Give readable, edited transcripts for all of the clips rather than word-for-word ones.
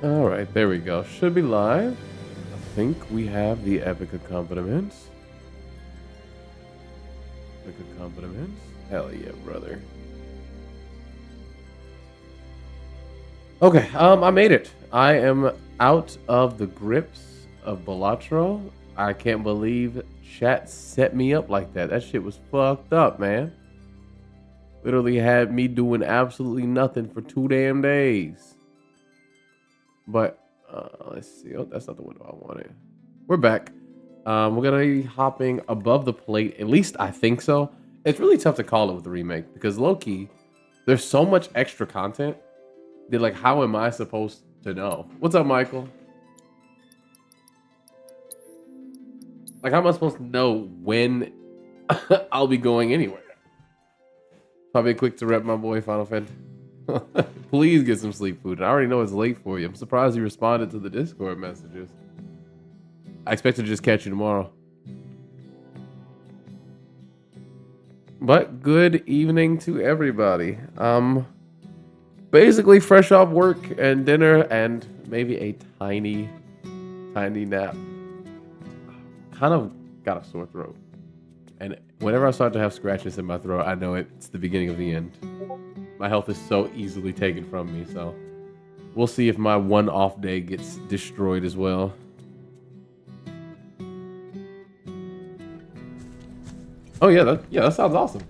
All right, there we go. Should be live. I think we have the epic accompaniments. Epic accompaniments. Hell yeah, brother. Okay, I made it. I am out of the grips of Balatro. I can't believe chat set me up like that. That shit was fucked up, man. Literally had me doing absolutely nothing for 2 damn days. But let's see. Oh, that's not the window I wanted. We're back. We're gonna be hopping above the plate. At least I think so. It's really tough to call it with the remake because low key, there's so much extra content that like, how am I supposed to know? What's up, Michael? Like, how am I supposed to know when I'll be going anywhere? Probably quick to rep my boy Final Fantasy. Please get some sleep, food. I already know it's late for you. I'm surprised you responded to the Discord messages. I expect to just catch you tomorrow. But good evening to everybody. Basically fresh off work and dinner and maybe a tiny nap. Kind of got a sore throat. And whenever I start to have scratches in my throat, I know it's the beginning of the end. My health is so easily taken from me, so we'll see if my one off day gets destroyed as well. Oh yeah, that sounds awesome.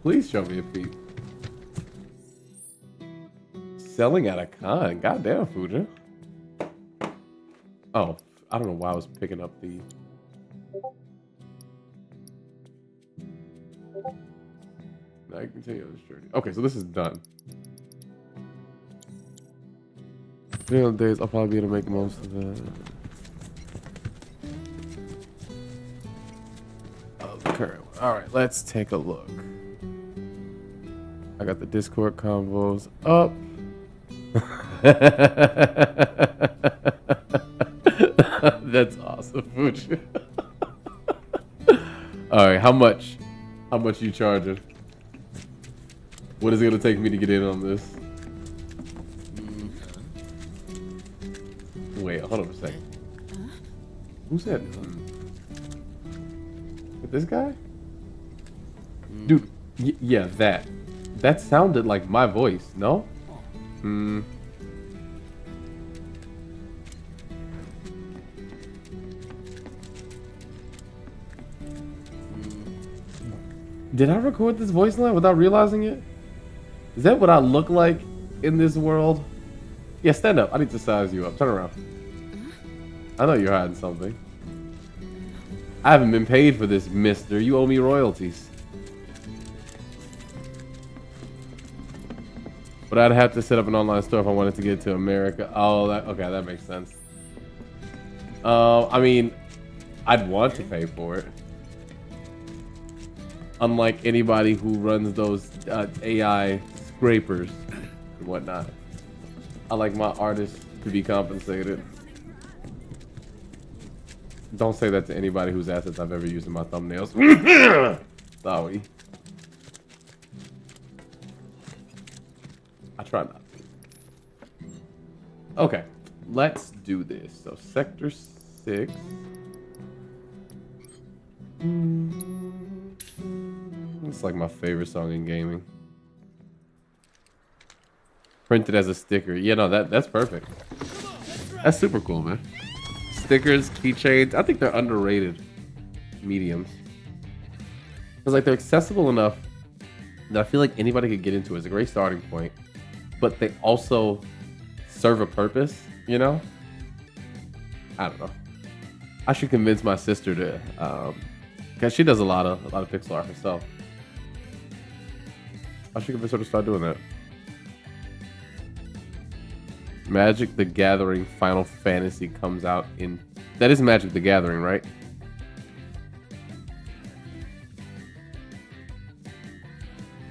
Please show me a feat. Selling at a con. Goddamn, Fuja. Oh, I don't know why I was picking up the... Now you can continue on this journey. Okay, so this is done. The days I'll probably be able to make most of it. Oh, the current one. Alright, let's take a look. I got the Discord combos up. That's awesome, Fuji. Alright, how much? How much you charging? What is it gonna take me to get in on this? Wait, hold on a second. Who said? With this guy? Dude, yeah, that. That sounded like my voice, no? Did I record this voice line without realizing it? Is that what I look like in this world? Yeah, stand up. I need to size you up. Turn around. I know you're hiding something. I haven't been paid for this, mister. You owe me royalties. But I'd have to set up an online store if I wanted to get to America. Oh, okay, that makes sense. I mean, I'd want to pay for it. Unlike anybody who runs those AI scrapers and whatnot. I like my artists to be compensated. Don't say that to anybody whose assets I've ever used in my thumbnails. Sorry. I try not to. Okay, let's do this. So Sector 6. It's like my favorite song in gaming. Printed as a sticker. Yeah, no, that's perfect. That's super cool, man. Stickers, keychains. I think they're underrated mediums. Because like they're accessible enough that I feel like anybody could get into it. It's a great starting point. But they also serve a purpose, you know? I don't know. I should convince my sister to because she does a lot of pixel art herself. I should convince her to start doing that. Magic the Gathering Final Fantasy comes out in... That is Magic the Gathering, right?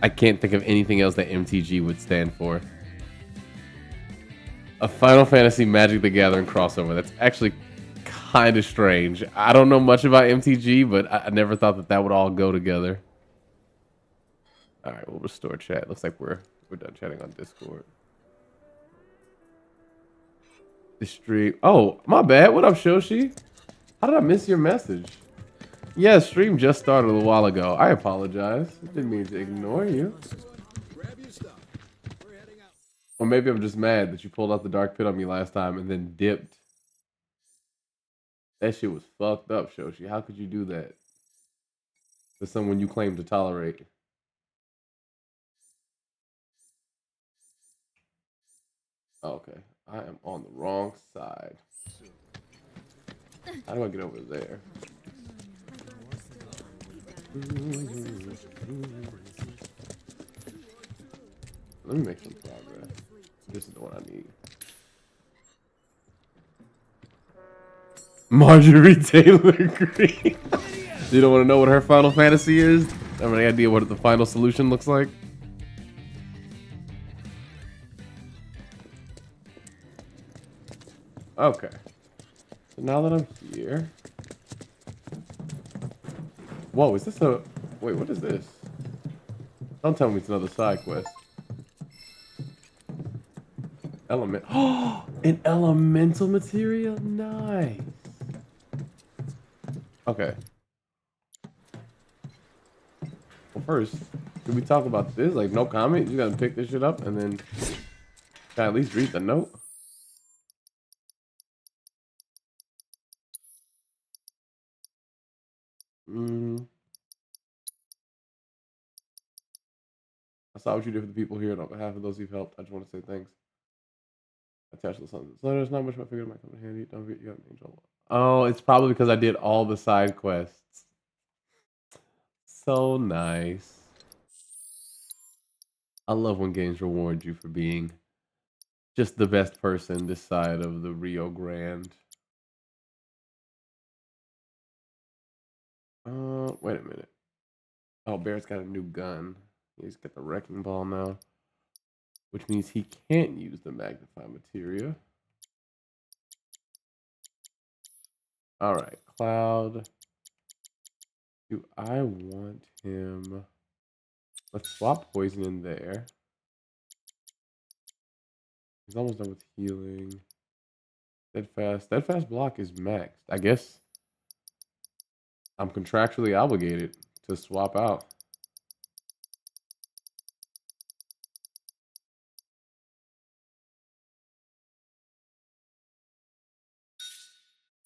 I can't think of anything else that MTG would stand for. A Final Fantasy Magic the Gathering crossover. That's actually kind of strange. I don't know much about MTG, but I never thought that that would all go together. All right, we'll restore chat. Looks like we're done chatting on Discord. The stream. Oh, my bad. What up, Shoshi? How did I miss your message? Yeah, stream just started a little while ago. I apologize. Didn't mean to ignore you. Or maybe I'm just mad that you pulled out the dark pit on me last time and then dipped. That shit was fucked up, Shoshi. How could you do that to someone you claim to tolerate? Okay, I am on the wrong side. How do I get over there? Let me make some progress. This is the one I need. Marjorie Taylor Greene. You don't want to know what her final fantasy is? I have any idea what the final solution looks like? Okay. So now that I'm here. Whoa, is this a... Wait, what is this? Don't tell me it's another side quest. Element... Oh! An elemental material? Nice! Okay. Well, first, can we talk about this? Like, no comment? You gotta pick this shit up and then... Can I at least read the note? I saw what you did for the people here, and on behalf of those you've helped, I just want to say thanks. Attached to something. So there's not much I figured might come in handy. Don't forget you got an angel. Oh, it's probably because I did all the side quests. So nice. I love when games reward you for being just the best person this side of the Rio Grande. Wait a minute. Oh, Bear's got a new gun. He's got the wrecking ball now, which means he can't use the magnify materia. All right, Cloud. Do I want him? Let's swap poison in there. He's almost done with healing. Steadfast. Steadfast block is maxed. I guess I'm contractually obligated to swap out.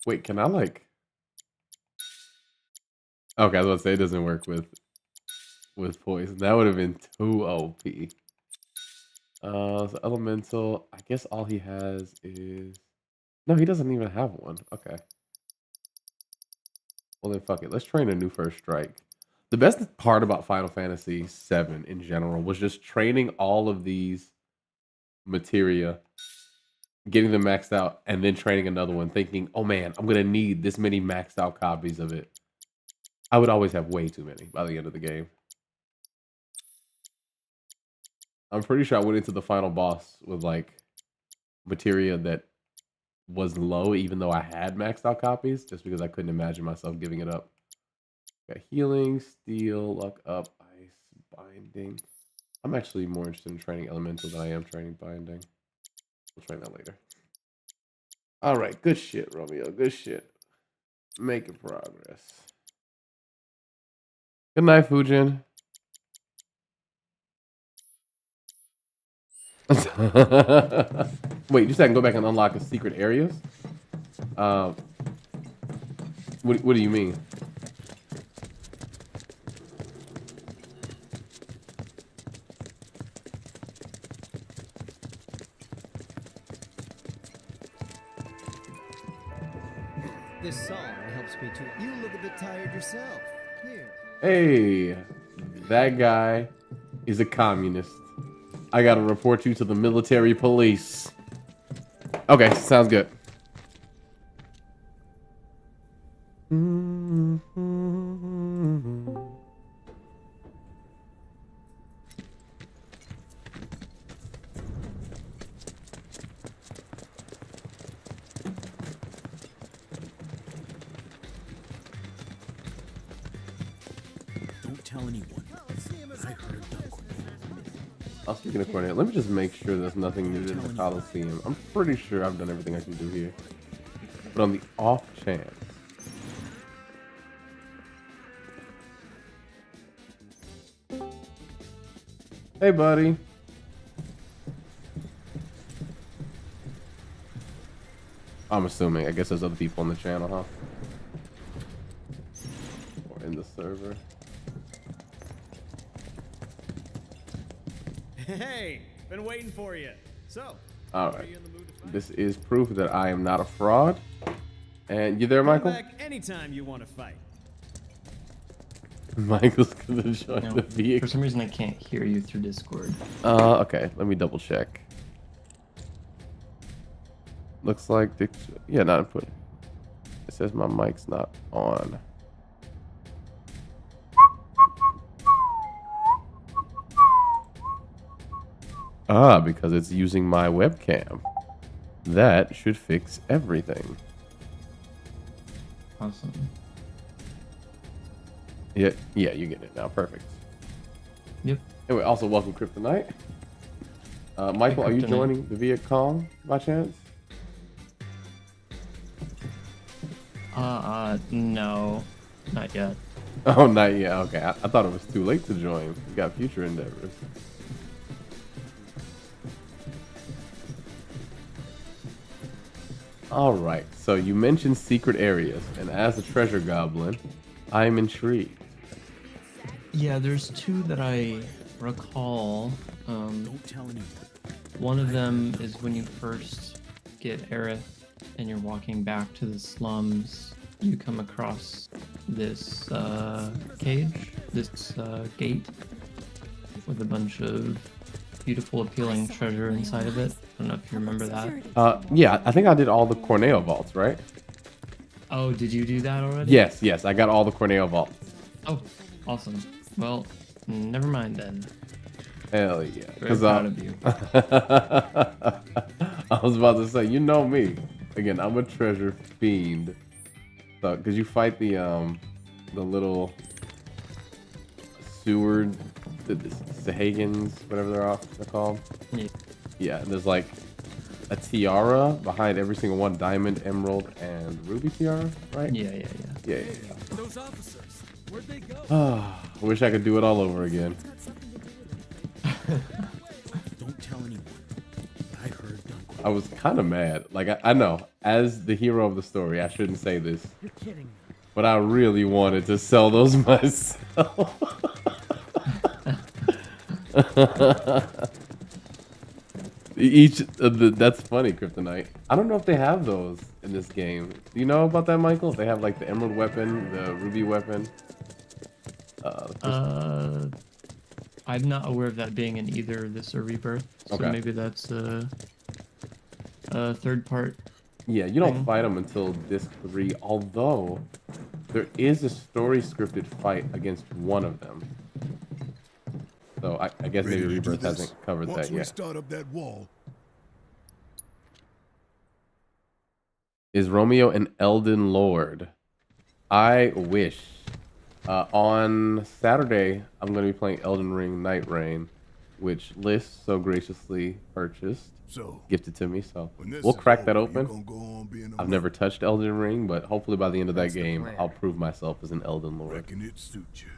Wait, can I like... Okay, I was about to say it doesn't work with poison. That would have been too OP. So elemental. I guess all he has is... No, he doesn't even have one. Okay. Well then fuck it. Let's train a new first strike. The best part about Final Fantasy VII in general was just training all of these materia, getting them maxed out, and then training another one, thinking, oh man, I'm gonna need this many maxed out copies of it. I would always have way too many by the end of the game. I'm pretty sure I went into the final boss with like materia that was low, even though I had maxed out copies, just because I couldn't imagine myself giving it up. Got healing, steel, luck up, ice, binding. I'm actually more interested in training elemental than I am training binding. We'll train that later. All right, good shit, Romeo. Good shit. Making progress. Good night, Fujin. Wait, you said I can go back and unlock the secret areas? What do you mean? This song helps me to... You look a bit tired yourself. Here. Hey, that guy is a communist. I gotta report you to the military police. Okay, sounds good. Don't tell anyone. I heard Duck. Oh, speaking of Cornell, let me just make sure there's nothing needed in the Coliseum. I'm pretty sure I've done everything I can do here. But on the off chance. Hey, buddy. I'm assuming. I guess there's other people on the channel, huh? Or in the server. Hey, been waiting for you. So, all right. This is proof that I am not a fraud. And you there, Michael? Come back anytime you want to fight. Michael's gonna join the vehicle. For some reason, I can't hear you through Discord. Okay. Let me double check. Looks like yeah, not input. It says my mic's not on. Because it's using my webcam. That should fix everything. Awesome. Yeah, you get it now. Perfect. Yep. Anyway, also welcome Kryptonite. Michael, Hey, are you Kryptonite. joining the Viet Cong by chance? No, not yet. Oh, not yet. Okay, I thought it was too late to join. You got future endeavors. All right. So you mentioned secret areas, and as a treasure goblin, I am intrigued. Yeah, there's two that I recall. Don't tell anyone. One of them is when you first get Aerith and you're walking back to the slums. You come across this cage, this gate with a bunch of beautiful, appealing treasure inside of it. I don't know if you remember that. Yeah, I think I did all the Corneo vaults, right? Oh, did you do that already? Yes, I got all the Corneo vaults. Oh, awesome. Well, never mind then. Hell yeah. Very proud of you. I was about to say, you know me. Again, I'm a treasure fiend. So, cause you fight the little sewer, the Sahagans, whatever they're called. Yeah. Yeah, there's like a tiara behind every single one, diamond, emerald, and ruby tiara, right? Yeah. Yeah. Those officers, where'd they go? I wish I could do it all over again. Don't tell anyone. I heard I was kind of mad. Like, I know, as the hero of the story, I shouldn't say this. You're kidding me. But I really wanted to sell those myself. That's funny, Kryptonite. I don't know if they have those in this game. Do you know about that, Michael? They have like the emerald weapon, the ruby weapon. I'm not aware of that being in either this or Rebirth. So Okay. maybe that's a third part. Yeah, you don't thing. fight them until disc 3, although there is a story scripted fight against one of them. So I guess maybe Ready to do Rebirth this? hasn't covered Once that we yet. start up that wall, Is Romeo an Elden Lord? I wish. On Saturday, I'm going to be playing Elden Ring Night Rain, which Liz so graciously purchased, so gifted to me. So when this we'll is crack that over, you open. gonna go on being a I've never touched Elden Ring, but hopefully by the end of that That's the game, plan. I'll prove myself as an Elden Lord. reckon it suits you.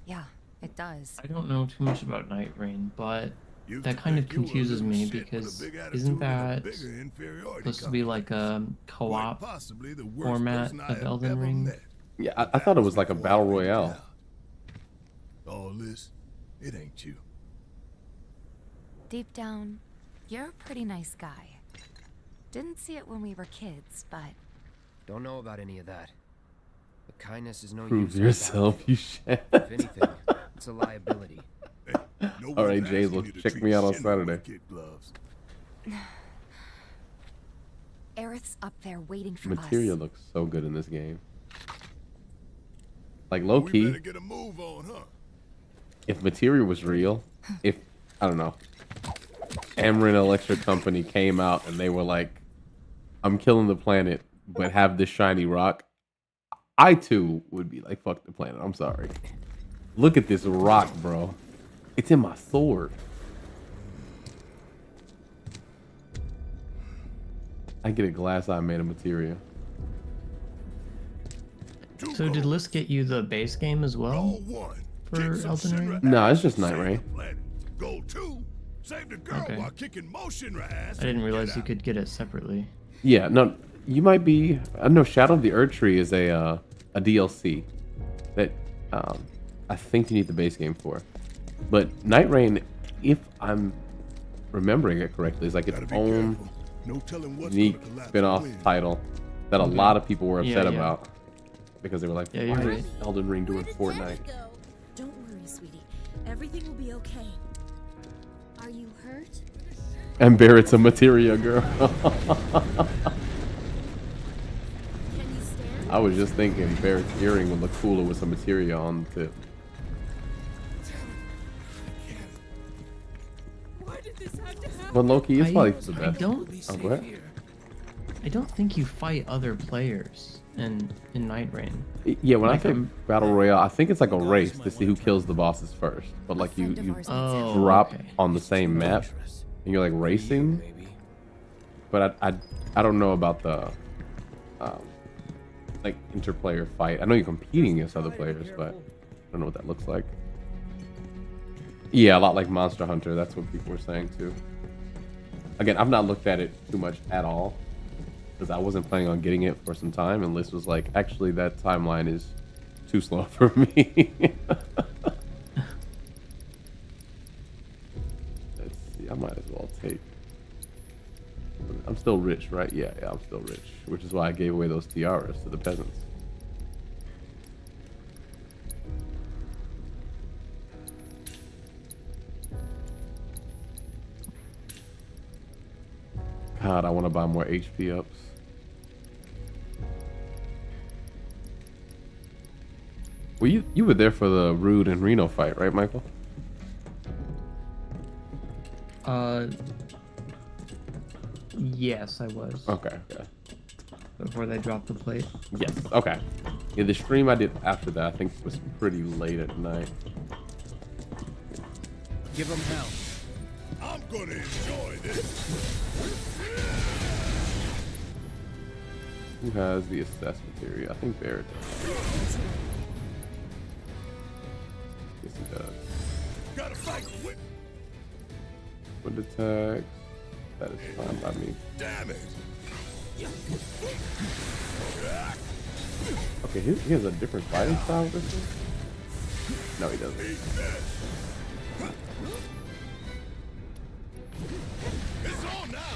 Yeah, it does. I don't know too much about Night Rain, but Used that to kind of think you were a confuses little me shit with a because big attitude isn't and a that bigger inferiority supposed to be complex. like a Quite co-op? possibly the worst format person I of have Elden ever Ring? met. Yeah, I thought it was like a Before I battle figured it royale. out. All this, it ain't you. Deep down, you're a pretty nice guy. Didn't see it when we were kids, but Don't know about any of that. But kindness is no Prove use yourself, you shit. without it. If anything, it's a liability. Hey, no All right, one's Jays, asking look, you to check treat me out on Shinra Saturday. with kid gloves. Aerith's up there waiting for Materia us. looks so good in this game. Like, low We key, better get a move on, huh? if Materia was real, if, I don't know, Ameren Electric Company came out and they were like, I'm killing the planet, but have this shiny rock, I too would be like, fuck the planet, I'm sorry. Look at this rock, bro. It's in my sword. I get a glass eye made of materia. So did List get you the base game as well for Elden Ring? No, it's just Night Rain. Goal 2. Save the girl Okay. while kicking Motion ass. I didn't realize you could get it separately. Yeah, no, you might be. I know Shadow of the Erd Tree is a DLC that I think you need the base game for. But Night Rain, if I'm remembering it correctly, is like its own No telling what's unique gonna collapse spin-off and win. title that a lot of people were Yeah, upset yeah. about because they were like, Yeah, you're why right. is Elden Ring doing Where did Fortnite? Daddy go? Don't worry, sweetie. Everything will be okay. Are you hurt? And Barrett's a materia girl. Can you stand? I was just thinking Barrett's earring would look cooler with some materia on the tip. Why did this have to happen? But Loki is probably the I best. don't Oh, go ahead. I don't think you fight other players in Night Rain. Yeah, when I Like, think Battle Royale, I think it's like a race to see who kills the bosses first. But like you Oh, drop okay. on the same map and you're like racing. But I don't know about the like interplayer fight. I know you're competing against other players, but I don't know what that looks like. Yeah, a lot like Monster Hunter. That's what people were saying too. Again, I've not looked at it too much at all because I wasn't planning on getting it for some time, and Liz was like, "Actually, that timeline is too slow for me." Let's see. I might as well take. I'm still rich, right? Yeah, I'm still rich, which is why I gave away those tiaras to the peasants. God, I want to buy more HP ups. Well, you were there for the Rude and Reno fight, right, Michael? Yes, I was. Okay. Before they dropped the plate. Yes. Okay. Yeah, the stream I did after that, I think, was pretty late at night. Give them hell. I'm gonna enjoy this. Who has the assess material? I think Barrett does. Yes, he does. Gotta fight with. Wind attacks. That is fine by me. Damn it. Okay, he has a different fighting style with this one? No, he doesn't. It's on now.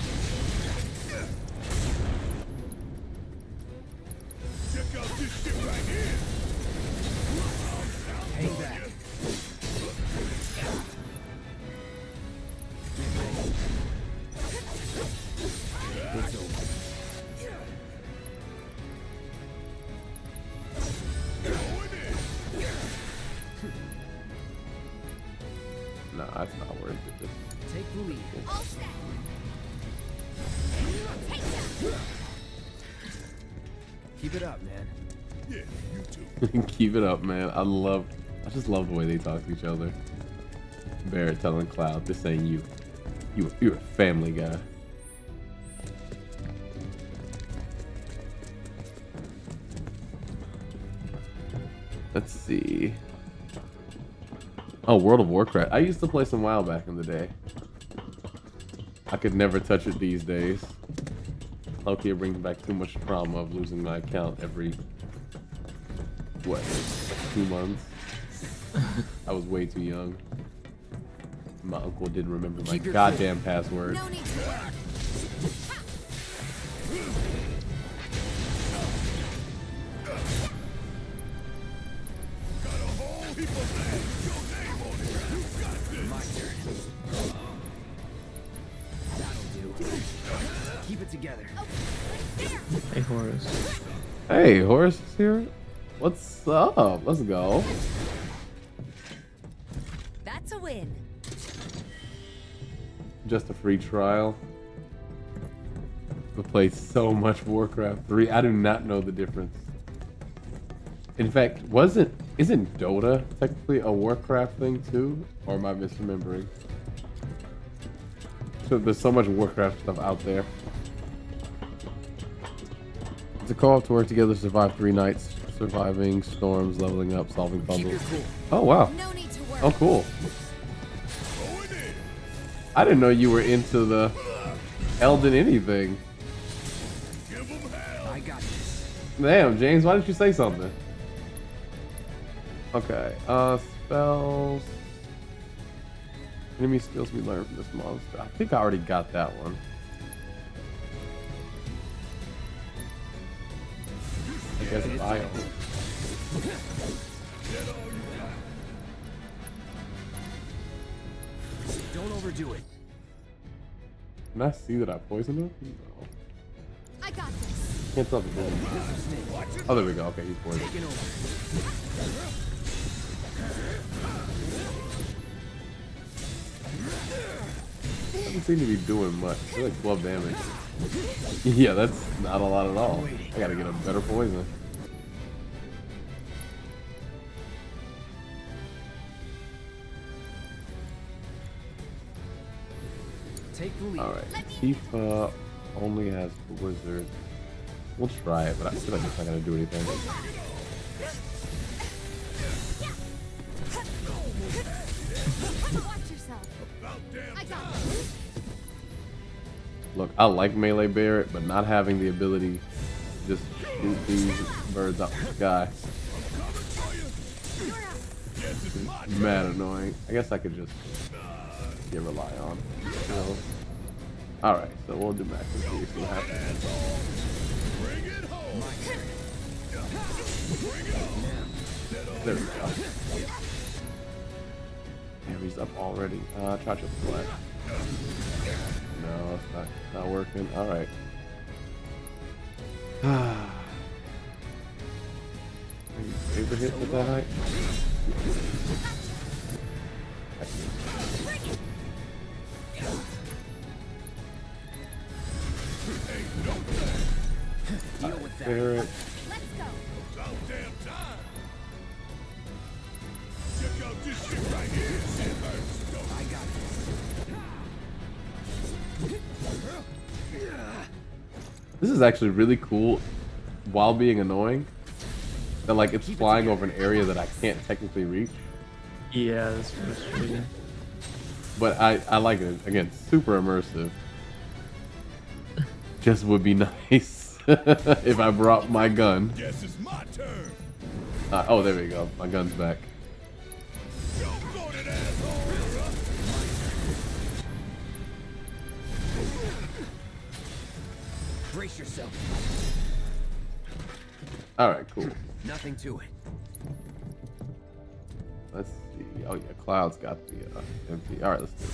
Check out this shit right here. Hang back. It's over. Nah, it's not worth it. Just Take the lead. All set. Keep it up, man. Yeah, you too. keep it up, man. I just love the way they talk to each other. Barrett telling Cloud, this ain't you. You're a family guy. Let's see. Oh, World of Warcraft. I used to play some WoW back in the day. I could never touch it these days. Loki, it brings back too much trauma of losing my account every, what, 2 months? I was way too young. My uncle didn't remember my Keep your goddamn password. No need to worry. Got a whole heap of land with your name on it. You got this. My turn. That'll do. Keep it together. Hey, Horus. Hey, Horace is here. What's up? Let's go. That's a win. Just a free trial. I've played so much Warcraft 3. I do not know the difference. In fact, wasn't Isn't Dota technically a Warcraft thing too? Or am I misremembering? So there's so much Warcraft stuff out there. It's a co-op to work together to survive 3 nights, surviving storms, leveling up, solving puzzles. Oh wow. No need to worry. Oh cool. Going in. I didn't know you were into the Elden anything. Give 'em hell. I got this. Damn, James, why didn't you say something? Okay, spells. Enemy skills we learned from this monster. I think I already got that one. I guess bio. Don't overdo it. Can I see that I poisoned him? No. I got this. Can't tell the building. Oh, there we go. Okay, he's poisoned. Taking over. Doesn't seem to be doing much. It's like 12 damage. Yeah, that's not a lot at all. I gotta get a better poison. Take the lead. Alright, Tifa only has Blizzard. We'll try it, but I feel like it's not gonna do anything. Watch yourself. About damn I time. got this. Look, I like Melee Barret, but not having the ability to just shoot these birds out the sky Coming for you. You're out. Guess it's my is mad annoying. I guess I could just rely on. You know. Alright, so we'll do max and see what happens. Bring it home. Bring it home. There we go. Damn, he's up already. Try to flash. No, it's not working. Alright. Are you able to hit with that height? Deal with that. Barret. Let's go. About damn time. Check out this shit right here. Shit hurts. Go. I got this. This is actually really cool while being annoying. That like it's flying over an area that I can't technically reach. Yeah, that's frustrating. But I like it. Again, super immersive. Just would be nice if I brought my gun. Guess it's my turn. Oh, there we go. My gun's back. Yo, bloated asshole. Brace yourself. All right, cool. Nothing to it. Let's see. Oh yeah, Cloud's got the MP. All right, let's do it.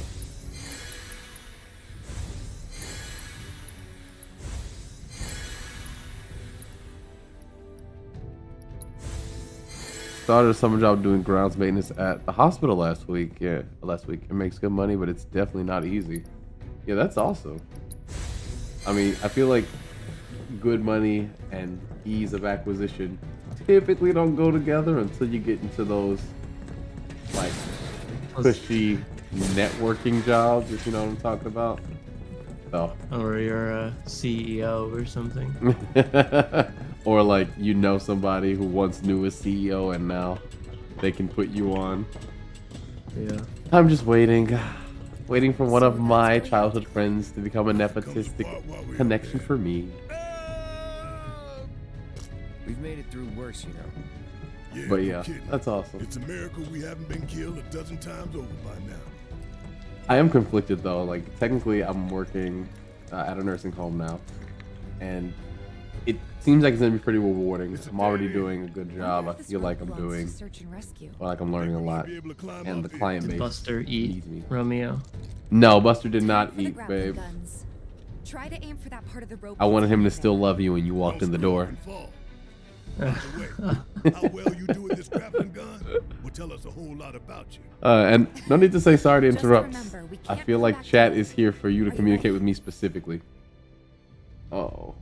Started a summer job doing grounds maintenance at the hospital last week. Yeah, last week. It makes good money, but it's definitely not easy. Yeah, that's awesome. I mean, I feel like good money and ease of acquisition typically don't go together until you get into those like cushy networking jobs, if you know what I'm talking about. So. Or you're a CEO or something. Or like you know somebody who once knew a CEO and now they can put you on. Yeah. I'm just waiting for one of my childhood friends to become a nepotistic connection for me. We've made it through worse, you know. Yeah, But no yeah, kidding. that's awesome. It's a miracle we haven't been killed a dozen times over by now. I am conflicted though. Like technically, I'm working at a nursing home now, and it seems like it's gonna be pretty rewarding. I'm already doing a good job. I feel like I'm doing, Search and rescue. well, like I'm learning a lot, Be able to climb and up the here. client Did base Buster eat needs me. Romeo? No, Buster did not For the eat, grappling babe. guns. Try to aim for that part of the rope. I wanted him to that's still there. love you when you walked in the door. And fall. By the way, how well you do with this grappling gun will tell us a whole lot about you. And no need to say sorry to Just interrupt. remember, we I can't feel come like back chat down. is here for you to Are you communicate ready? with me specifically. Oh.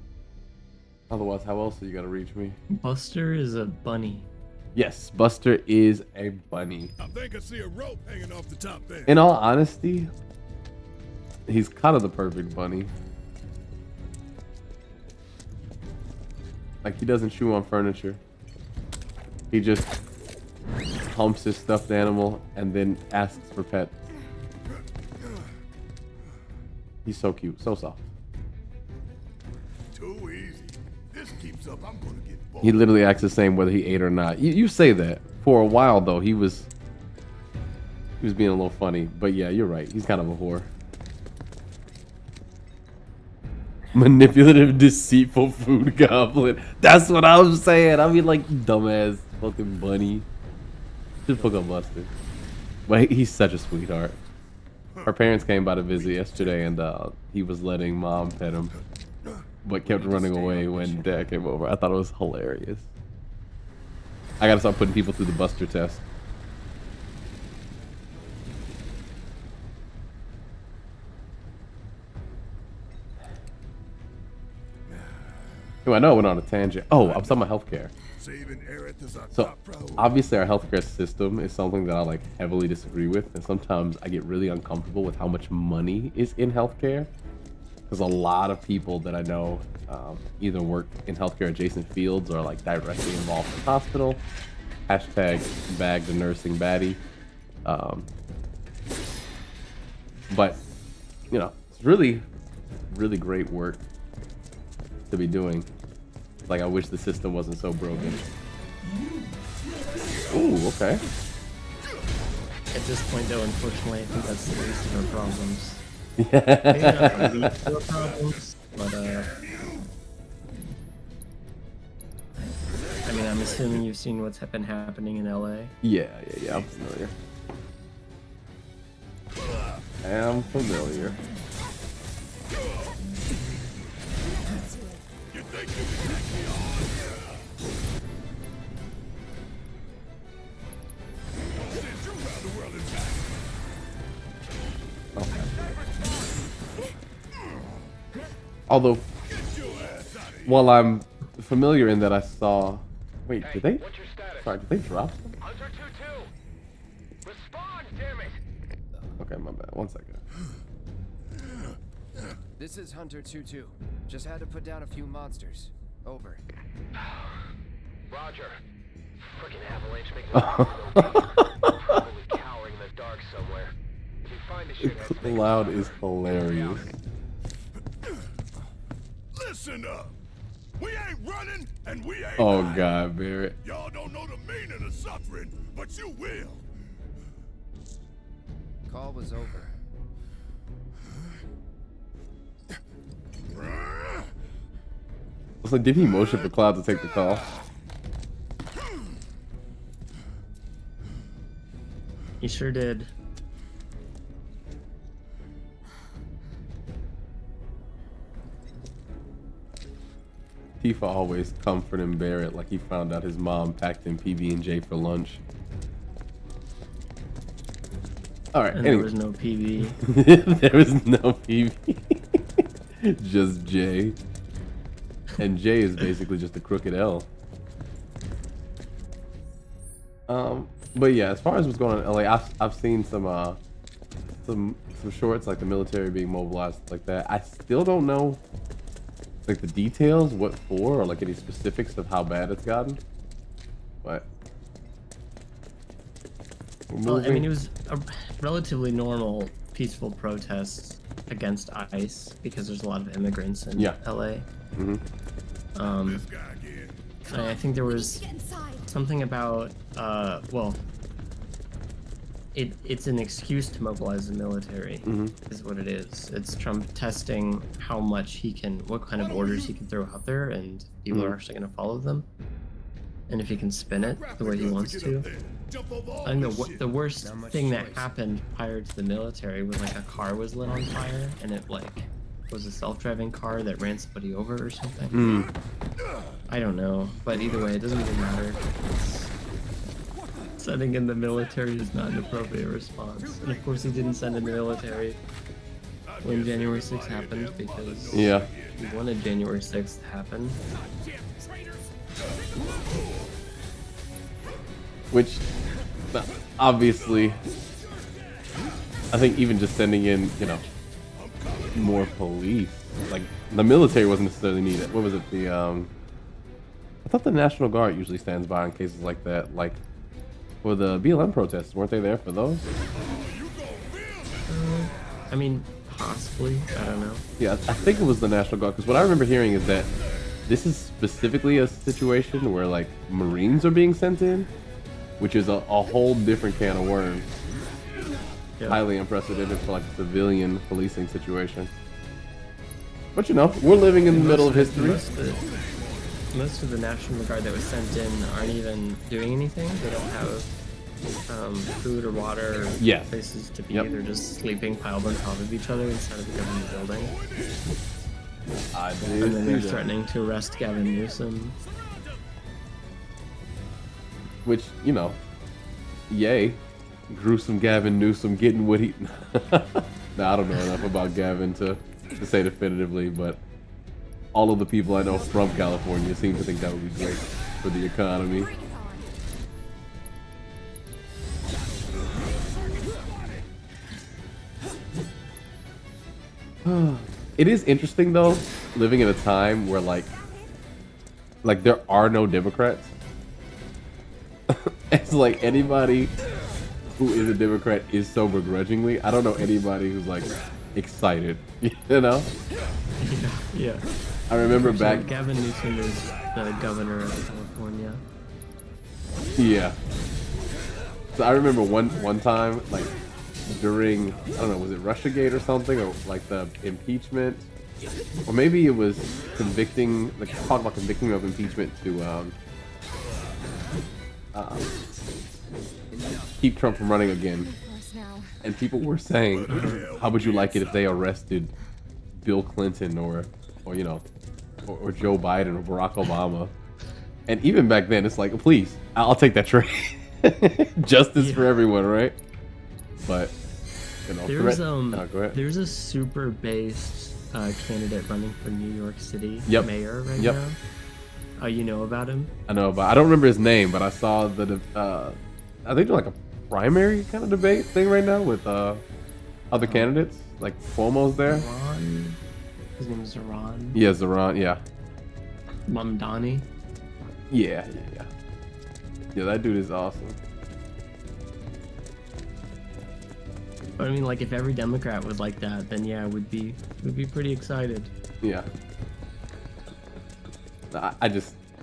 Otherwise, how else are you gonna reach me? Buster is a bunny. Yes, Buster is a bunny. I think I see a rope hanging off the top there. In all honesty, he's kind of the perfect bunny. Like, he doesn't chew on furniture. He just humps his stuffed animal and then asks for pets. He's so cute, so soft. Too easy. This keeps up, I'm gonna get bored. He literally acts the same whether he ate or not. You say that. For a while though, he was being a little funny. But yeah, you're right. He's kind of a whore. Manipulative, deceitful food goblin. That's what I was saying. I mean, like, dumbass fucking bunny. Just fuck up Buster. But he's such a sweetheart. Her parents came by to visit yesterday, and he was letting mom pet him, but kept running away when dad came over. I thought it was hilarious. I gotta start putting people through the Buster test. Oh, I know I went on a tangent. Oh, I'm talking about healthcare. Saving Aerith is our So top priority. obviously our healthcare system is something that I like heavily disagree with, and sometimes I get really uncomfortable with how much money is in healthcare, because a lot of people that I know either work in healthcare adjacent fields or like directly involved in the hospital. Hashtag bag the nursing baddie. But you know, it's really great work to be doing. Like, I wish the system wasn't so broken. Ooh, okay. At this point, though, unfortunately, I think that's the least of our problems. Yeah. Maybe not the least of our problems, but I mean, I'm assuming you've seen what's been happening in LA. Yeah, I'm familiar. I'm familiar. You think you can take me on? Send you around the world and back. Although, Get your ass out of here. while I'm familiar in that I saw... Wait, did they... What's your status? Sorry, did they drop them? Hunter 2-2. Respond, damn it. Okay, my bad. 1 second. This is Hunter 2-2. Just had to put down a few monsters. Over. Roger. Frickin' avalanche making probably cowering in the dark somewhere. If you find the shit, Cloud is hilarious. Listen up. We ain't running and we ain't Oh hiding. god, Barrett. Y'all don't know the meaning of suffering, but you will. Call was over. It's like, did he motion for Cloud to take the call? He sure did. Tifa always comforting Barrett like he found out his mom packed in PB&J for lunch. All right, And anyway. there was no PV. There was no PB. Just J. And J is basically just a crooked L. But yeah, as far as what's going on in LA, I've seen some shorts, like the military being mobilized like that. I still don't know like the details, what for, or like any specifics of how bad it's gotten. But we're Well, I mean, moving. it was a relatively normal, peaceful protest against ICE because there's a lot of immigrants in Yeah. LA. Mhm. This guy again. I think there was Get inside. something about, well, it's an excuse to mobilize the military, is what it is. It's Trump testing how much he can, what kind of orders he can throw out there, and people are actually going to follow them. And if he can spin it the way he wants to. I think the worst Not much thing that choice. happened prior to the military was like a car was lit on fire, and it like was a self-driving car that ran somebody over or something. I don't know, but either way, it doesn't even matter. Sending in the military is not an appropriate response, and of course he didn't send in the military when January 6th happened because Yeah. he wanted January 6th to happen. Which, obviously, I think even just sending in, you know, more police, like the military wasn't necessarily needed. What was it? I thought the National Guard usually stands by in cases like that. Like for the BLM protests, weren't they there for those? I mean, possibly. I don't know. Yeah, I think it was the National Guard, because what I remember hearing is that this is specifically a situation where like Marines are being sent in, which is a whole different can of worms. Yeah. Highly unprecedented for like a civilian policing situation. But you know, we're living in the middle of history. Most of the National Guard that was sent in aren't even doing anything. They don't have food or water or Yes. places to be. Yep. They're just sleeping piled on top of each other inside of the government building. I And did then see they're that. threatening to arrest Gavin Newsom. Which, you know, yay. Gruesome Gavin Newsom getting what he... Now, I don't know enough about Gavin to say definitively, but all of the people I know from California seem to think that would be great for the economy. It is interesting though, living in a time where like there are no Democrats. It's like anybody who is a Democrat is so begrudgingly. I don't know anybody who's like excited, you know? Yeah. I remember So back, Gavin Newsom is the governor of California. yeah. So I remember one time, like during, I don't know, was it Russiagate or something, or like the impeachment, or maybe it was convicting, like talking about convicting of impeachment to keep Trump from running again. And people were saying, how would you like it if they arrested Bill Clinton or you know, or Joe Biden or Barack Obama? And even back then, it's like, please, I'll take that trade. Justice for everyone, right? But you know, There's go ahead. there's a super based candidate running for New York City Yep. mayor right Yep. now. You know about him? I know, but I don't remember his name. But I saw the I think they're like a primary kind of debate thing right now with other candidates. Like Cuomo's there. Zaran. His name is Zaran. Yeah, Zaran. Yeah. Mamdani. Yeah. Yeah, that dude is awesome. But I mean, like, if every Democrat was like that, then yeah, we'd be pretty excited. Yeah.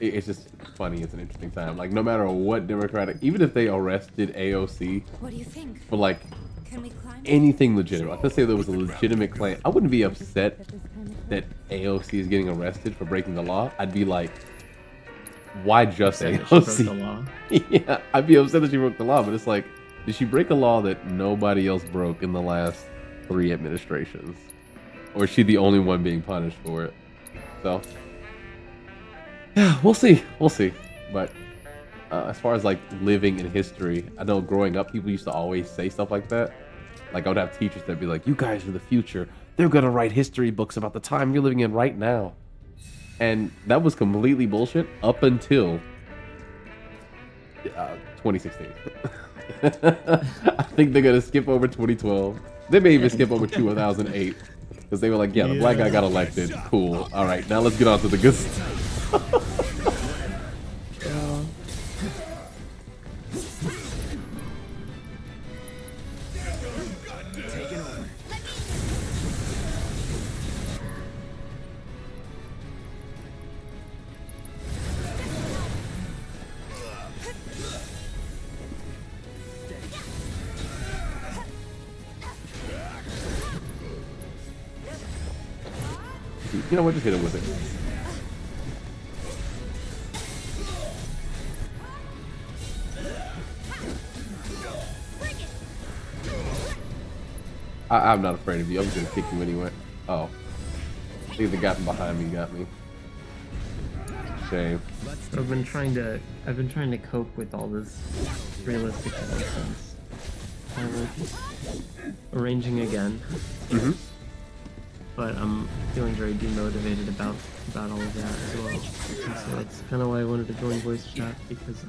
It's just funny. It's an interesting time. Like, no matter what Democratic, even if they arrested AOC What do you think? for like Can we climb? anything legitimate, like let's say there was a legitimate claim, I wouldn't be upset that AOC is getting arrested for breaking the law. I'd be like, why just Saying that she broke the AOC? law. Yeah, I'd be upset that she broke the law, but it's like, did she break a law that nobody else broke in the last 3 administrations? Or is she the only one being punished for it? So, yeah, we'll see. But as far as like living in history, I know growing up, people used to always say stuff like that. Like I would have teachers that'd be like, you guys are the future. They're gonna write history books about the time you're living in right now. And that was completely bullshit up until 2016. I think they're gonna skip over 2012. They may even skip over 2008 because they were like, yeah, the black guy got elected. Cool. All right, now let's get on to the good stuff. You know what? Just hit him with it. I'm not afraid of you. I'm just gonna kick you anyway. Oh, I think the guy from behind me got me. Shame. I've been trying to cope with all this realistic nonsense. I was arranging again. Mm-hmm. But I'm feeling very demotivated about all of that as well. And so that's kind of why I wanted to join voice chat, because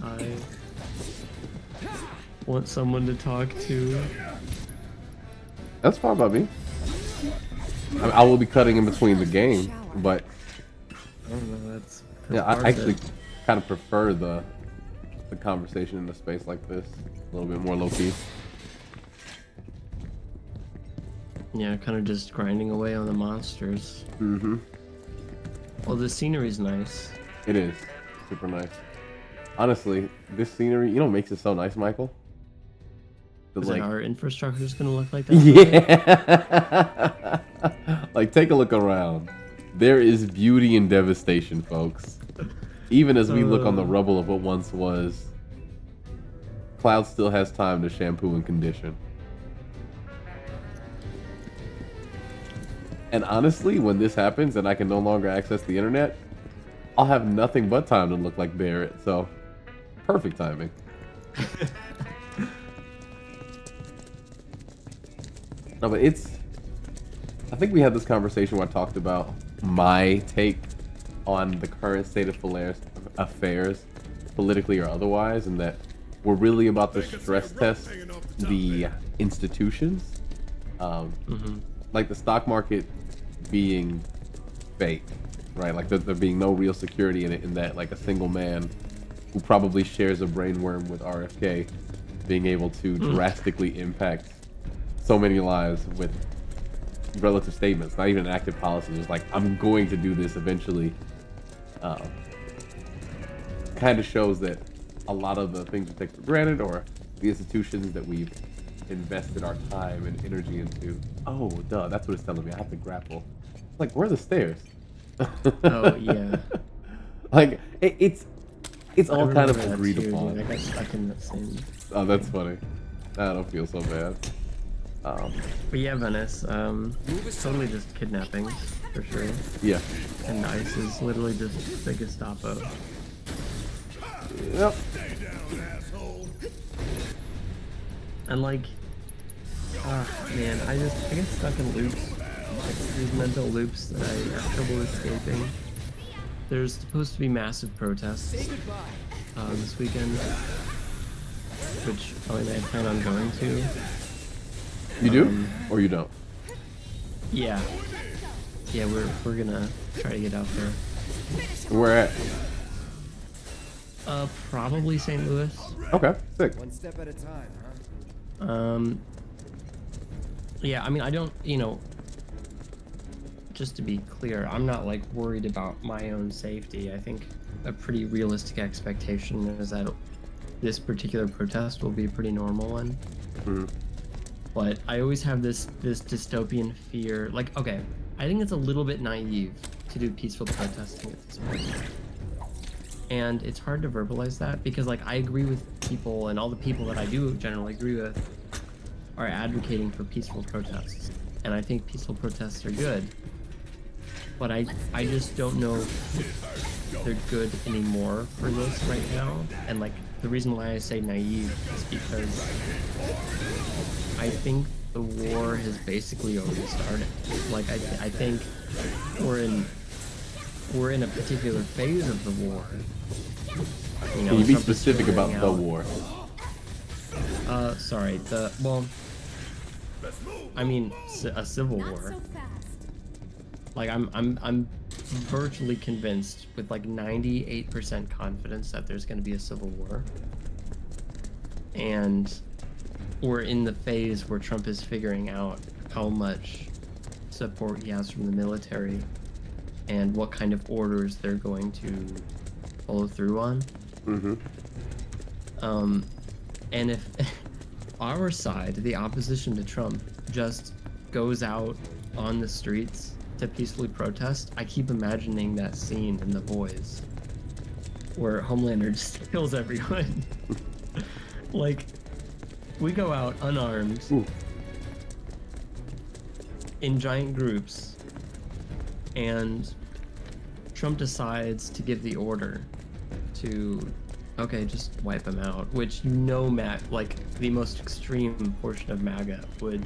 want someone to talk to. That's fine by me. I will be cutting in between the game, but I don't know. That's yeah, part I of actually it. kind of prefer the conversation in a space like this, a little bit more low key. Yeah, kind of just grinding away on the monsters. Mm-hmm. Well, the scenery's nice. It is super nice. Honestly, this scenery, you know, what makes it so nice, Michael. The, Is like, it our infrastructure is gonna look like that? yeah. Like, take a look around. There is beauty and devastation, folks. Even as we look on the rubble of what once was, Cloud still has time to shampoo and condition. And honestly, when this happens and I can no longer access the internet, I'll have nothing but time to look like Barrett. So, perfect timing. No, but I think we had this conversation where I talked about my take on the current state of affairs, politically or otherwise, and that we're really about to stress test the institutions. Like the stock market being fake, right? Like there being no real security in it, in that like a single man who probably shares a brainworm with RFK being able to drastically impact so many lives with relative statements, not even an active policy, just like, I'm going to do this eventually. Kind of shows that a lot of the things we take for granted, or the institutions that we've invested our time and energy into. Oh, duh, that's what it's telling me. I have to grapple. Like, where are the stairs? Oh yeah. Like, it's I all kind of remember that agreed too, upon. dude. I got stuck in that same. Oh, that's funny. I don't feel so bad. But yeah, Venice. Totally just kidnappings for sure. Yeah. And ICE is literally just the Gestapo. Yep. And like, man, I get stuck in loops. Like these mental loops that I have trouble escaping. There's supposed to be massive protests this weekend, which I plan on going to. You do? Or you don't? Yeah. Yeah, we're gonna try to get out there. Where at? Probably St. Louis. Okay, sick. One step at a time, huh? Yeah, I mean, I don't, just to be clear, I'm not like worried about my own safety. I think a pretty realistic expectation is that this particular protest will be a pretty normal one. But I always have this dystopian fear. Like, okay, I think it's a little bit naive to do peaceful protesting at this point. And it's hard to verbalize that because, like, I agree with people, and all the people that I do generally agree with are advocating for peaceful protests. And I think peaceful protests are good. But I just don't know if they're good anymore for this right now. And, like, the reason why I say naive is because I think the war has basically already started. Like, I think we're in a particular phase of the war. Can you be Trump is specific about figuring the out- war? Sorry. I mean, a civil war. Like, I'm virtually convinced with like 98% confidence that there's going to be a civil war. And we're in the phase where Trump is figuring out how much support he has from the military and what kind of orders they're going to follow through on. And if our side, the opposition to Trump, just goes out on the streets to peacefully protest, I keep imagining that scene in The Boys where Homelander just kills everyone. Like, we go out unarmed in giant groups, and Trump decides to give the order to, okay, just wipe them out, which Matt, like the most extreme portion of MAGA would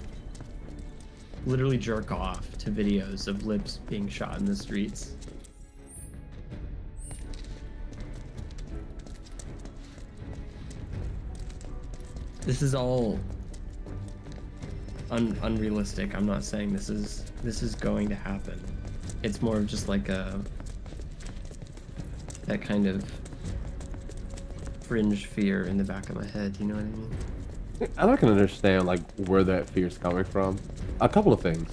literally jerk off to videos of lips being shot in the streets. this is all unrealistic. I'm not saying this is going to happen. It's more of just like that kind of fringe fear in the back of my head. You know what I mean? I can understand like where that fear is coming from. A couple of things.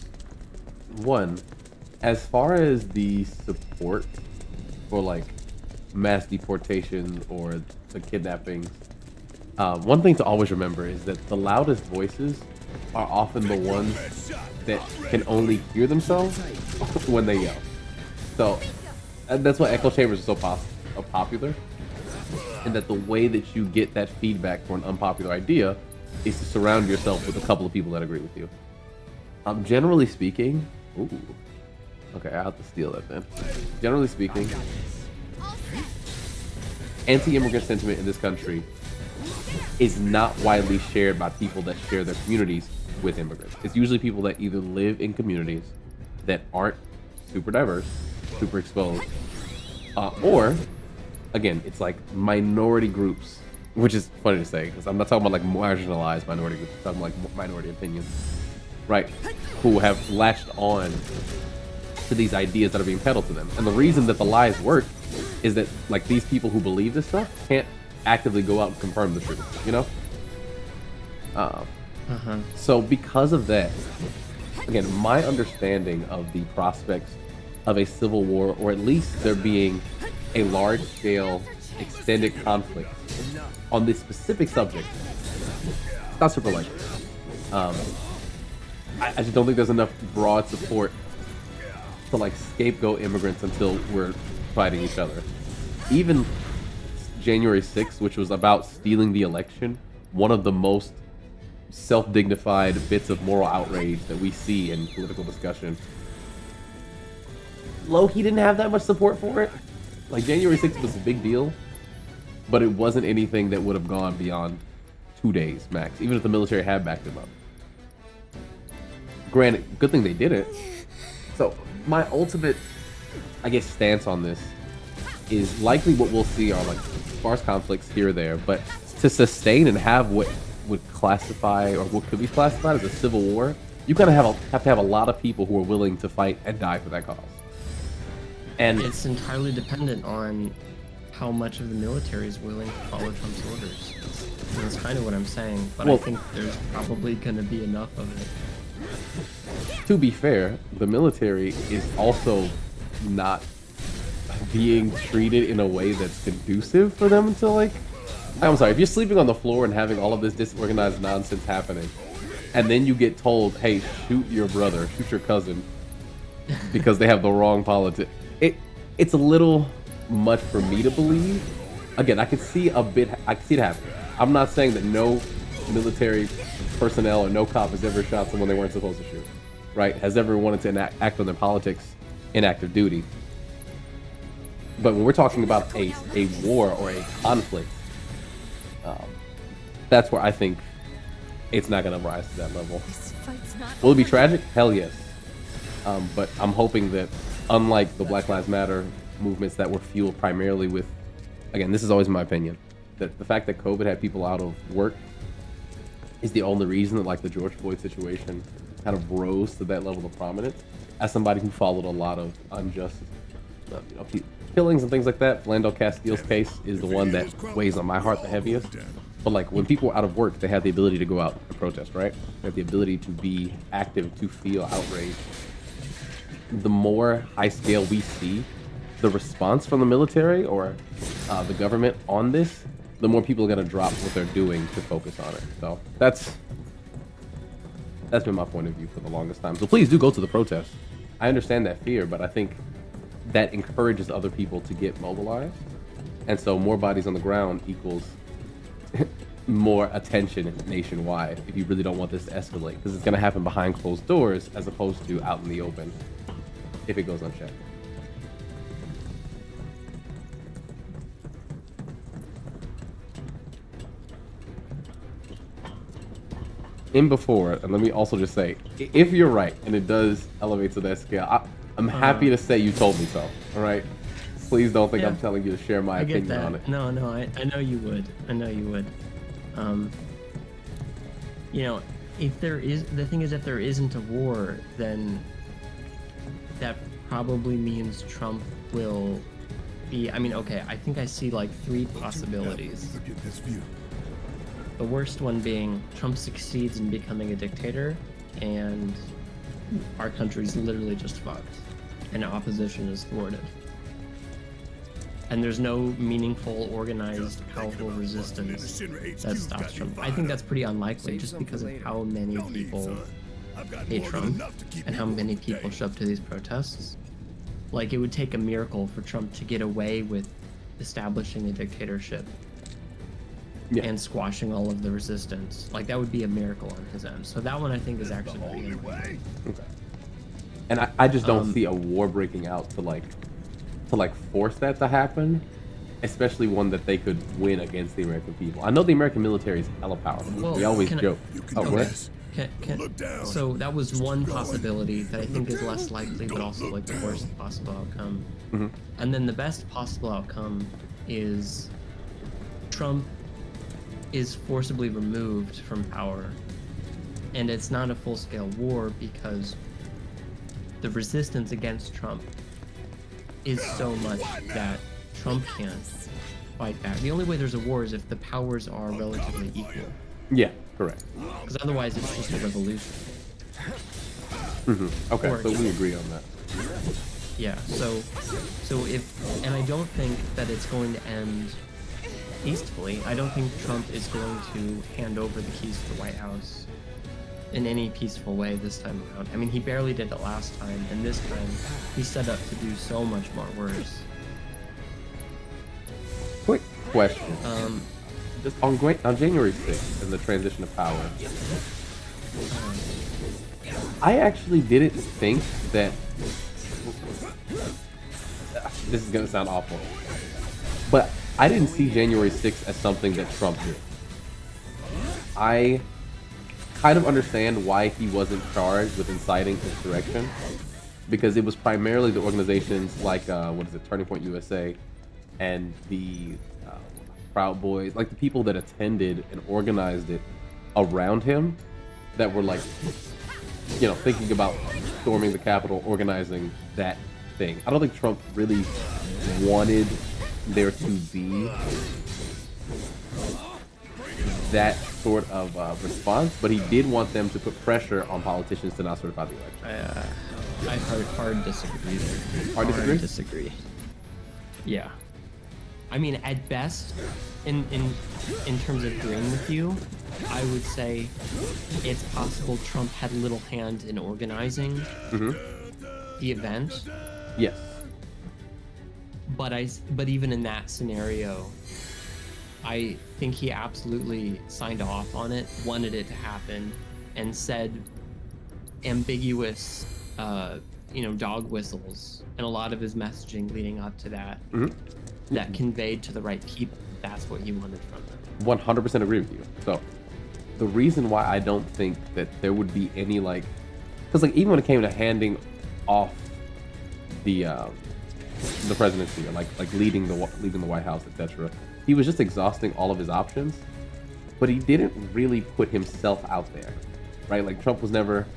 One, as far as the support for like mass deportation or the kidnappings, one thing to always remember is that the loudest voices are often the ones that can only hear themselves when they yell. So that's why echo chambers are so popular, and that the way that you get that feedback for an unpopular idea is to surround yourself with a couple of people that agree with you. Generally speaking, ooh, okay, I have to steal that then. Generally speaking, anti-immigrant sentiment in this country is not widely shared by people that share their communities with immigrants. It's usually people that either live in communities that aren't super diverse, super exposed, or, again, it's like minority groups, which is funny to say because I'm not talking about like marginalized minority groups, I'm talking like minority opinions, right? Who have latched on to these ideas that are being peddled to them. And the reason that the lies work is that like these people who believe this stuff can't actively go out and confirm the truth, you know? So because of that, again, my understanding of the prospects of a civil war, or at least there being a large-scale extended conflict on this specific subject, not super likely. I just don't think there's enough broad support to like scapegoat immigrants until we're fighting each other. Even January 6th, which was about stealing the election, one of the most self-dignified bits of moral outrage that we see in political discussion, low-key didn't have that much support for it. Like, January 6th was a big deal, but it wasn't anything that would have gone beyond 2 days max, even if the military had backed them up. Granted, good thing they did it. So my ultimate, I guess, stance on this is likely what we'll see are like sparse conflicts here or there, but to sustain and have what would classify or what could be classified as a civil war, you kind of have to have a lot of people who are willing to fight and die for that cause. And it's entirely dependent on how much of the military is willing to follow Trump's orders. And that's kind of what I'm saying, but well, I think there's probably going to be enough of it. To be fair, the military is also not being treated in a way that's conducive for them to like... I'm sorry, if you're sleeping on the floor and having all of this disorganized nonsense happening, and then you get told, hey, shoot your brother, shoot your cousin, because they have the wrong politics, it's a little much for me to believe. Again, I can see it happening. I'm not saying that no military personnel or no cop has ever shot someone they weren't supposed to shoot, right? Has ever wanted to act on their politics in active duty. But when we're talking about a war or a conflict, that's where I think it's not going to rise to that level. Will it be tragic? Hell yes. But I'm hoping that, unlike the Black Lives Matter movements that were fueled primarily with, again, this is always my opinion, that the fact that COVID had people out of work is the only reason that like the George Floyd situation kind of rose to that level of prominence. As somebody who followed a lot of unjust killings and things like that, Philando Castile's case is the one that weighs on my heart the heaviest. But like when people were out of work, they had the ability to go out and protest, right? They had the ability to be active, to feel outrage. The more high scale we see the response from the military or the government on this, the more people are going to drop what they're doing to focus on it. So that's been my point of view for the longest time. So please do go to the protest. I understand that fear, but I think that encourages other people to get mobilized. And so more bodies on the ground equals more attention nationwide if you really don't want this to escalate, because it's going to happen behind closed doors as opposed to out in the open if it goes unchecked. And before, and let me also just say, if you're right and it does elevate to that scale, I'm happy to say you told me so. All right, please don't think I'm telling you to share my opinion on it. No, I know you would. I know you would. you know, if there is, the thing is, if there isn't a war, then that probably means Trump will be, I mean, okay, I think I see like 3 possibilities. Look at this view. The worst one being Trump succeeds in becoming a dictator and our country's literally just fucked and opposition is thwarted. And there's no meaningful, organized, powerful resistance that stops Trump. I think that's pretty unlikely just because of how many people hate Trump and how many people show up to these protests. Like, it would take a miracle for Trump to get away with establishing a dictatorship and squashing all of the resistance. Like, that would be a miracle on his end. So that one I think is actually pretty unlikely. Okay. And I just don't see a war breaking out to force that to happen, especially one that they could win against the American people. I know the American military is hella powerful. Well, we always joke. Oh, what? So that was one possibility that I think is less likely, but also like the worst possible outcome. Mm-hmm. And then the best possible outcome is Trump is forcibly removed from power, and it's not a full-scale war because the resistance against Trump is so much that Trump can't fight back. The only way there's a war is if the powers are relatively equal. Yeah, correct. Because otherwise it's just a revolution. Mm-hmm. Okay, Or- so we agree on that. Yeah, so if, and I don't think that it's going to end peacefully. I don't think Trump is going to hand over the keys to the White House in any peaceful way this time around. I mean, he barely did it last time, and this time he's set up to do so much more worse. Quick question. Just On January 6th and the transition of power, I actually didn't think that. This is gonna sound awful, but I didn't see January 6th as something that Trump did. I kind of understand why he wasn't charged with inciting insurrection, because it was primarily the organizations like Turning Point USA, and the Proud Boys, like the people that attended and organized it around him, that were like, you know, thinking about storming the Capitol, organizing that thing. I don't think Trump really wanted there to be that sort of response, but he did want them to put pressure on politicians to not certify the election. I hard disagree there. Hard disagree? Disagree. Yeah. I mean, at best, in terms of agreeing with you, I would say it's possible Trump had a little hand in organizing the event. Yes. But even in that scenario, I think he absolutely signed off on it, wanted it to happen, and said ambiguous, dog whistles, and a lot of his messaging leading up to that, that conveyed to the right people that's what he wanted from them. 100% agree with you. So the reason why I don't think that there would be any because even when it came to handing off the presidency, or like leading the White House, etc., he was just exhausting all of his options, but he didn't really put himself out there, right? Like, Trump was never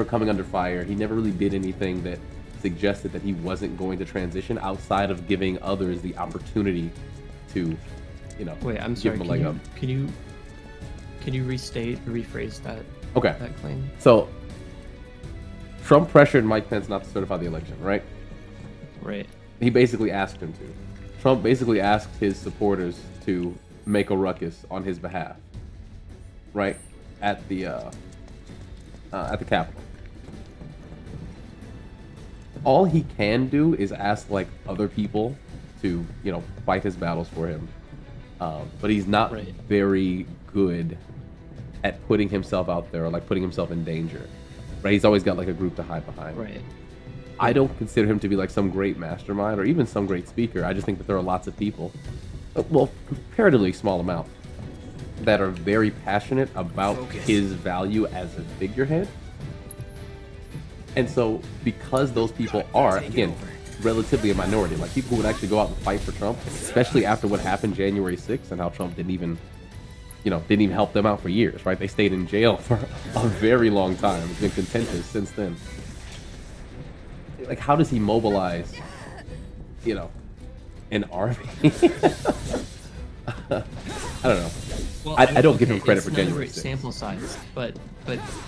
coming under fire. He never really did anything that suggested that he wasn't going to transition outside of giving others the opportunity to, Wait, I'm give sorry. him a leg up. Can you rephrase that? Okay. That claim. So Trump pressured Mike Pence not to certify the election, right? Right. He basically asked him to. Trump basically asked his supporters to make a ruckus on his behalf, right? At the Capitol. All he can do is ask other people to, fight his battles for him. But he's not very good at putting himself out there, or putting himself in danger, right? He's always got a group to hide behind. Right. I don't consider him to be some great mastermind or even some great speaker. I just think that there are lots of people, well, comparatively small amount, that are very passionate about his value as a figurehead. And so, because those people are, again, relatively a minority, people who would actually go out and fight for Trump, especially after what happened January 6th and how Trump didn't even you know, didn't even help them out for years, right? They stayed in jail for a very long time. It's been contentious since then. Like, how does he mobilize, you know, an army? I don't know. Well, I don't give him credit for January January 6th. sample size, but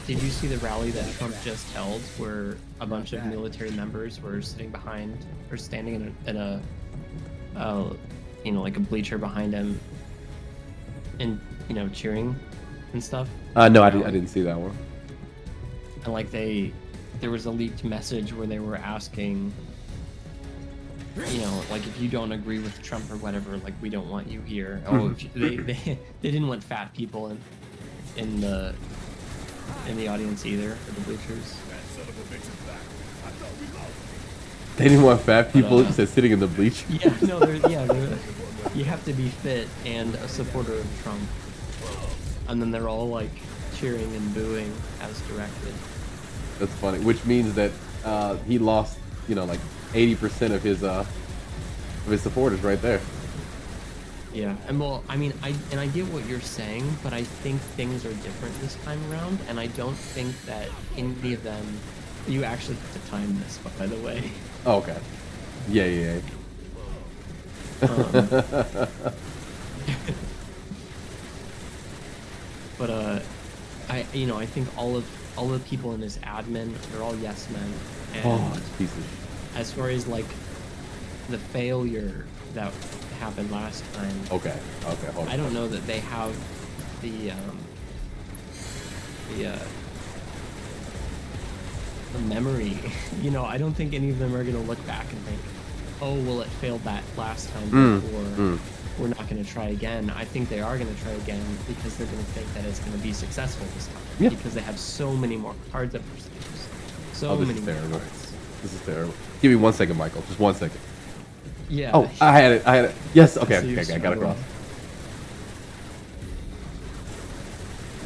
did you see the rally that Trump just held, where a bunch of military members were sitting behind or standing in a you know, like a bleacher behind him, and you know, cheering and stuff? No, I didn't see that one. And like there was a leaked message where they were asking, you know, like, if you don't agree with Trump or whatever, like, we don't want you here. Oh, if you, they didn't want fat people in the audience either, for the bleachers. They didn't want fat people. It said sitting in the bleachers. Yeah, no, you have to be fit and a supporter of Trump. And then they're all like cheering and booing as directed. That's funny. Which means that he lost, you know, like 80% of his supporters right there. Yeah, and well, I mean, I get what you're saying, but I think things are different this time around, and I don't think that any of them. You actually have to time this, by the way. Oh, okay. Yeah. But I think all the people in this admin, they're all yes men. And pieces. as far as like the failure that happened last time. Okay, hold on. I don't know that they have the memory. You know, I don't think any of them are gonna look back and think, oh well, it failed that last time before. We're not going to try again. I think they are going to try again because they're going to think that it's going to be successful this time. Yeah. Because they have so many more cards up their sleeves. Oh, this is terrible. This is terrible. Give me 1 second, Michael. Just 1 second. Yeah. Oh, I had it. Yes. Okay. I got across.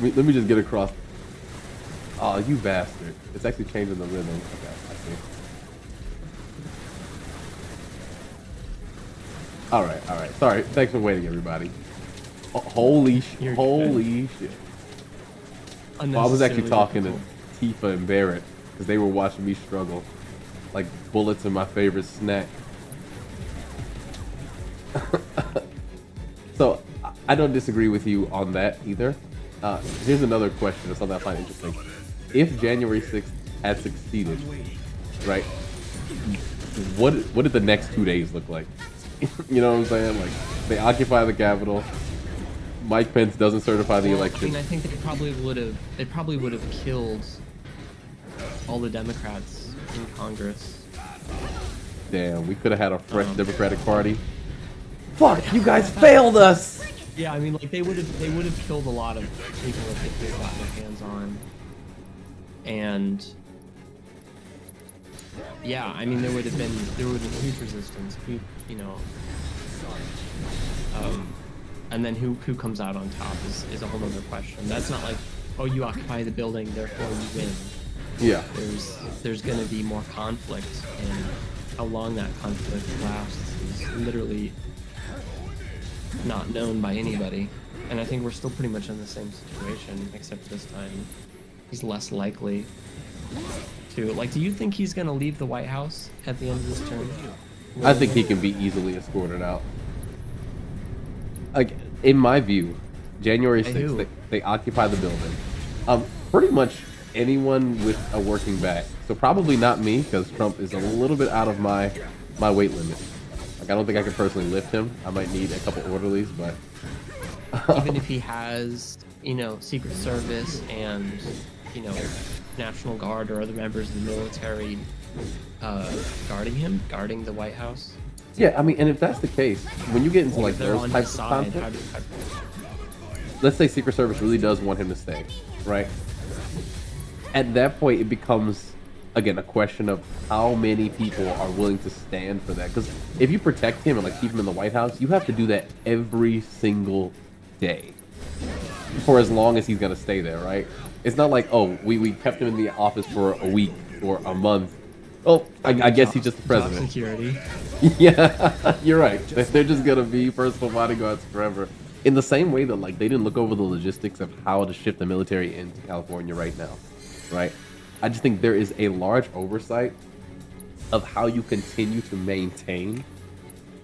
Let me just get across. Oh, you bastard! It's actually changing the rhythm. Okay, I see. All right. Sorry. Thanks for waiting, everybody. Holy shit. Well, I was actually talking to Tifa and Barrett because they were watching me struggle. Like bullets in my favorite snack. So, I don't disagree with you on that either. Here's another question. It's something I find interesting. If January 6th had succeeded, right, what did the next 2 days look like? You know what I'm saying? Like, they occupy the Capitol. Mike Pence doesn't certify the election. I mean, I think they probably would have killed all the Democrats in Congress. Damn, we could have had a fresh Democratic Party. Fuck, you guys failed us. Yeah, I mean, like they would have killed a lot of people if they could have gotten their hands on. And yeah, I mean, there would have been huge resistance, you know. And then who comes out on top is a whole other question. That's not like, oh, you occupy the building, therefore you win. Yeah. There's going to be more conflict, and how long that conflict lasts is literally not known by anybody. And I think we're still pretty much in the same situation, except this time he's less likely to. Like, do you think he's going to leave the White House at the end of this term? I think he can be easily escorted out. Like, in my view, January 6th, they occupy the building. Pretty much anyone with a working back. So probably not me, because Trump is a little bit out of my weight limit. Like, I don't think I can personally lift him. I might need a couple orderlies, but... Even if he has, you know, Secret Service and, you know, National Guard or other members of the military guarding the White House. Yeah, I mean, and if that's the case, when you get into like those types of conflicts, let's say Secret Service really does want him to stay, right? At that point, it becomes, again, a question of how many people are willing to stand for that. Because if you protect him and like keep him in the White House, you have to do that every single day for as long as he's gonna stay there, right? It's not like, oh, we kept him in the office for a week or a month. Oh, I guess he's just the president. Security. Yeah, you're right. They're just gonna be personal bodyguards forever. In the same way that like they didn't look over the logistics of how to shift the military into California right now, right? I just think there is a large oversight of how you continue to maintain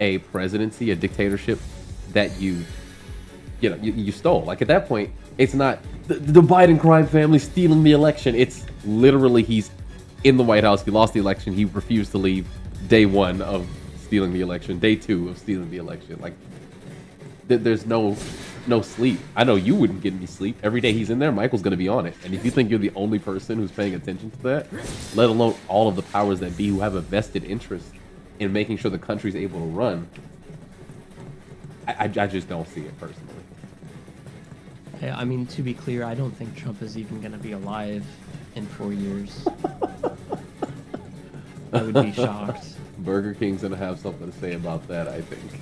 a presidency, a dictatorship that you stole. Like at that point, it's not the Biden crime family stealing the election. It's literally he's in the White House. He lost the election. He refused to leave day 1 of stealing the election, day 2 of stealing the election. Like there's no sleep. I know you wouldn't get any sleep. Every day he's in there, Michael's going to be on it. And if you think you're the only person who's paying attention to that, let alone all of the powers that be who have a vested interest in making sure the country's able to run, I just don't see it personally. I mean, to be clear, I don't think Trump is even going to be alive in 4 years. I would be shocked. Burger King's going to have something to say about that, I think.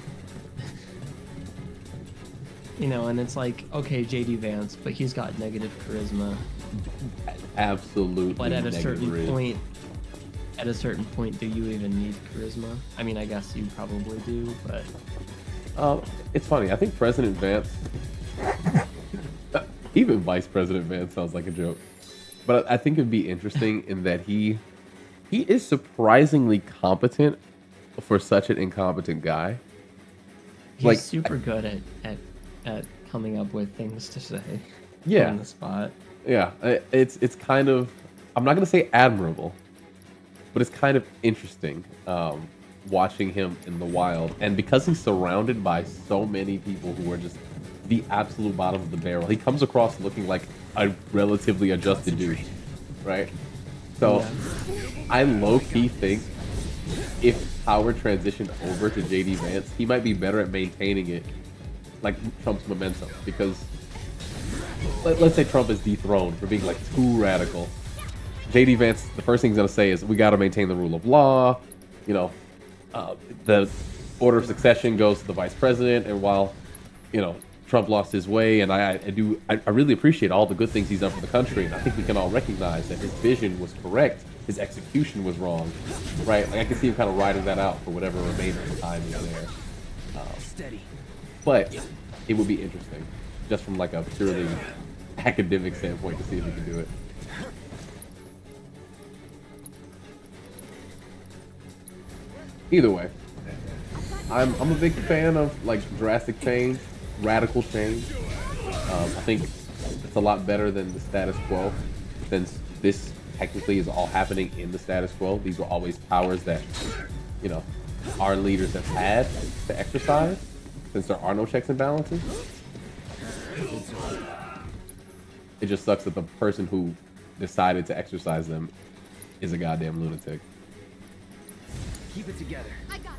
You know, and it's like, okay, JD Vance, but he's got negative charisma. Absolutely. But at a certain charisma. point, do you even need charisma? I mean, I guess you probably do, but it's funny. I think President Vance, even Vice President Vance sounds like a joke. But I think it'd be interesting in that he is surprisingly competent for such an incompetent guy. He's like super good at coming up with things to say. Yeah. On the spot. Yeah, it's kind of, I'm not gonna say admirable, but it's kind of interesting watching him in the wild. And because he's surrounded by so many people who are just the absolute bottom of the barrel, he comes across looking like a relatively adjusted dude, right? So Yeah. I low-key think if power transitioned over to JD Vance, he might be better at maintaining it, like Trump's momentum, because let's say Trump is dethroned for being like too radical. JD Vance, the first thing he's gonna say is, we got to maintain the rule of law. You know, the order of succession goes to the vice president. And while, you know, Trump lost his way, and I really appreciate all the good things he's done for the country, and I think we can all recognize that his vision was correct, his execution was wrong, right? Like I can see him kind of riding that out for whatever remainder of time is there. Steady. But it would be interesting, just from like a purely academic standpoint, to see if he can do it. Either way, I'm a big fan of like drastic change, radical change. I think it's a lot better than the status quo, since this technically is all happening in the status quo. These were always powers that, you know, our leaders have had to exercise, since there are no checks and balances. It just sucks that the person who decided to exercise them is a goddamn lunatic. Keep it together. I got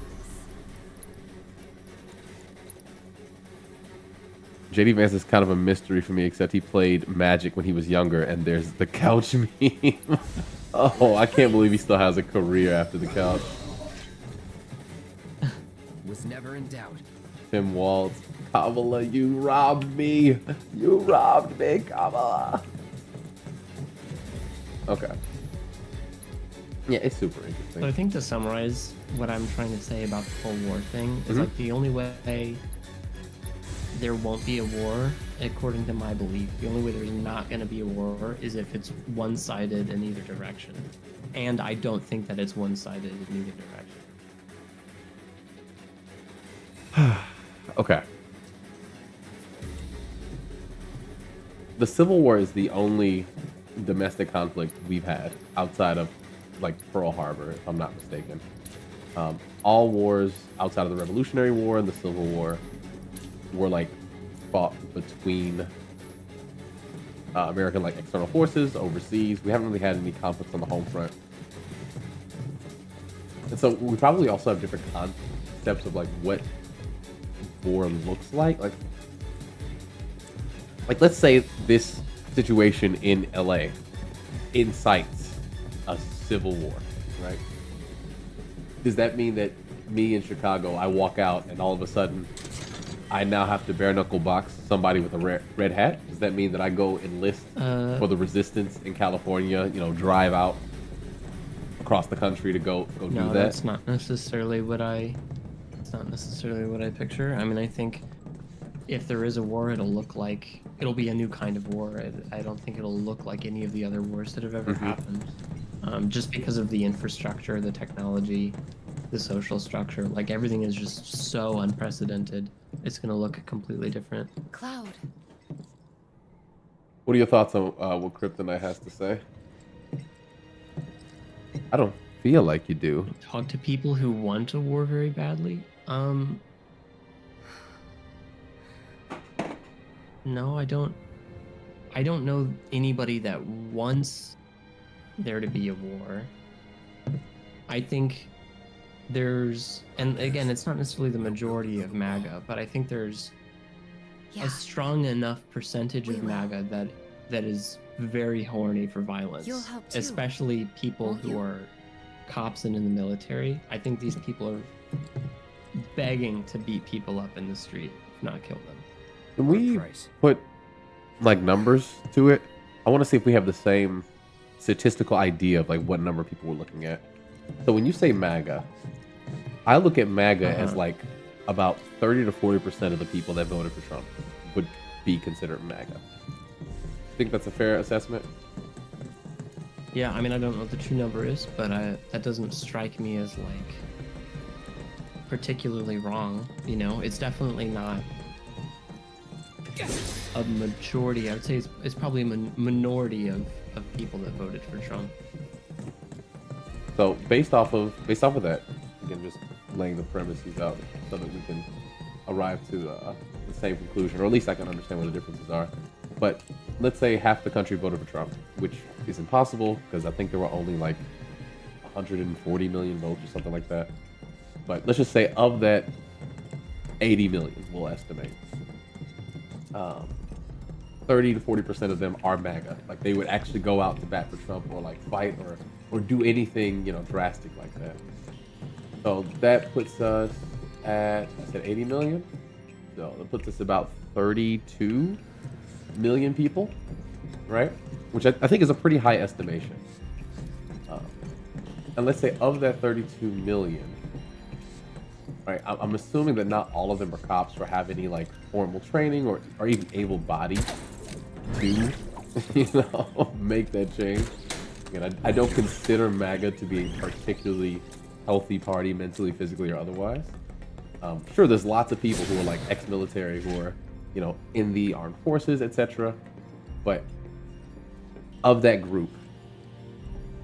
this. JD Vance is kind of a mystery for me, except he played Magic when he was younger, and there's the couch meme. Oh, I can't believe he still has a career after the couch. Was never in doubt. Tim Waltz, Kamala, you robbed me. You robbed me, Kamala. Okay. Yeah, it's super interesting. So I think to summarize what I'm trying to say about the whole war thing is like the only way there won't be a war, according to my belief, the only way there's not going to be a war is if it's one-sided in either direction. And I don't think that it's one-sided in either direction. Okay. The Civil War is the only domestic conflict we've had outside of like Pearl Harbor, if I'm not mistaken. All wars outside of the Revolutionary War and the Civil War were like fought between American like external forces overseas. We haven't really had any conflicts on the home front. And so we probably also have different concepts of like what war looks like. Like let's say this situation in LA incites a civil war, right? Does that mean that me in Chicago, I walk out and all of a sudden I now have to bare knuckle box somebody with a red hat? Does that mean that I go enlist for the resistance in California, you know, drive out across the country to go do that? No, that's not necessarily what I picture. I mean, I think if there is a war, it'll be a new kind of war. I don't think it'll look like any of the other wars that have ever happened. Just because of the infrastructure, the technology, the social structure, like everything is just so unprecedented. It's gonna look completely different. Cloud. What are your thoughts on what Kryptonite has to say? I don't feel like you do. Talk to people who want a war very badly. No, I don't know anybody that wants there to be a war. I think there's, and again, it's not necessarily the majority of MAGA, but I think there's Yeah. a strong enough percentage We of will. MAGA that is very horny for violence. You'll help too, especially people won't who you? are cops and in the military. I think these people are begging to beat people up in the street, if not kill them. Can we Price. put like numbers to it? I want to see if we have the same statistical idea of like what number of people we're looking at. So when you say MAGA, I look at MAGA as like about 30 to 40% of the people that voted for Trump would be considered MAGA. Think that's a fair assessment? Yeah, I mean, I don't know what the true number is, but that doesn't strike me as like particularly wrong. You know, it's definitely not a majority. I would say it's probably a minority of people that voted for Trump. So based off of that, again, just laying the premises out so that we can arrive to the same conclusion, or at least I can understand what the differences are. But let's say half the country voted for Trump, which is impossible because I think there were only like 140 million votes or something like that. But let's just say of that 80 million, we'll estimate, 30 to 40% of them are MAGA. Like they would actually go out to bat for Trump or like fight or do anything, you know, drastic like that. So that puts us at, I said 80 million. So that puts us about 32 million people, right? Which I think is a pretty high estimation. And let's say of that 32 million, right? I'm assuming that not all of them are cops or have any like formal training or are even able-bodied to, you know, make that change. Again, I don't consider MAGA to be a particularly healthy party, mentally, physically, or otherwise. Sure, there's lots of people who are like ex-military who are, you know, in the armed forces, etc. But of that group,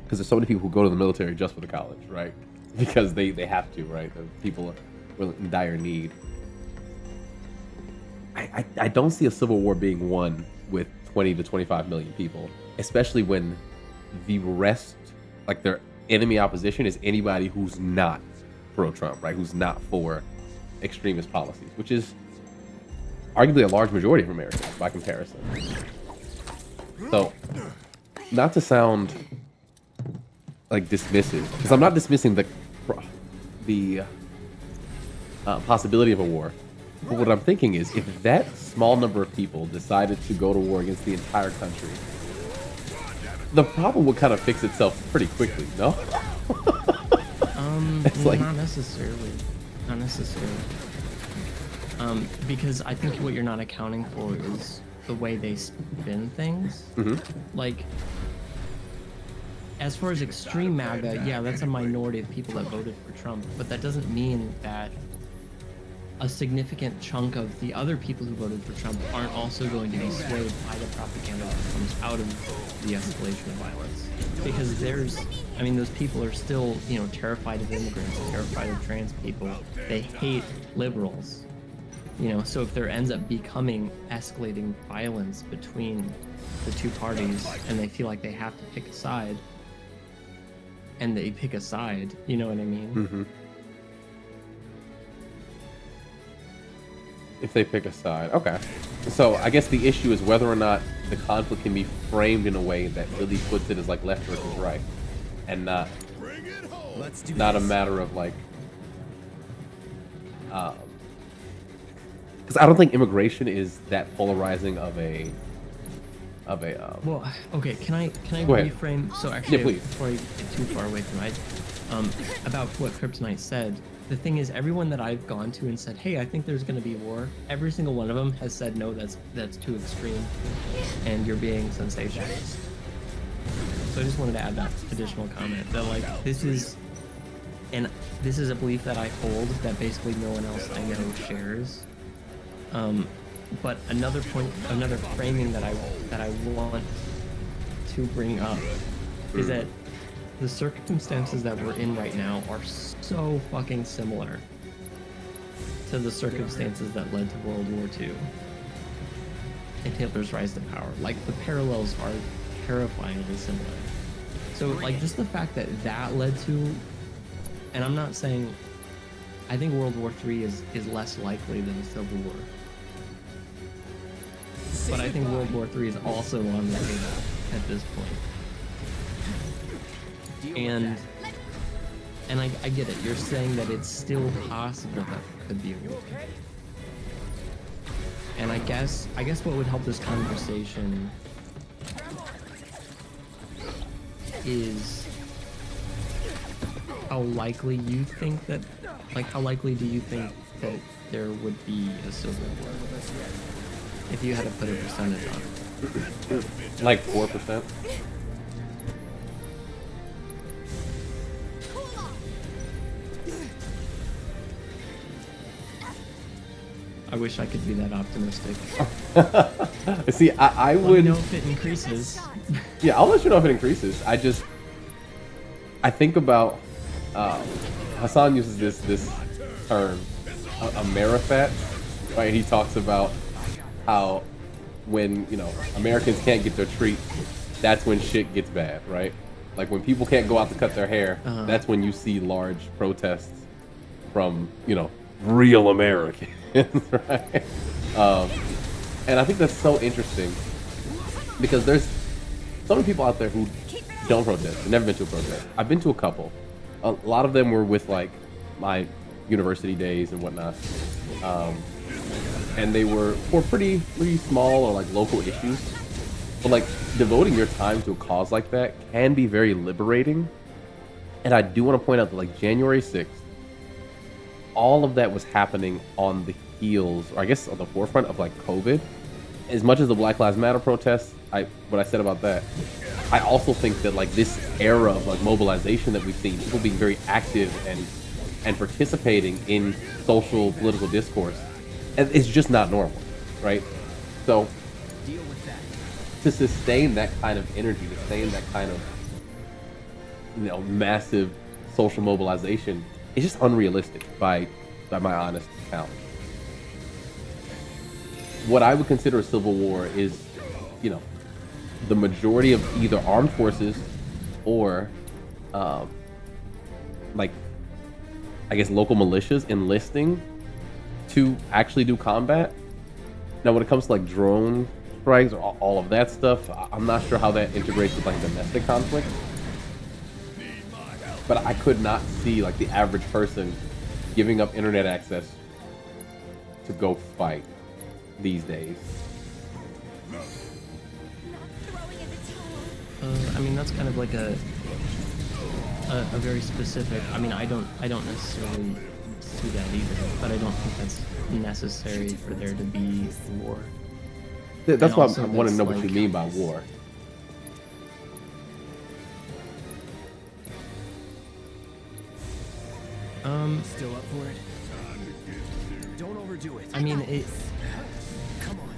because there's so many people who go to the military just for the college, right? Because they have to, right? The people are in dire need. I don't see a civil war being won with 20 to 25 million people, especially when the rest, like their enemy opposition, is anybody who's not pro-Trump, right? Who's not for extremist policies, which is arguably a large majority of Americans by comparison. So, not to sound like dismissive, because I'm not dismissing the possibility of a war. But what I'm thinking is, if that small number of people decided to go to war against the entire country, the problem would kind of fix itself pretty quickly, no? It's like, Not necessarily. Not necessarily. Because I think what you're not accounting for is the way they spin things. Like, as far as extreme MAGA, yeah, that's a minority of people that voted for Trump, but that doesn't mean that a significant chunk of the other people who voted for Trump aren't also going to be swayed by the propaganda that comes out of the escalation of violence. Because those people are still, you know, terrified of immigrants, terrified of trans people. They hate liberals. You know, so if there ends up becoming escalating violence between the two parties and they feel like they have to pick a side, and they pick a side, you know what I mean? If they pick a side, okay. So I guess the issue is whether or not the conflict can be framed in a way that really puts it as like left versus right, and not a matter of like, because I don't think immigration is that polarizing of a. Well, okay. Can I Go ahead. reframe? So actually, Yeah, please. before I get too far away from it, about what Kryptonite said, the thing is, everyone that I've gone to and said, "Hey, I think there's going to be war," every single one of them has said, "No, that's too extreme, and you're being sensationalist." So I just wanted to add that additional comment that like this is a belief that I hold that basically no one else I know shares. But another framing that I want to bring up is that the circumstances that we're in right now are so fucking similar to the circumstances that led to World War II and Hitler's rise to power. Like, the parallels are terrifyingly similar. So, like, just the fact that that led to, and I'm not saying, I think World War III is less likely than the Civil War. But I think World War III is also on the table at this point. And I get it. You're saying that it's still possible that it could be a war. And I guess what would help this conversation is how likely you think that, like, how likely do you think that there would be a civil war? If you had to put a percentage on it. Like 4%. I wish I could be that optimistic. See, I Let would me know if it increases. Yeah, I'll let you know if it increases. I think about Hassan uses this term, a marifat, right? He talks about how when Americans can't get their treat, that's when shit gets bad, right? Like when people can't go out to cut their hair, that's when you see large protests from real Americans, right? And I think that's so interesting because there's so many people out there who don't protest. I've never been to a protest. I've been to a couple. A lot of them were with like my university days and whatnot, and they were for pretty small or like local issues. But like devoting your time to a cause like that can be very liberating. And I do want to point out that like January 6th, all of that was happening on the heels, or I guess on the forefront of like COVID. As much as the Black Lives Matter protests, what I said about that, I also think that like this era of like mobilization that we've seen, people being very active and participating in social political discourse, it's just not normal, right? So to sustain that kind of energy, to sustain that kind of massive social mobilization, it's just unrealistic by my honest account. What I would consider a civil war is, the majority of either armed forces or, like, I guess local militias enlisting to actually do combat. Now, when it comes to like drone strikes or all of that stuff, I'm not sure how that integrates with like domestic conflict. But I could not see like the average person giving up internet access to go fight these days. I mean, that's kind of like a very specific. I mean, I don't necessarily see that either, but I don't think that's necessary for there to be war. That's why I want to know what you mean by war. Still up for it? Don't overdo it. I mean, Come on.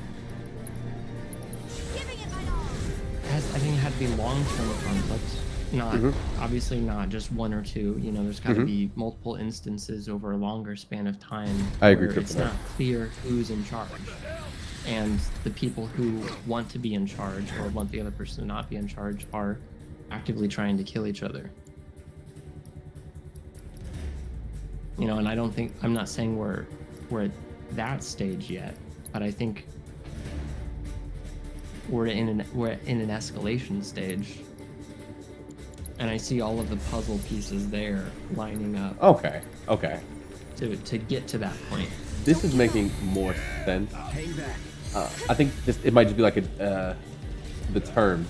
I think it had to be long-term conflict, not obviously not just one or two. There's got to be multiple instances over a longer span of time. I agree. Where it's not clear who's in charge, and the people who want to be in charge or want the other person to not be in charge are actively trying to kill each other. And I'm not saying we're at that stage yet, but I think we're in an escalation stage, and I see all of the puzzle pieces there lining up. Okay. To get to that point. This is making more sense. I think it might just be like the terms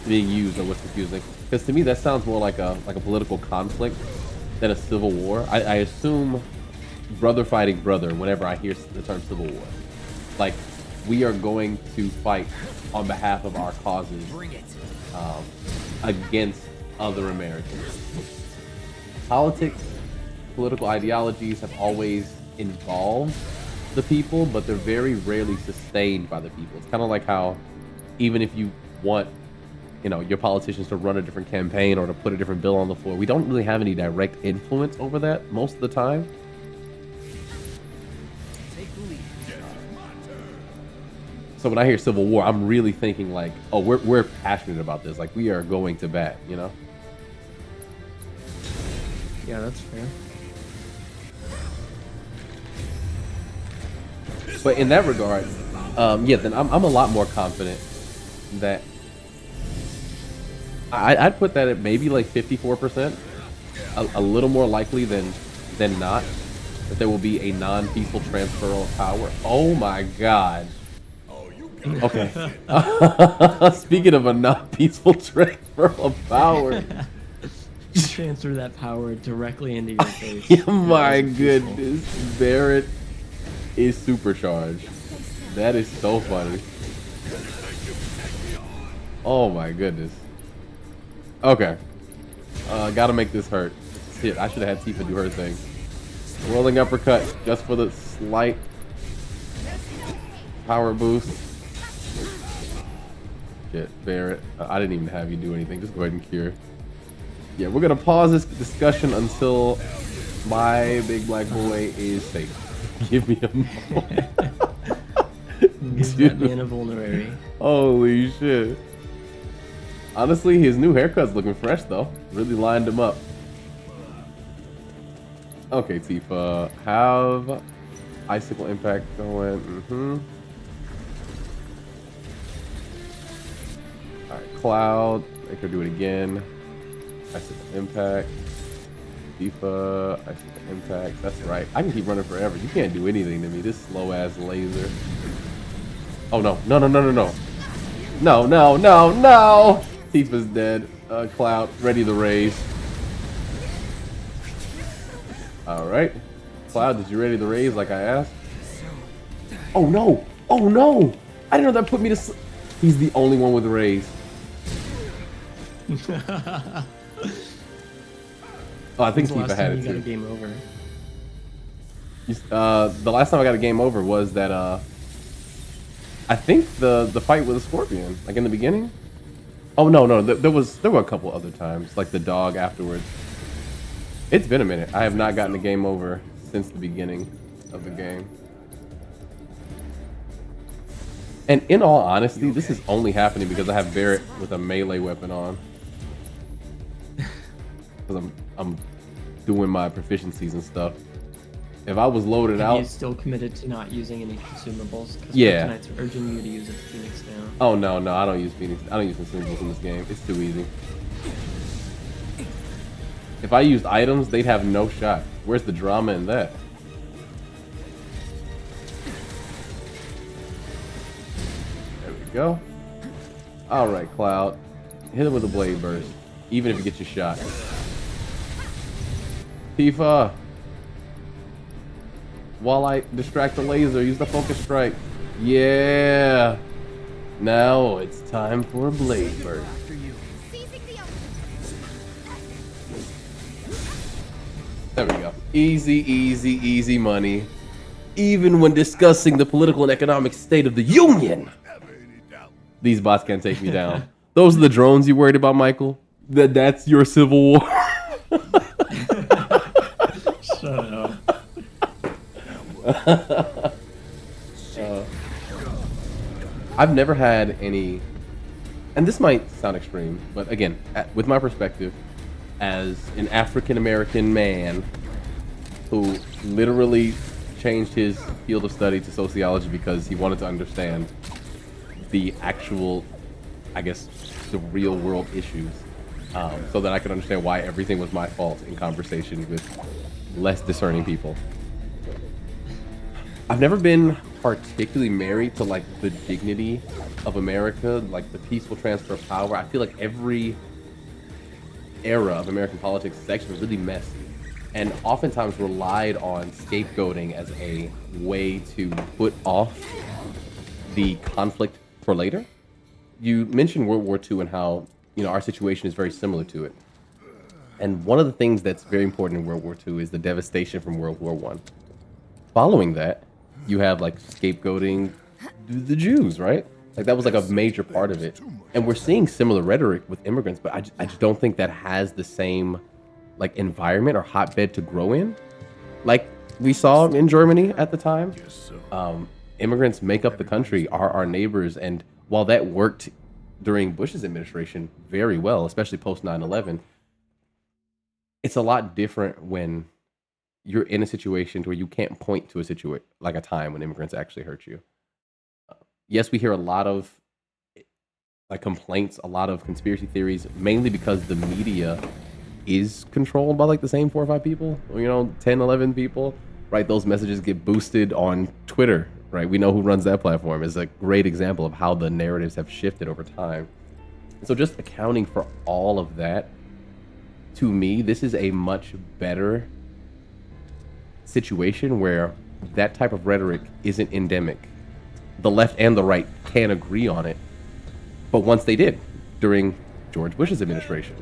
being used or what's confusing. Because to me, that sounds more like a political conflict than a civil war. I assume brother fighting brother whenever I hear the term civil war. Like, we are going to fight on behalf of our causes against other Americans. Politics, political ideologies have always involved the people, but they're very rarely sustained by the people. It's kind of like how even if you want, you know, your politicians to run a different campaign or to put a different bill on the floor, we don't really have any direct influence over that most of the time. So when I hear civil war, I'm really thinking like, oh, we're passionate about this. Like, we are going to bat, you know? Yeah, that's fair. But in that regard, yeah, then I'm a lot more confident that I'd put that at maybe like 54%, a little more likely than not that there will be a non-peaceful transfer of power. Oh my God. Okay. Speaking of a non-peaceful transfer of power. Transfer that power directly into your face. Yeah, my goodness. Barrett is supercharged. That is so funny. Oh my goodness. Okay. Gotta make this hurt. Shit, I should have had Tifa do her thing. Rolling uppercut just for the slight power boost. Shit, Barrett. I didn't even have you do anything. Just go ahead and cure. Yeah, we're gonna pause this discussion until my big black boy is safe. Give me a moment. Give that man a vulnerary. Holy shit. Honestly, his new haircut's looking fresh though. Really lined him up. Okay, Tifa. Have icicle impact going. Alright, Cloud. Make her do it again. Icicle impact. Tifa. Icicle impact. That's right. I can keep running forever. You can't do anything to me. This slow ass laser. Oh no. No, no, no, no, no. No, no, no, no! Tifa's dead. Cloud, ready to raise. Alright. Cloud, did you ready to raise like I asked? Oh no! Oh no! I didn't know that put me to sleep. He's the only one with raise. Oh, I think Tifa had it too. Got a game over. The last time I got a game over was that I think the fight with the scorpion, like in the beginning. Oh no, there were a couple other times, like the dog afterwards. It's been a minute. I have not gotten a game over since the beginning of the game. And in all honesty, this is only happening because I have Barrett with a melee weapon on. Because I'm doing my proficiencies and stuff. If I was loaded out, He's still committed to not using any consumables. Yeah. Tonight's urging you to use a Phoenix now. oh no, I don't use Phoenix. I don't use consumables in this game. It's too easy. If I used items, they'd have no shot. Where's the drama in that? There we go. All right, Cloud. Hit him with a blade burst, even if you get your shot. Tifa. While I distract the laser, use the focus strike. Yeah. Now it's time for a blade burst. There we go. Easy money. Even when discussing the political and economic state of the Union, these bots can't take me down. Those are the drones you worried about, Michael? That's your civil war? Shut up. I've never had any, and this might sound extreme, but again, with my perspective as an African American man who literally changed his field of study to sociology because he wanted to understand the actual, I guess, the real world issues, so that I could understand why everything was my fault in conversation with less discerning people. I've never been particularly married to like the dignity of America, like the peaceful transfer of power. I feel like every era of American politics is actually really messy. and oftentimes relied on scapegoating as a way to put off the conflict for later. You mentioned World War II and how, our situation is very similar to it. And one of the things that's very important in World War II is the devastation from World War I. Following that, you have like scapegoating the Jews, right? Like that was like a major part of it. And we're seeing similar rhetoric with immigrants, but I just don't think that has the same like environment or hotbed to grow in. Like we saw in Germany at the time. Immigrants make up the country, are our neighbors. And while that worked during Bush's administration very well, especially post 9/11, it's a lot different when you're in a situation where you can't point to a situation like a time when immigrants actually hurt you. Yes, we hear a lot of like complaints, a lot of conspiracy theories, mainly because the media is controlled by like the same 4 or 5 people, 10, 11 people, right? Those messages get boosted on Twitter, right? We know who runs that platform. Is a great example of how the narratives have shifted over time. And so just accounting for all of that, to me, this is a much better situation where that type of rhetoric isn't endemic. The left and the right can agree on it, but once they did during George Bush's administration,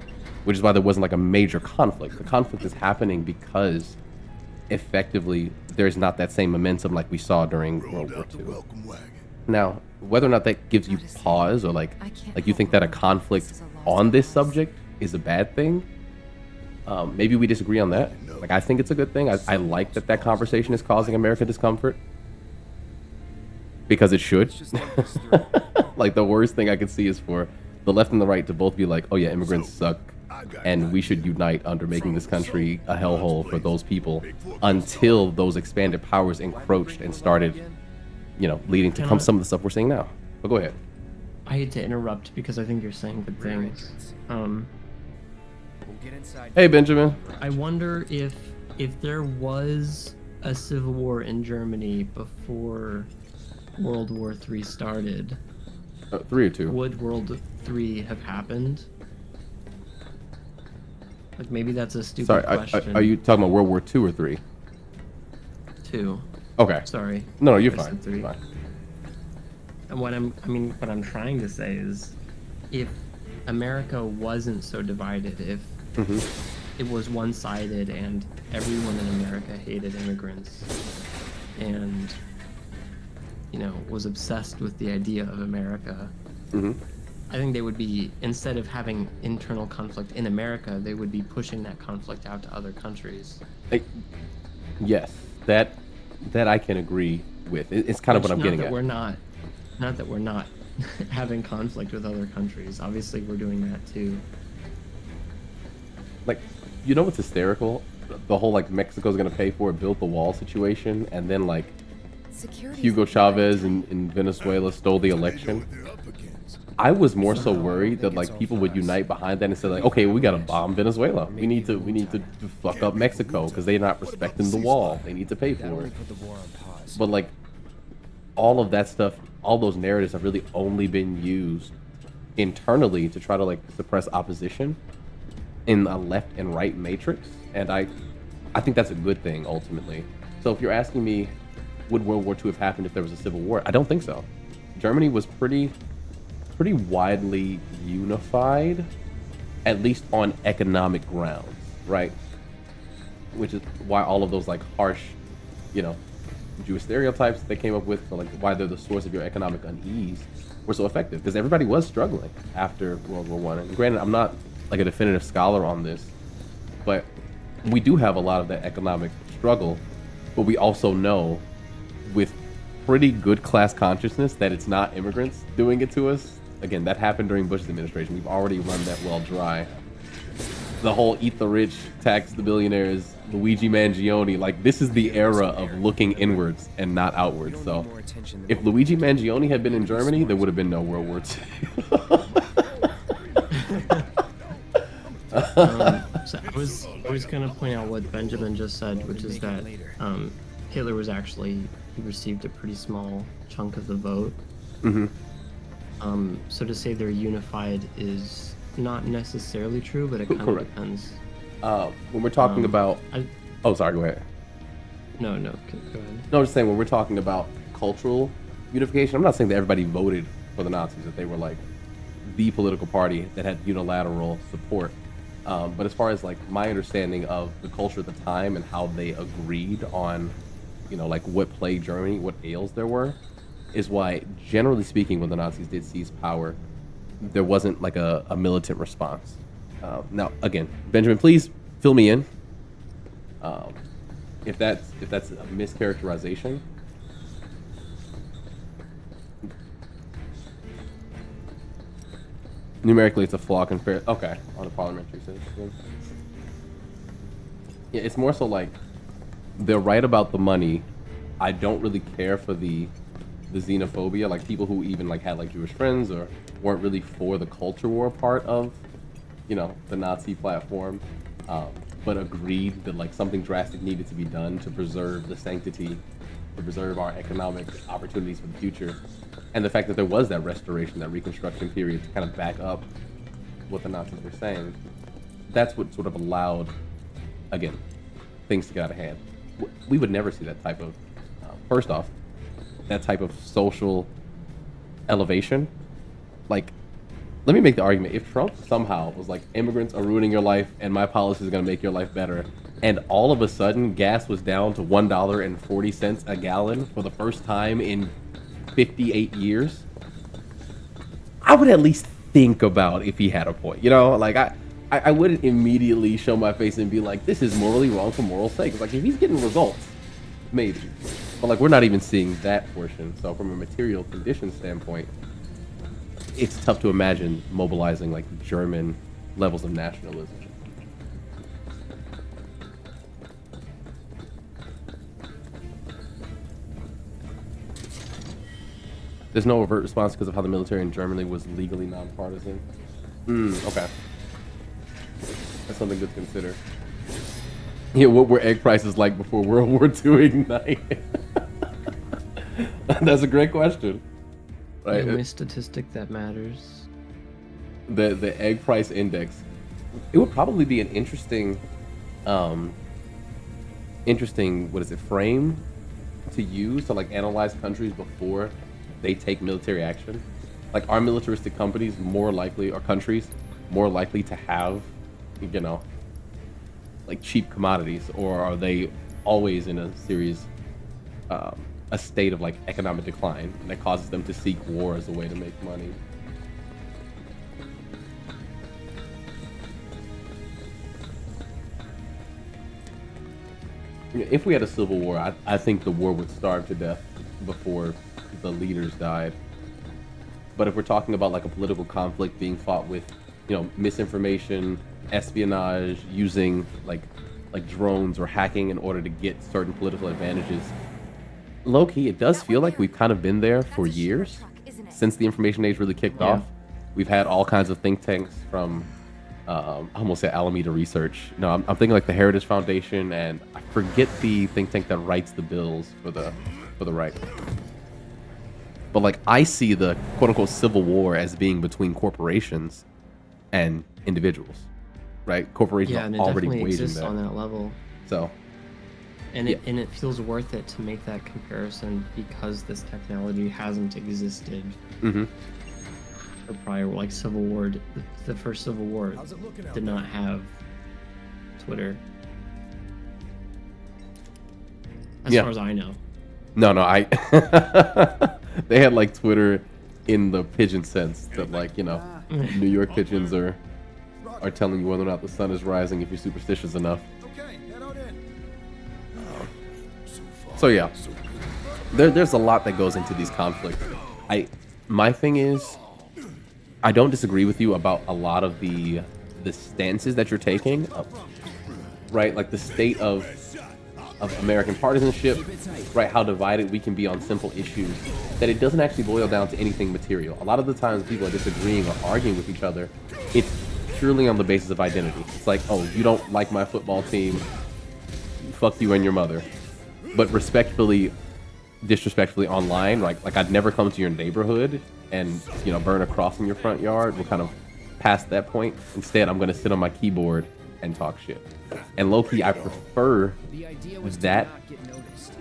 which is why there wasn't like a major conflict. The conflict is happening because effectively there's not that same momentum like we saw during World War II. Now, whether or not that gives you pause or like you think that a conflict on this subject is a bad thing, maybe we disagree on that. Like I think it's a good thing. I like that conversation is causing America discomfort because it should. Like the worst thing I could see is for the left and the right to both be like, oh yeah, immigrants suck and we should unite under making this country a hellhole for those people, until those expanded powers encroached and started, leading to some of the stuff we're seeing now. But go ahead. I hate to interrupt because I think you're saying good things. Hey, Benjamin. I wonder if there was a civil war in Germany before World War III started, 3 or 2. would World III have happened? Like maybe that's a stupid question. Are you talking about World War II or 3? 2. Okay. Sorry. No, you're I fine. said 3. You're fine. And what I'm trying to say is, if America wasn't so divided, if it was one-sided and everyone in America hated immigrants and was obsessed with the idea of America, I think they would be, instead of having internal conflict in America, they would be pushing that conflict out to other countries. Yes, that I can agree with. It's kind of what I'm getting at. Not that we're not having conflict with other countries. Obviously, we're doing that too. Like, what's hysterical? The whole like Mexico's gonna pay for it, built the wall situation, and then like Hugo Chavez in Venezuela stole the election. I was more so worried that like people would unite behind that and say like, okay, we gotta bomb Venezuela. We need to fuck up Mexico because they're not respecting the wall. They need to pay for it. But like all of that stuff, all those narratives have really only been used internally to try to like suppress opposition in a left and right matrix. And I think that's a good thing ultimately. So if you're asking me, would World War II have happened if there was a civil war? I don't think so. Germany was pretty widely unified, at least on economic grounds, right? Which is why all of those like harsh, Jewish stereotypes they came up with for like why they're the source of your economic unease were so effective, because everybody was struggling after World War I. And granted, I'm not like a definitive scholar on this, but we do have a lot of that economic struggle, but we also know with pretty good class consciousness that it's not immigrants doing it to us. Again, that happened during Bush's administration. We've already run that well dry. The whole eat the rich, tax the billionaires, Luigi Mangione, like this is the era of looking inwards and not outwards. So if Luigi Mangione had been in Germany, there would have been no World War II. So I was going to point out what Benjamin just said, which is that Hitler he received a pretty small chunk of the vote. So to say they're unified is not necessarily true, but it kind of depends When we're talking about, oh, sorry, go ahead. No, go ahead. No, I'm just saying when we're talking about cultural unification, I'm not saying that everybody voted for the Nazis, that they were like the political party that had unilateral support. But as far as like my understanding of the culture at the time and how they agreed on, like what plagued Germany, what ails there were, is why, generally speaking, when the Nazis did seize power, there wasn't like a militant response. Now, again, Benjamin, please fill me in. If that's a mischaracterization. Numerically, it's a flaw compared. Okay, on a parliamentary system. Yeah, it's more so like they're right about the money. I don't really care for the xenophobia, like people who even like had like Jewish friends or weren't really for the culture war part of, the Nazi platform, but agreed that like something drastic needed to be done to preserve the sanctity, to preserve our economic opportunities for the future. And the fact that there was that restoration, that reconstruction period to kind of back up what the Nazis were saying, that's what sort of allowed, again, things to get out of hand. We would never see that type of, first off, that type of social elevation. Like, let me make the argument. If Trump somehow was like, immigrants are ruining your life and my policy is going to make your life better, and all of a sudden gas was down to $1.40 a gallon for the first time in 58 years, I would at least think about if he had a point. Like I wouldn't immediately show my face and be like, this is morally wrong for moral sake. It's like, if he's getting results, maybe. But like, we're not even seeing that portion. So from a material condition standpoint, it's tough to imagine mobilizing like German levels of nationalism. There's no overt response because of how the military in Germany was legally nonpartisan. Okay. That's something good to consider. Yeah, what were egg prices like before World War II ignited? That's a great question. Right? The only statistic that matters. The egg price index. It would probably be an interesting, frame to use to like analyze countries before they take military action. Like, are militaristic companies more likely, or countries more likely to have, like cheap commodities, or are they always in a state of like economic decline that causes them to seek war as a way to make money? If we had a civil war, I think the war would starve to death before the leaders died. But if we're talking about like a political conflict being fought with, misinformation, espionage, using like drones or hacking in order to get certain political advantages, low-key, it does feel like we've kind of been there for years since the information age really kicked off. We've had all kinds of think tanks from, I almost said Alameda Research. No, I'm thinking like the Heritage Foundation, and I forget the think tank that writes the bills for the right. But like, I see the quote-unquote civil war as being between corporations and individuals, right? Corporations Yeah, and it are already definitely waging exists that. on that level. So, And yeah. it feels worth it to make that comparison because this technology hasn't existed Mm-hmm. for prior, like Civil War. The first Civil War How's it looking out did there? not have Twitter, as Yeah. far as I know. No, I. They had like Twitter in the pigeon sense that, like, New York pigeons are telling you whether or not the sun is rising if you're superstitious enough. Okay, head on in. So yeah, there's a lot that goes into these conflicts. My thing is, I don't disagree with you about a lot of the stances that you're taking, right? Like the state of American partisanship, right? How divided we can be on simple issues, that it doesn't actually boil down to anything material. A lot of the times people are disagreeing or arguing with each other, it's purely on the basis of identity. It's like, oh, you don't like my football team, fuck you and your mother. But respectfully, disrespectfully online, like I'd never come to your neighborhood and, burn a cross in your front yard. We're kind of past that point. Instead, I'm going to sit on my keyboard and talk shit. And low-key, I prefer The idea was that to not get noticed.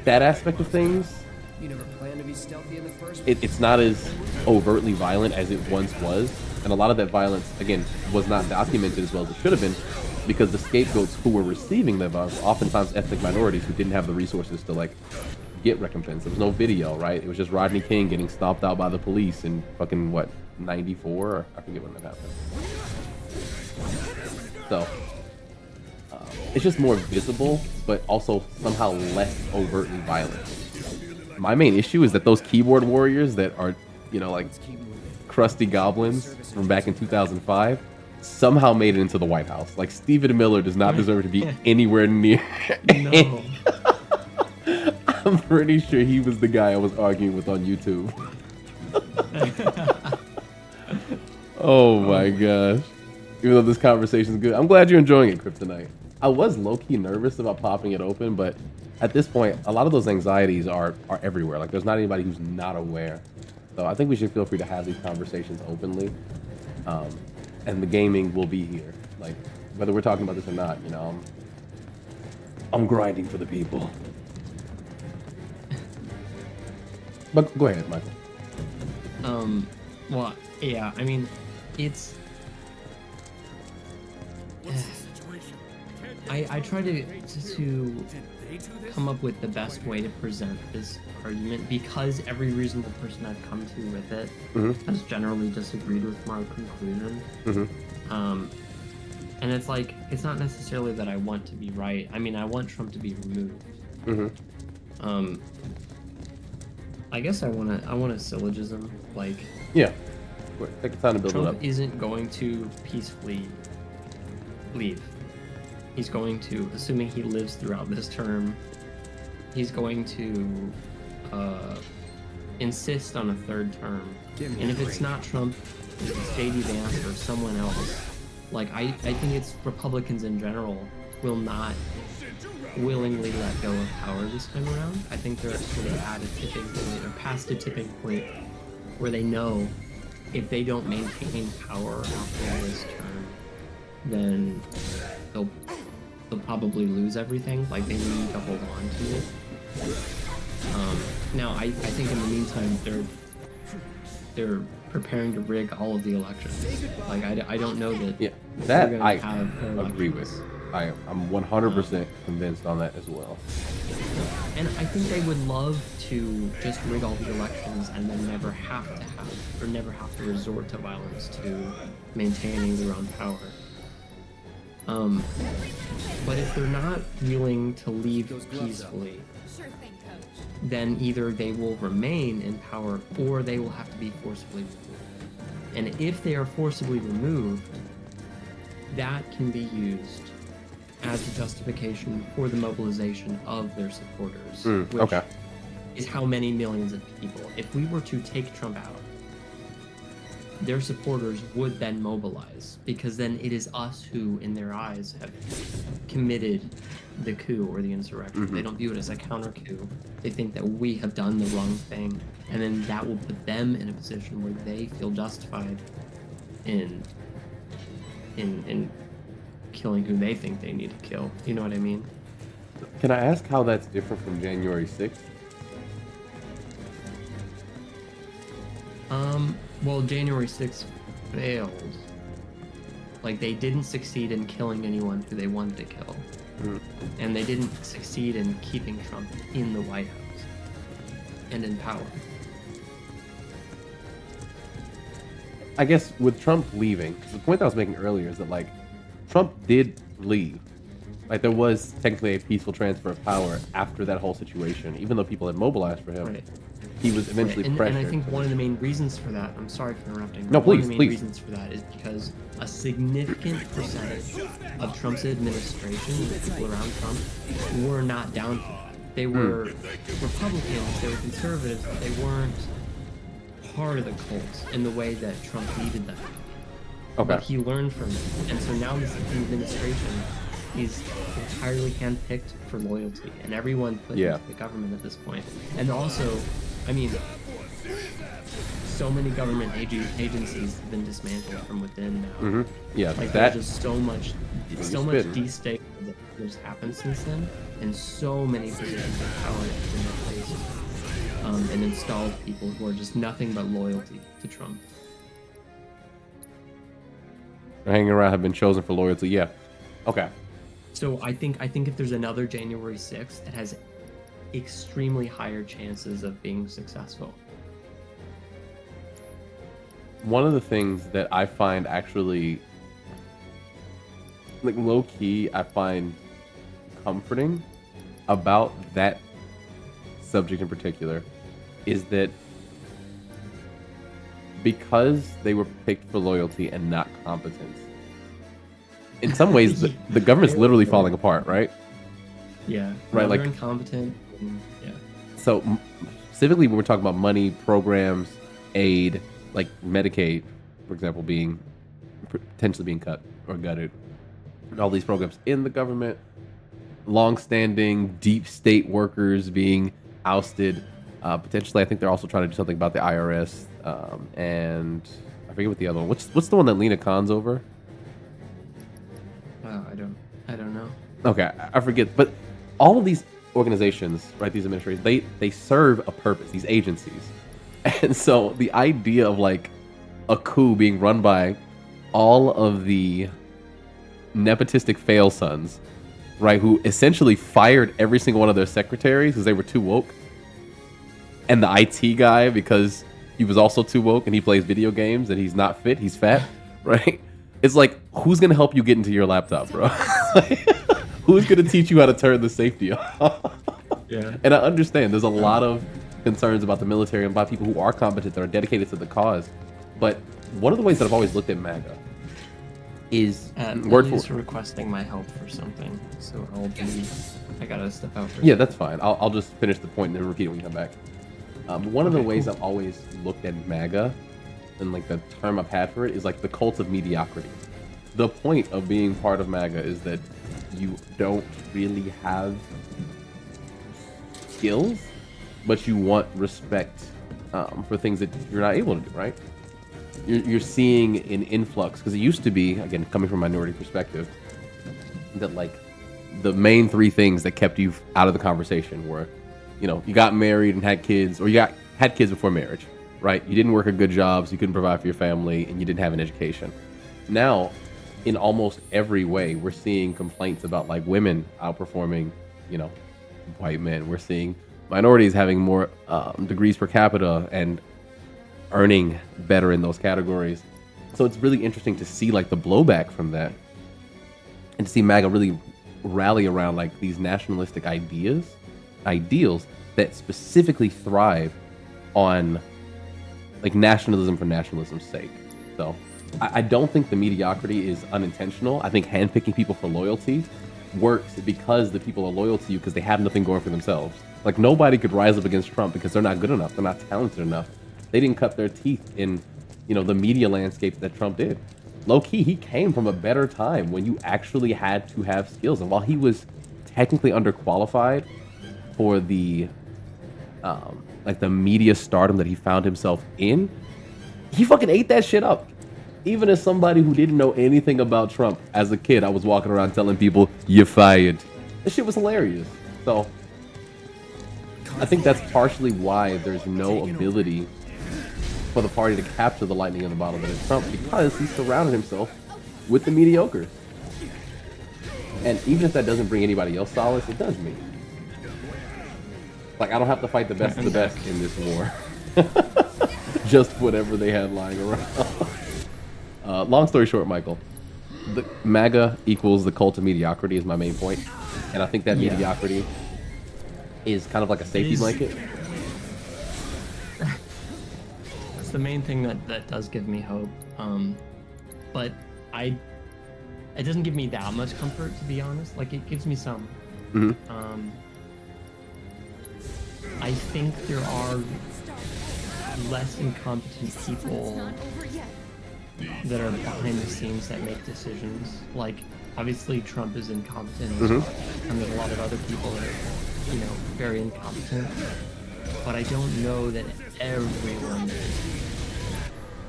that aspect of things. You never planned to be stealthy in the first It's not as overtly violent as it once was, and a lot of that violence, again, was not documented as well as it should have been, because the scapegoats who were receiving the violence, oftentimes ethnic minorities who didn't have the resources to like get recompense. There was no video, right? It was just Rodney King getting stomped out by the police in fucking what, 94, or I forget when that happened. So it's just more visible, but also somehow less overtly violent. My main issue is that those keyboard warriors that are, you know, like crusty goblins from back in 2005 somehow made it into the White House. Like, Stephen Miller does not deserve to be anywhere near. No. I'm pretty sure he was the guy I was arguing with on YouTube. Oh my gosh. Even though this conversation is good, I'm glad you're enjoying it, Kryptonite. I was low-key nervous about popping it open, but at this point, a lot of those anxieties are everywhere. Like, there's not anybody who's not aware. So I think we should feel free to have these conversations openly. And the gaming will be here. Like, whether we're talking about this or not, you know, I'm grinding for the people. But go ahead, Michael. Well, yeah, I mean, it's... I try to come up with the best way to present this argument, because every reasonable person I've come to with it has generally disagreed with my conclusion. And it's like, it's not necessarily that I want to be right. I mean, I want Trump to be removed. I guess I want a syllogism, like... Yeah. Take the time to build it up. Trump isn't going to peacefully leave. He's going to, assuming he lives throughout this term, he's going to insist on a third term. And if it's not Trump, if it's J.D. Vance or someone else, like, I think it's Republicans in general will not willingly let go of power this time around. I think they're sort of at a tipping point, or past a tipping point, where they know if they don't maintain power after this term, then they'll probably lose everything. Like, they need to hold on to it. Now, I think in the meantime they're preparing to rig all of the elections. Like, I don't know that. Yeah, they're that gonna I have agree with. I'm 100% convinced on that as well. And I think they would love to just rig all the elections and then never have to resort to violence to maintaining their own power. But if they're not willing to leave peacefully, then either they will remain in power or they will have to be forcibly removed. And if they are forcibly removed, that can be used as a justification for the mobilization of their supporters, which is how many millions of people. If we were to take Trump out, their supporters would then mobilize, because then it is us who, in their eyes, have committed the coup or the insurrection. They don't view it as a counter coup. They think that we have done the wrong thing, and then that will put them in a position where they feel justified in killing who they think they need to kill. You know what I mean? Can I ask how that's different from January 6th? Well, January 6th failed. Like, they didn't succeed in killing anyone who they wanted to kill. And they didn't succeed in keeping Trump in the White House and in power. I guess with Trump leaving, the point that I was making earlier is that, like, Trump did leave. Like, there was technically a peaceful transfer of power after that whole situation, even though people had mobilized for him. Right. He was eventually pressured. And I think one of the main reasons for that, I'm sorry for interrupting. No, one please, of the main reasons for that is because a significant percentage of Trump's administration, the people around Trump, were not down for that. They were Republicans, they were conservatives, but they weren't part of the cult in the way that Trump needed them. Okay. But he learned from it. And so now this new administration is entirely handpicked for loyalty, and everyone put into the government at this point. And also, I mean, so many government agencies have been dismantled from within now. Yeah, like that there's just so much so much destabilization has happened since then, and so many positions of power have been replaced and installed people who are just nothing but loyalty to Trump. Hanging around have been chosen for loyalty. Yeah. Okay. So I think if there's another January 6th, it has extremely higher chances of being successful. One of the things that I find actually, like, low key, I find comforting about that subject in particular is that because they were picked for loyalty and not competence, in some ways the government's literally falling apart, right? Yeah. Right, They're like incompetent. Yeah. So specifically when we're talking about money, programs, aid, like Medicaid, for example, being potentially being cut or gutted, and all these programs in the government, long-standing deep state workers being ousted. Potentially, I think they're also trying to do something about the IRS, and I forget what the other one. What's the one that Lena Khan's over? I don't know. Okay, I forget. But all of these organizations, right? These administrations, they serve a purpose. These agencies, and so the idea of like a coup being run by all of the nepotistic fail sons, right? Who essentially fired every single one of their secretaries because they were too woke. And the IT guy, because he was also too woke and he plays video games and he's not fit, he's fat, right? It's like, who's going to help you get into your laptop, bro? Who's going to teach you how to turn the safety off? Yeah. And I understand there's a lot of concerns about the military and about people who are competent that are dedicated to the cause. But one of the ways that I've always looked at MAGA is Lily's requesting my help for something, so I gotta step out for yeah, that's fine. I'll just finish the point and then repeat it when you come back. One of the ways I've always looked at MAGA, and like the term I've had for it, is like the cult of mediocrity. The point of being part of MAGA is that you don't really have skills, but you want respect for things that you're not able to do, right? You're seeing an influx, because it used to be, again, coming from a minority perspective, that like the main three things that kept you out of the conversation were, you know, you got married and had kids, or you had kids before marriage, right? You didn't work a good job, so you couldn't provide for your family, and you didn't have an education. Now, in almost every way, we're seeing complaints about like women outperforming, you know, white men. We're seeing minorities having more degrees per capita and earning better in those categories. So it's really interesting to see like the blowback from that, and to see MAGA really rally around like these nationalistic ideals that specifically thrive on like nationalism for nationalism's sake. So I don't think the mediocrity is unintentional. I think handpicking people for loyalty works because the people are loyal to you because they have nothing going for themselves. Like nobody could rise up against Trump because they're not good enough. They're not talented enough. They didn't cut their teeth in, you know, the media landscape that Trump did. Low key, he came from a better time when you actually had to have skills. And while he was technically underqualified for the like the media stardom that he found himself in, he fucking ate that shit up. Even as somebody who didn't know anything about Trump as a kid, I was walking around telling people, "You're fired." This shit was hilarious. So I think that's partially why there's no ability for the party to capture the lightning in the bottle that is Trump, because he surrounded himself with the mediocres. And even if that doesn't bring anybody else solace, it does me. Like, I don't have to fight the best of the best in this war. Just whatever they had lying around. Long story short, Michael, the MAGA equals the cult of mediocrity is my main point. And I think that mediocrity is kind of like a safety blanket. That's the main thing that does give me hope. But it doesn't give me that much comfort, to be honest. Like, it gives me some. Mm-hmm. I think there are less incompetent people that are behind the scenes that make decisions. Like, obviously Trump is incompetent as well, and there's a lot of other people that are, you know, very incompetent. But I don't know that everyone is.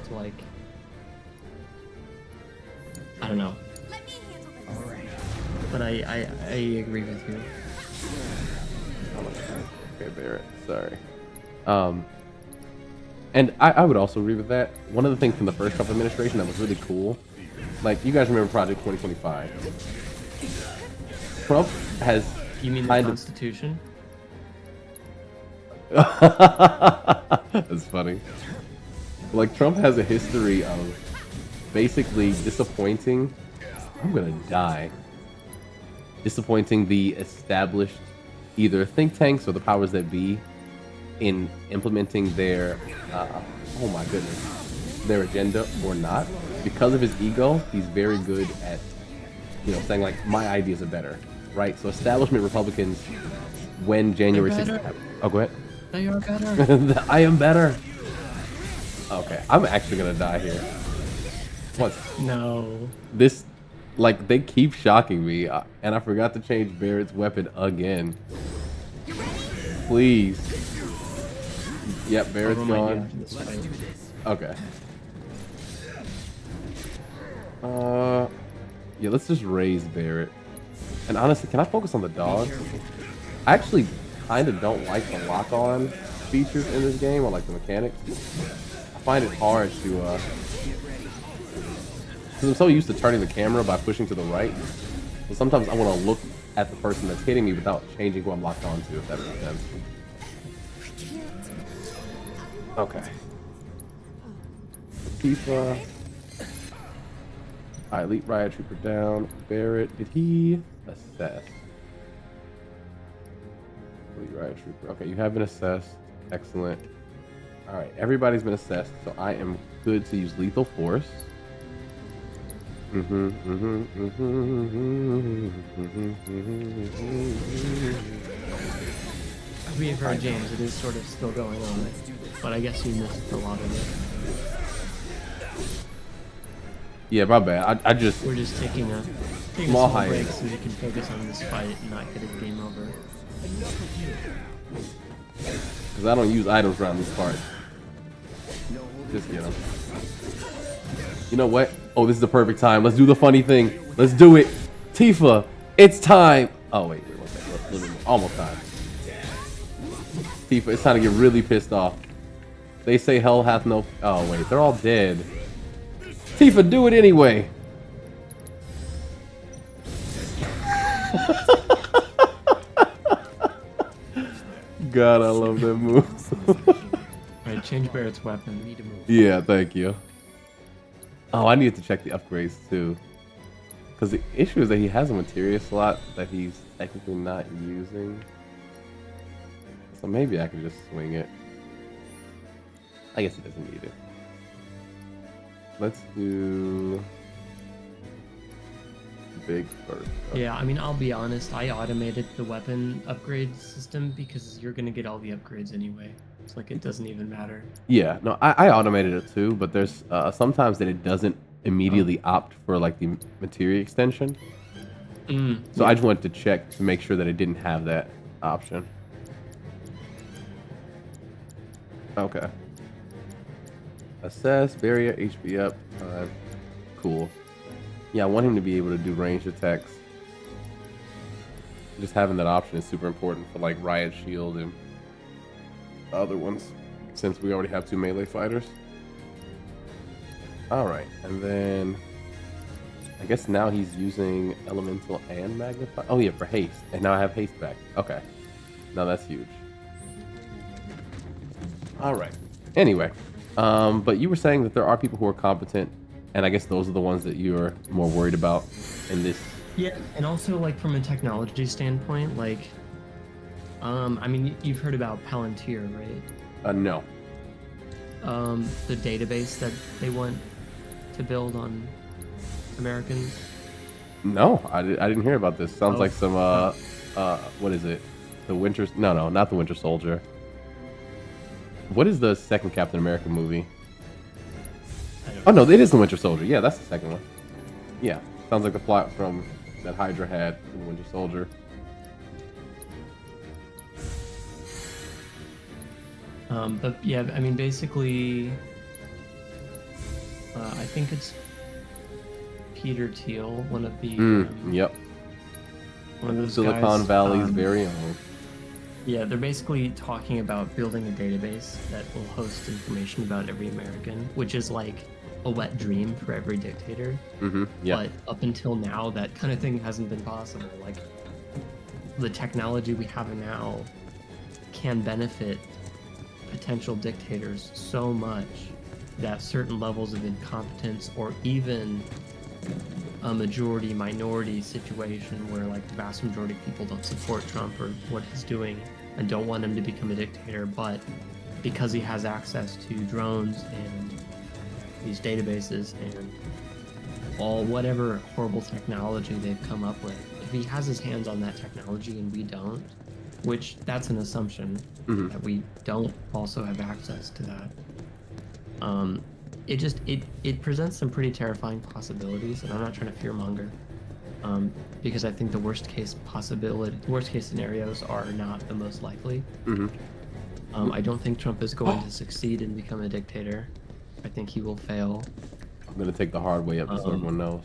It's like, I don't know. Let me handle this. But I agree with you. Okay, Barrett. Sorry. And I would also agree with that. One of the things from the first Trump administration that was really cool, like you guys remember Project 2025. Trump has You mean the kind Constitution? That's funny. Like Trump has a history of basically disappointing. I'm gonna die. Disappointing the established either think tanks or the powers that be in implementing their oh my goodness, their agenda or not. Because of his ego, he's very good at saying like my ideas are better, right? So establishment Republicans, when January 6th, oh go ahead. They are better. I am better. Okay, I'm actually gonna die here. What? No. This, like, they keep shocking me, and I forgot to change Barrett's weapon again. Please. Yep, Barrett's gone. Okay. Yeah, let's just raise Barrett. And honestly, can I focus on the dog? I actually kind of don't like the lock-on features in this game, or like the mechanics. I find it hard to, because I'm so used to turning the camera by pushing to the right. So sometimes I want to look at the person that's hitting me without changing who I'm locked on to, if that makes sense. Okay. FIFA. Alright, Elite Riot Trooper down. Barrett, did he assess? Elite Riot Trooper. Okay, you have been assessed. Excellent. Alright, everybody's been assessed, so I am good to use Lethal Force. To be fair, James, it is sort of still going on, but I guess you missed a lot of it. Yeah, my bad. I just... We're just taking a small break hiatus. so we can focus on this fight and not get a game over. Because I don't use items around this part. Just get them. You know what? Oh, this is the perfect time. Let's do the funny thing. Let's do it. Tifa, it's time. Oh, wait one second. Almost time. Tifa, it's time to get really pissed off. They say hell hath no... Oh, wait. They're all dead. Tifa, do it anyway. God, I love that move. Alright, change Barrett's weapon. Need to move. Yeah, thank you. Oh, I needed to check the upgrades too. Because the issue is that he has a materia slot that he's technically not using. So maybe I can just swing it. I guess he doesn't need it. Let's do big first. Yeah, I mean, I'll be honest. I automated the weapon upgrade system because you're going to get all the upgrades anyway. It's like it doesn't even matter. Yeah, no, I automated it too, but there's sometimes that it doesn't immediately opt for like the materia extension. So I just wanted to check to make sure that it didn't have that option. Okay. Assess, barrier, HP up. Cool. Yeah, I want him to be able to do ranged attacks. Just having that option is super important for like Riot Shield and other ones, since we already have 2 melee fighters. Alright, and then I guess now he's using elemental and magnify. Oh yeah, for haste. And now I have haste back. Okay. Now that's huge. Alright. Anyway. But you were saying that there are people who are competent, and I guess those are the ones that you're more worried about in this. Yeah, and also like from a technology standpoint, like I mean, you've heard about Palantir, right? No. The database that they want to build on Americans. No, I didn't hear about this. Sounds like some what is it? The Winter? No, not the Winter Soldier. What is the second Captain America movie? Oh no, it is the Winter Soldier. Yeah, that's the second one. Yeah, sounds like the plot from that Hydra had in the Winter Soldier. But yeah, I mean, basically, I think it's Peter Thiel, one of the Yep. One of those Silicon guys, Valley's very own. Yeah, they're basically talking about building a database that will host information about every American, which is like a wet dream for every dictator. Mm-hmm. Yeah. But up until now, that kind of thing hasn't been possible. Like, the technology we have now can benefit potential dictators so much that certain levels of incompetence, or even a majority minority situation where like the vast majority of people don't support Trump or what he's doing and don't want him to become a dictator, but because he has access to drones and these databases and all whatever horrible technology they've come up with, if he has his hands on that technology and we don't, which that's an assumption that we don't also have access to that, it presents some pretty terrifying possibilities, and I'm not trying to fearmonger, because I think the worst case scenarios are not the most likely. I don't think Trump is going to succeed and become a dictator. I think he will fail. I'm gonna take the hard way up so everyone knows.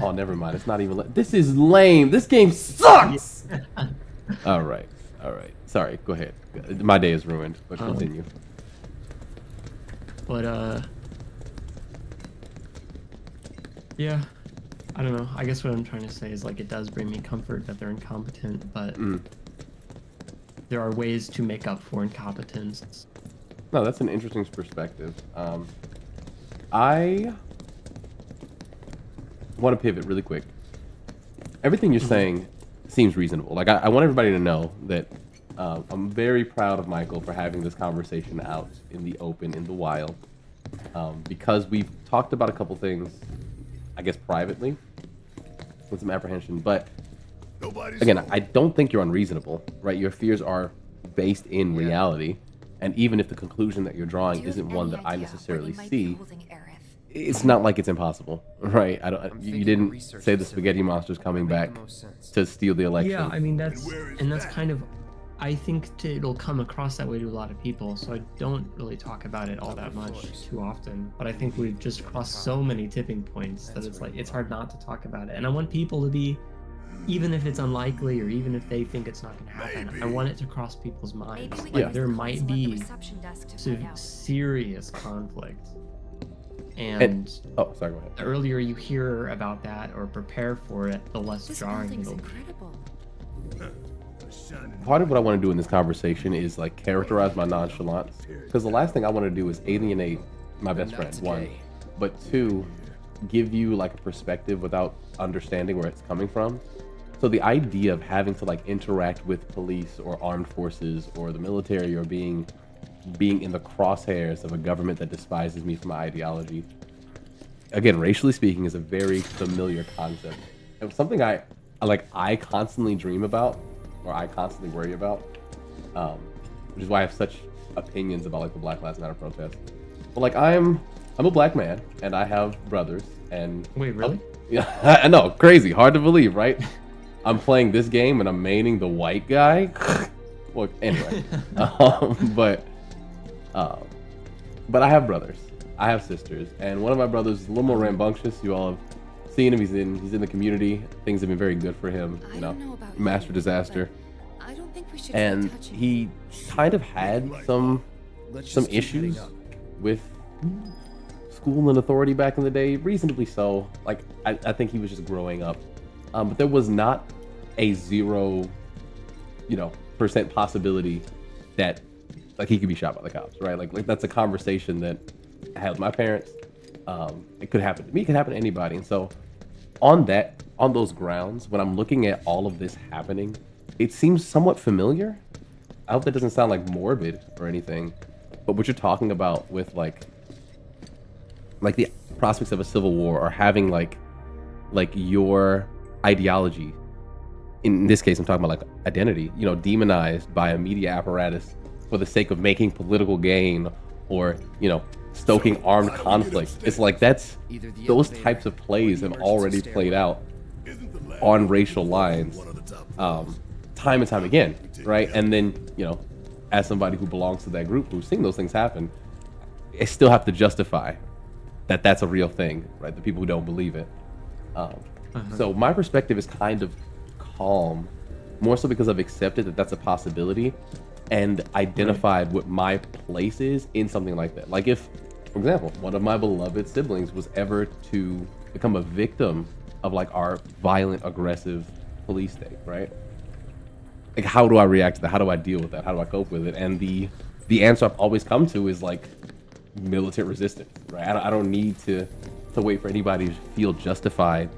Oh, never mind. It's not even. This is lame. This game sucks. All right. Sorry. Go ahead. My day is ruined. But continue. But yeah, I don't know. I guess what I'm trying to say is like it does bring me comfort that they're incompetent, but there are ways to make up for incompetence. No, that's an interesting perspective. I want to pivot really quick. Everything you're saying seems reasonable. Like I want everybody to know that I'm very proud of Michael for having this conversation out in the open, in the wild, because we've talked about a couple things, I guess privately, with some apprehension. But again, I don't think you're unreasonable, right? Your fears are based in reality, and even if the conclusion that you're drawing isn't one that I necessarily see, it's not like it's impossible, right? You didn't say the spaghetti monster's coming back to steal the election. Yeah, I mean that's kind of, I think it'll come across that way to a lot of people, so I don't really talk about it all that much too often. But I think we've just crossed so many tipping points that it's like it's hard not to talk about it. And I want people to be, even if it's unlikely or even if they think it's not going to happen, I want it to cross people's minds. Like there might be serious conflict. And oh, sorry, go ahead. The earlier you hear about that or prepare for it, the less jarring it'll be. Part of what I want to do in this conversation is like characterize my nonchalance, because the last thing I want to do is alienate my best friend, one, but two, give you like a perspective without understanding where it's coming from. So the idea of having to like interact with police or armed forces or the military or being in the crosshairs of a government that despises me for my ideology, again, racially speaking, is a very familiar concept. It's something I constantly dream about, or I constantly worry about, which is why I have such opinions about like the Black Lives Matter protest. But like I'm a black man and I have brothers, and wait, really? Yeah, I know, crazy, hard to believe, right? I'm playing this game and I'm maining the white guy. Well, anyway, but I have brothers, I have sisters, and one of my brothers is a little more rambunctious. You all have seen him. He's in the community. Things have been very good for him. You know, master disaster. I don't think we should and he kind of had some issues with school and authority back in the day, reasonably so. Like I think he was just growing up, but there was not a 0% possibility that like he could be shot by the cops, right? Like that's a conversation that I had with my parents. It could happen to me, it could happen to anybody. And so on those grounds, when I'm looking at all of this happening, it seems somewhat familiar. I hope that doesn't sound like morbid or anything, but what you're talking about with like the prospects of a civil war, or having like your ideology, in this case I'm talking about like identity, demonized by a media apparatus for the sake of making political gain, or stoking armed conflict. It's like those types of plays have already played out on racial lines time and time again, right? And then as somebody who belongs to that group who's seen those things happen, I still have to justify that that's a real thing, right? The people who don't believe it. So my perspective is kind of calm, more so because I've accepted that that's a possibility and identified what my place is in something like that. Like if, for example, one of my beloved siblings was ever to become a victim of like our violent, aggressive police state, right? Like how do I react to that? How do I deal with that? How do I cope with it? And the answer I've always come to is like militant resistance, right? I don't need to wait for anybody to feel justified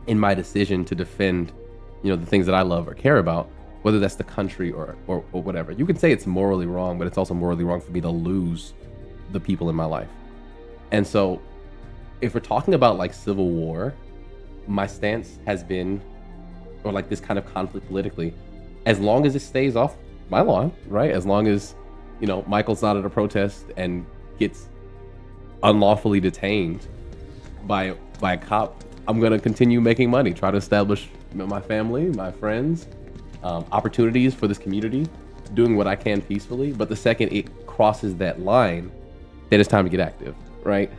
in my decision to defend, the things that I love or care about, whether that's the country or whatever. You can say it's morally wrong, but it's also morally wrong for me to lose the people in my life. And so if we're talking about like civil war, my stance has been, or like this kind of conflict politically, as long as it stays off my lawn, right? As long as, Michael's not at a protest and gets unlawfully detained by a cop, I'm gonna continue making money, try to establish my family, my friends, opportunities for this community, doing what I can peacefully. But the second it crosses that line, then it's time to get active, right?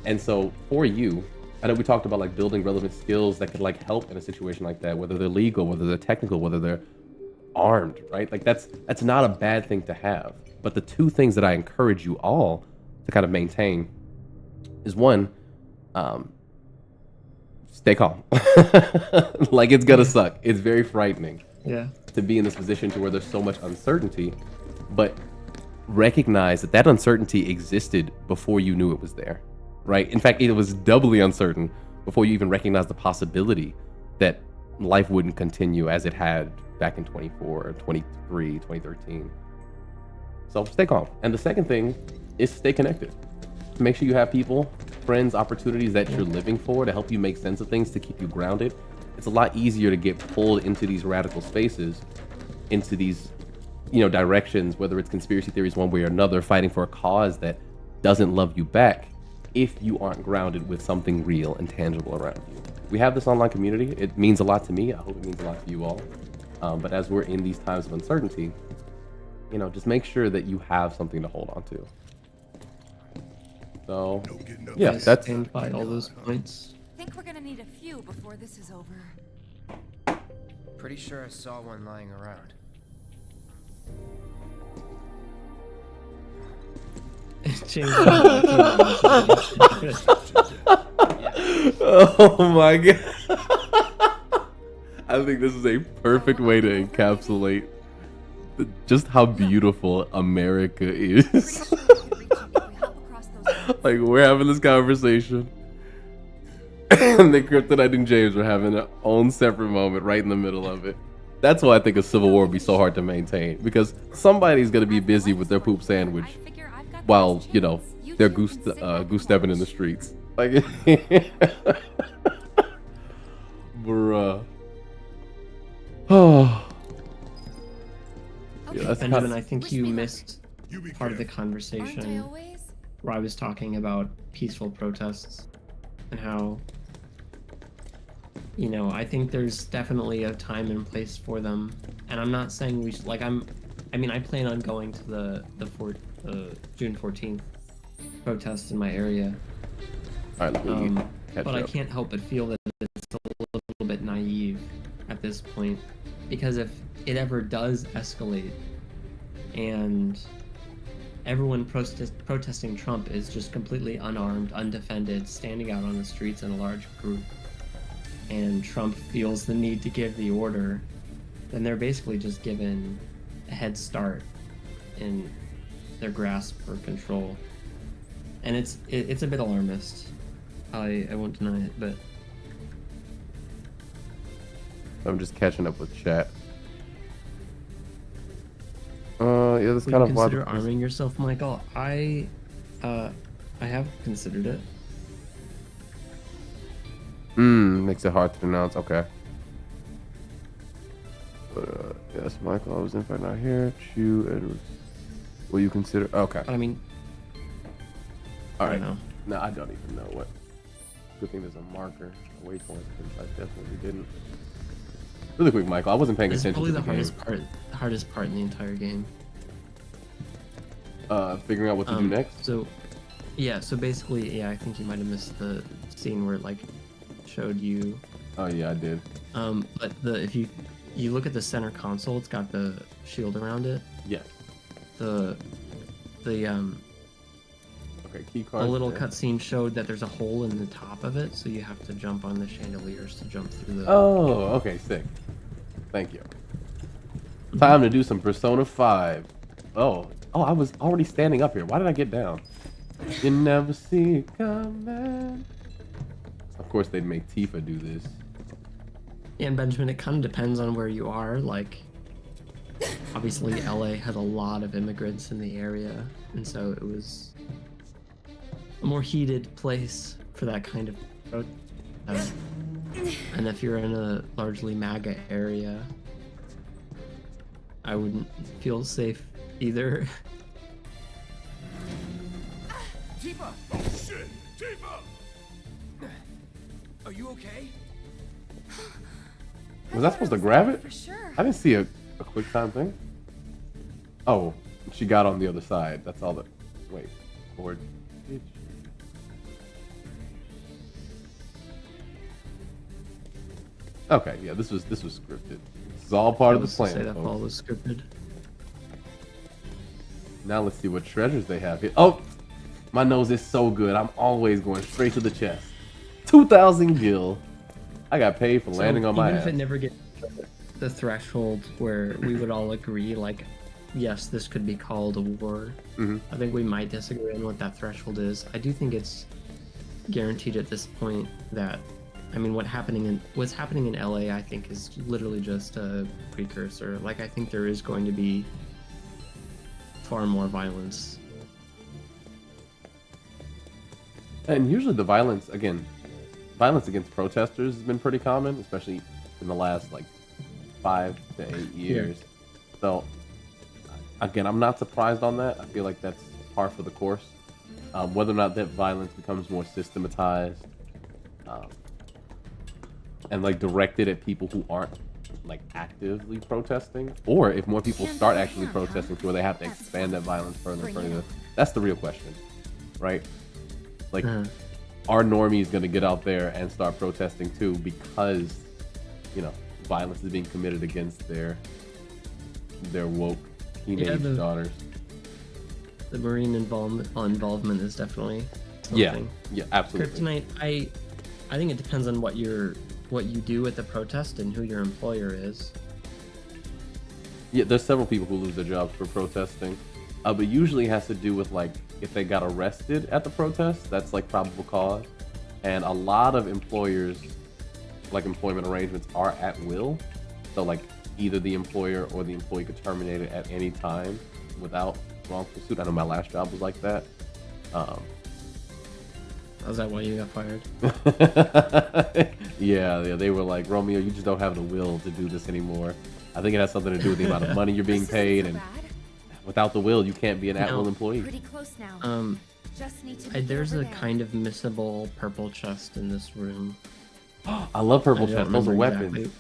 And so for you, I know we talked about like building relevant skills that could like help in a situation like that, whether they're legal, whether they're technical, whether they're armed, right? Like that's not a bad thing to have. But the two things that I encourage you all to kind of maintain is one, stay calm. Like it's gonna suck. It's very frightening. Yeah. To be in this position to where there's so much uncertainty, but recognize that uncertainty existed before you knew it was there, right? In fact, it was doubly uncertain before you even recognized the possibility that life wouldn't continue as it had back in 24, 23, 2013. So stay calm. And the second thing is stay connected. Make sure you have people, friends, opportunities that you're living for to help you make sense of things, to keep you grounded. It's a lot easier to get pulled into these radical spaces, into these, directions, whether it's conspiracy theories one way or another, fighting for a cause that doesn't love you back, if you aren't grounded with something real and tangible around you. We have this online community. It means a lot to me. I hope it means a lot to you all. But as we're in these times of uncertainty, just make sure that you have something to hold on to. So, yeah, that's stand by all those points. Think we're gonna need a few before this is over. Pretty sure I saw one lying around. James, oh my god. I think this is a perfect way to encapsulate just how beautiful America is. Like, we're having this conversation, and the Kryptonite and James are having their own separate moment right in the middle of it. That's why I think a civil war would be so hard to maintain, because somebody's going to be busy with their poop sandwich while, they're goose stepping in the streets. Like, bruh. Oh. Yeah, that's Benjamin, I think you missed part of the conversation where I was talking about peaceful protests and how, I think there's definitely a time and place for them. And I'm not saying we should, like, I plan on going to the June 14th protest in my area. All right, but I can't help but feel that it's a little bit naive at this point, because if it ever does escalate and everyone protesting Trump is just completely unarmed, undefended, standing out on the streets in a large group, and Trump feels the need to give the order, then they're basically just given a head start in their grasp for control. And it's a bit alarmist. I won't deny it, but I'm just catching up with chat. Yeah, that's kind of why. Consider arming yourself, Michael. I have considered it. Makes it hard to pronounce. Okay. But yes, Michael, I was in fact not here. Chew, Edwards. Will you consider? Okay. But I mean, all right. I don't know. No, I don't even know what. Good thing there's a marker, a waypoint, because I definitely didn't. Really quick, Michael, I wasn't paying attention to the game. The hardest part in the entire game. Figuring out what to do next? So basically, I think you might have missed the scene where it, like, showed you Oh yeah, I did. But if you look at the center console, it's got the shield around it. Yes. The Okay, key a card. little cutscene showed that there's a hole in the top of it, so you have to jump on the chandeliers to jump through the. Oh, okay, sick. Thank you. Time to do some Persona 5. Oh, I was already standing up here. Why did I get down? You never see it coming. Of course, they'd make Tifa do this. And Benjamin, it kind of depends on where you are. Like, obviously, LA has a lot of immigrants in the area, and so it was a more heated place for that kind of protest. And if you're in a largely MAGA area, I wouldn't feel safe either. Tifa! Oh shit! Tifa! Are you okay? Was I supposed to grab it? For sure. I didn't see a quick time thing. Oh, she got on the other side. That's all that. Wait, or did she? Okay, yeah, this was scripted. This is all part of the plan. Say that folks. all was scripted. Now let's see what treasures they have here. Oh, my nose is so good. I'm always going straight to the chest. 2,000 gil. I got paid for landing on my even ass. if it never gets the threshold where we would all agree, like, yes, this could be called a war. I think we might disagree on what that threshold is. I do think it's guaranteed at this point that, I mean, what's happening in LA, I think, is literally just a precursor. Like, I think there is going to be far more violence. And usually the violence against protesters has been pretty common, especially in the last like 5 to 8 years. So again, I'm not surprised on that. I feel like that's par for the course. Whether or not that violence becomes more systematized and like directed at people who aren't like actively protesting, or if more people start actually protesting to where they have to expand that violence further and further. That's the real question, right? Like, are normies going to get out there and start protesting too because, you know, violence is being committed against their woke teenage daughters? The Marine involvement is definitely something. Yeah, absolutely. Kryptonite, I think it depends on what you do at the protest and who your employer is. Yeah, there's several people who lose their jobs for protesting, but usually it has to do with like if they got arrested at the protest, that's like probable cause. And a lot of employers, like employment arrangements, are at will. So like either the employer or the employee could terminate it at any time without wrongful suit. I know my last job was like that. Is that why you got fired? Yeah, they were like, Romeo, you just don't have the will to do this anymore. I think it has something to do with the amount of money you're being paid, and without the will, you can't be an at-will employee. Pretty close now. Just need to There's a kind of missable purple chest in this room. I love purple I don't chests. Those are remember weapons. exactly.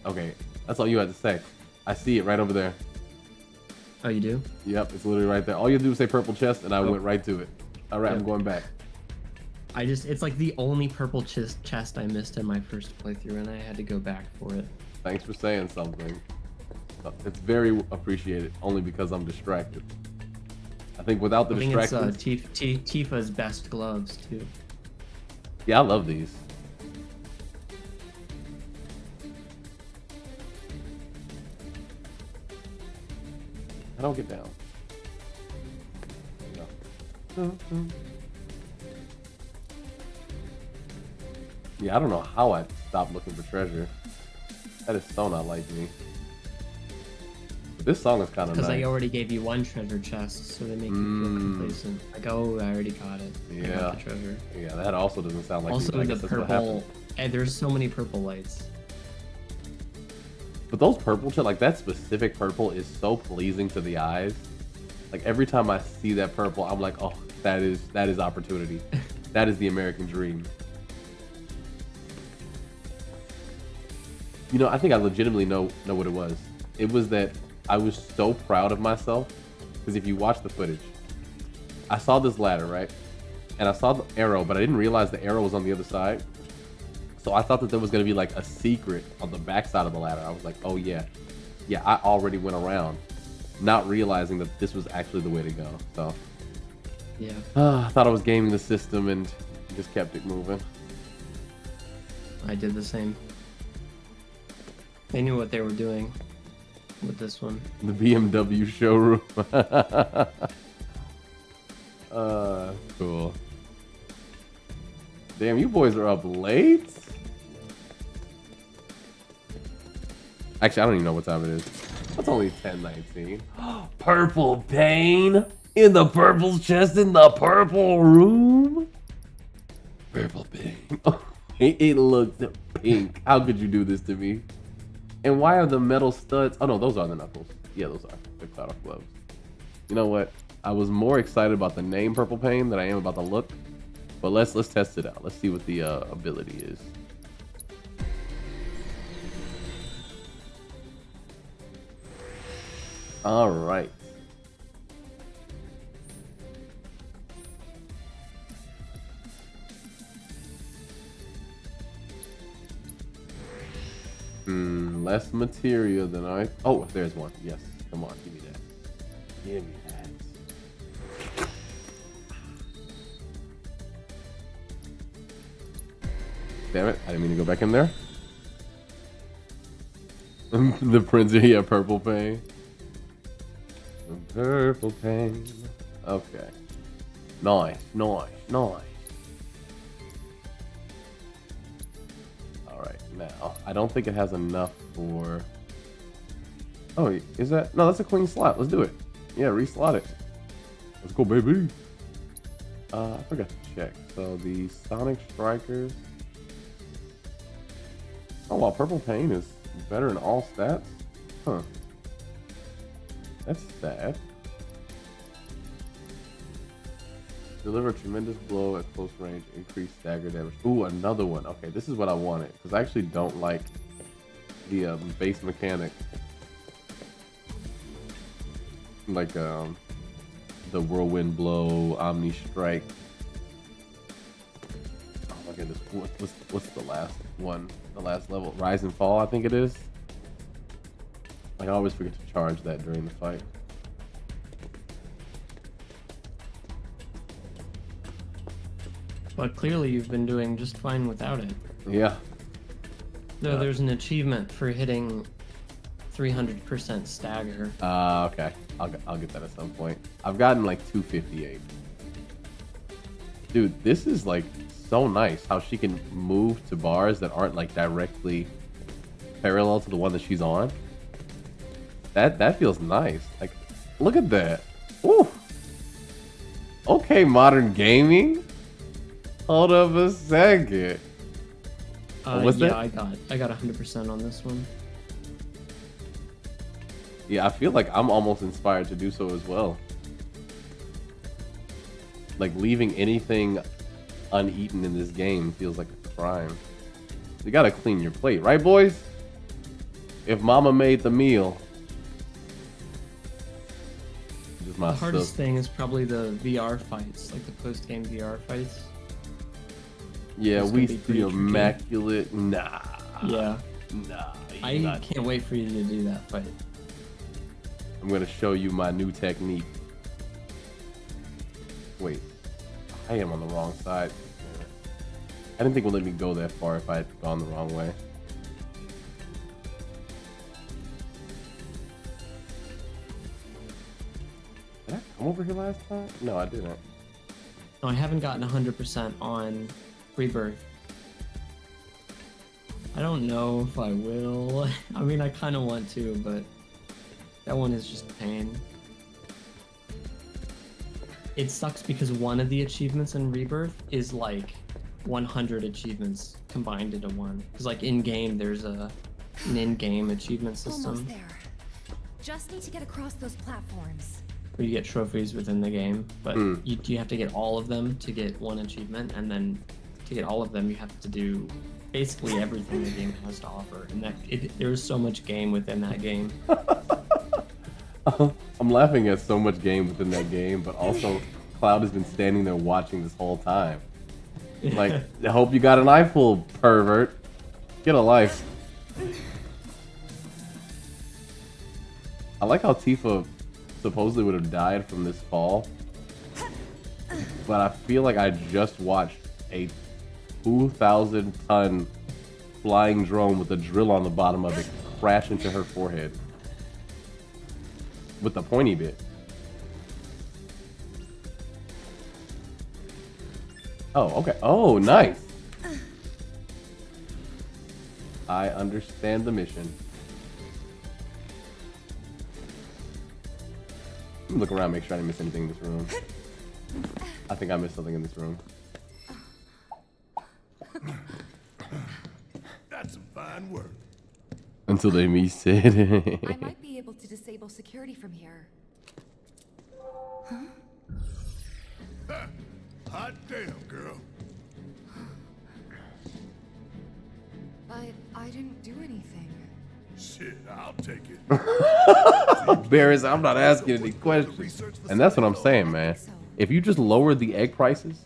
Okay, that's all you had to say. I see it right over there. Oh, you do? Yep, it's literally right there. All you do is say purple chest, and I went right to it. All right, Yep. I'm going back. It's like the only purple chest I missed in my first playthrough, and I had to go back for it. Thanks for saying something. It's very appreciated, only because I'm distracted. I think without the I think distractions... it's Tifa's best gloves, too. Yeah, I love these. I don't get down. No. Yeah, I don't know how I stopped looking for treasure. That is so not like me. But this song is kind of nice. Because I already gave you one treasure chest, so they make you feel complacent. Like, oh, I already got it. I Yeah. got the treasure. Yeah, that also doesn't sound like me, Also, but I the guess that's what purple. happened. And there's so many purple lights. But those purple shit, like that specific purple is so pleasing to the eyes. Like every time I see that purple, I'm like, oh, that is opportunity. That is the American dream. You know, I think I legitimately know what it was. It was that I was so proud of myself because if you watch the footage, I saw this ladder, right? And I saw the arrow, but I didn't realize the arrow was on the other side. So I thought that there was gonna be like a secret on the backside of the ladder. I was like, oh yeah, yeah, I already went around, not realizing that this was actually the way to go. So Yeah. I thought I was gaming the system and just kept it moving. I did the same. They knew what they were doing with this one. The BMW showroom. Cool. Damn, you boys are up late? Actually, I don't even know what time it is. It's only 10:19. Purple pain in the purple chest in the purple room. Purple pain. It looks pink. How could you do this to me? And why are the metal studs? Oh no, those are the knuckles. Yeah, those are the cloud off gloves. You know what? I was more excited about the name Purple Pain than I am about the look. But let's test it out. Let's see what the ability is. All right. Less material than I. Oh, there's one. Yes. Come on, give me that. Give me that. Damn it! I didn't mean to go back in there. The prince, yeah, purple pain. The purple pain. Okay. Nice, nice, nice. Now, I don't think it has enough for... Oh, is that... No, that's a clean slot. Let's do it. Yeah, reslot it. Let's go, baby. I forgot to check. So, the Sonic Strikers... Oh, wow, Purple Pain is better in all stats? Huh. That's sad. Deliver a tremendous blow at close range, increase stagger damage. Ooh, another one. Okay, this is what I wanted because I actually don't like the base mechanic, like the whirlwind blow, omni strike. Oh my goodness, what's the last one? The last level, rise and fall, I think it is. I always forget to charge that during the fight. But clearly you've been doing just fine without it. Yeah. Though there's an achievement for hitting 300% stagger. Okay. I'll get that at some point. I've gotten like 258. Dude, this is like so nice how she can move to bars that aren't like directly parallel to the one that she's on. That feels nice. Like, look at that. Ooh. Okay, modern gaming. Hold up a second. What's yeah, that? I got 100% on this one. Yeah, I feel like I'm almost inspired to do so as well. Like leaving anything uneaten in this game feels like a crime. You gotta clean your plate, right, boys? If Mama made the meal. Just my The hardest stuff. thing is probably the VR fights, like the post-game VR fights. Yeah, It's we gonna be pretty see tricky. immaculate. Nah. Yeah. Nah. I you're not. can't wait for you to do that fight. I'm gonna show you my new technique. Wait, I am on the wrong side. I didn't think it would let me go that far if I had gone the wrong way. Did I come over here last time? No, I didn't. No, I haven't gotten 100% on Rebirth. I don't know if I will. I mean, I kind of want to, but that one is just a pain. It sucks because one of the achievements in Rebirth is like 100 achievements combined into one. Because like in-game, there's an in-game achievement system Almost there. Just need to get across those platforms. where you get trophies within the game, but Hmm. you have to get all of them to get one achievement, and then to get all of them, you have to do basically everything the game has to offer. And there's so much game within that game. I'm laughing at so much game within that game, but also Cloud has been standing there watching this whole time. Like, I hope you got an eyeful, pervert. Get a life. I like how Tifa supposedly would have died from this fall. But I feel like I just watched a 2,000-ton flying drone with a drill on the bottom of it crash into her forehead. With the pointy bit. Oh, okay. Oh, nice. I understand the mission. Look around, make sure I didn't miss anything in this room. I think I missed something in this room. That's some fine work. Until they miss it. I might be able to disable security from here. Hot damn, girl. But I didn't do anything. Shit, I'll take it. Barris, I'm not asking any questions. And that's what I'm saying, man. If you just lower the egg prices,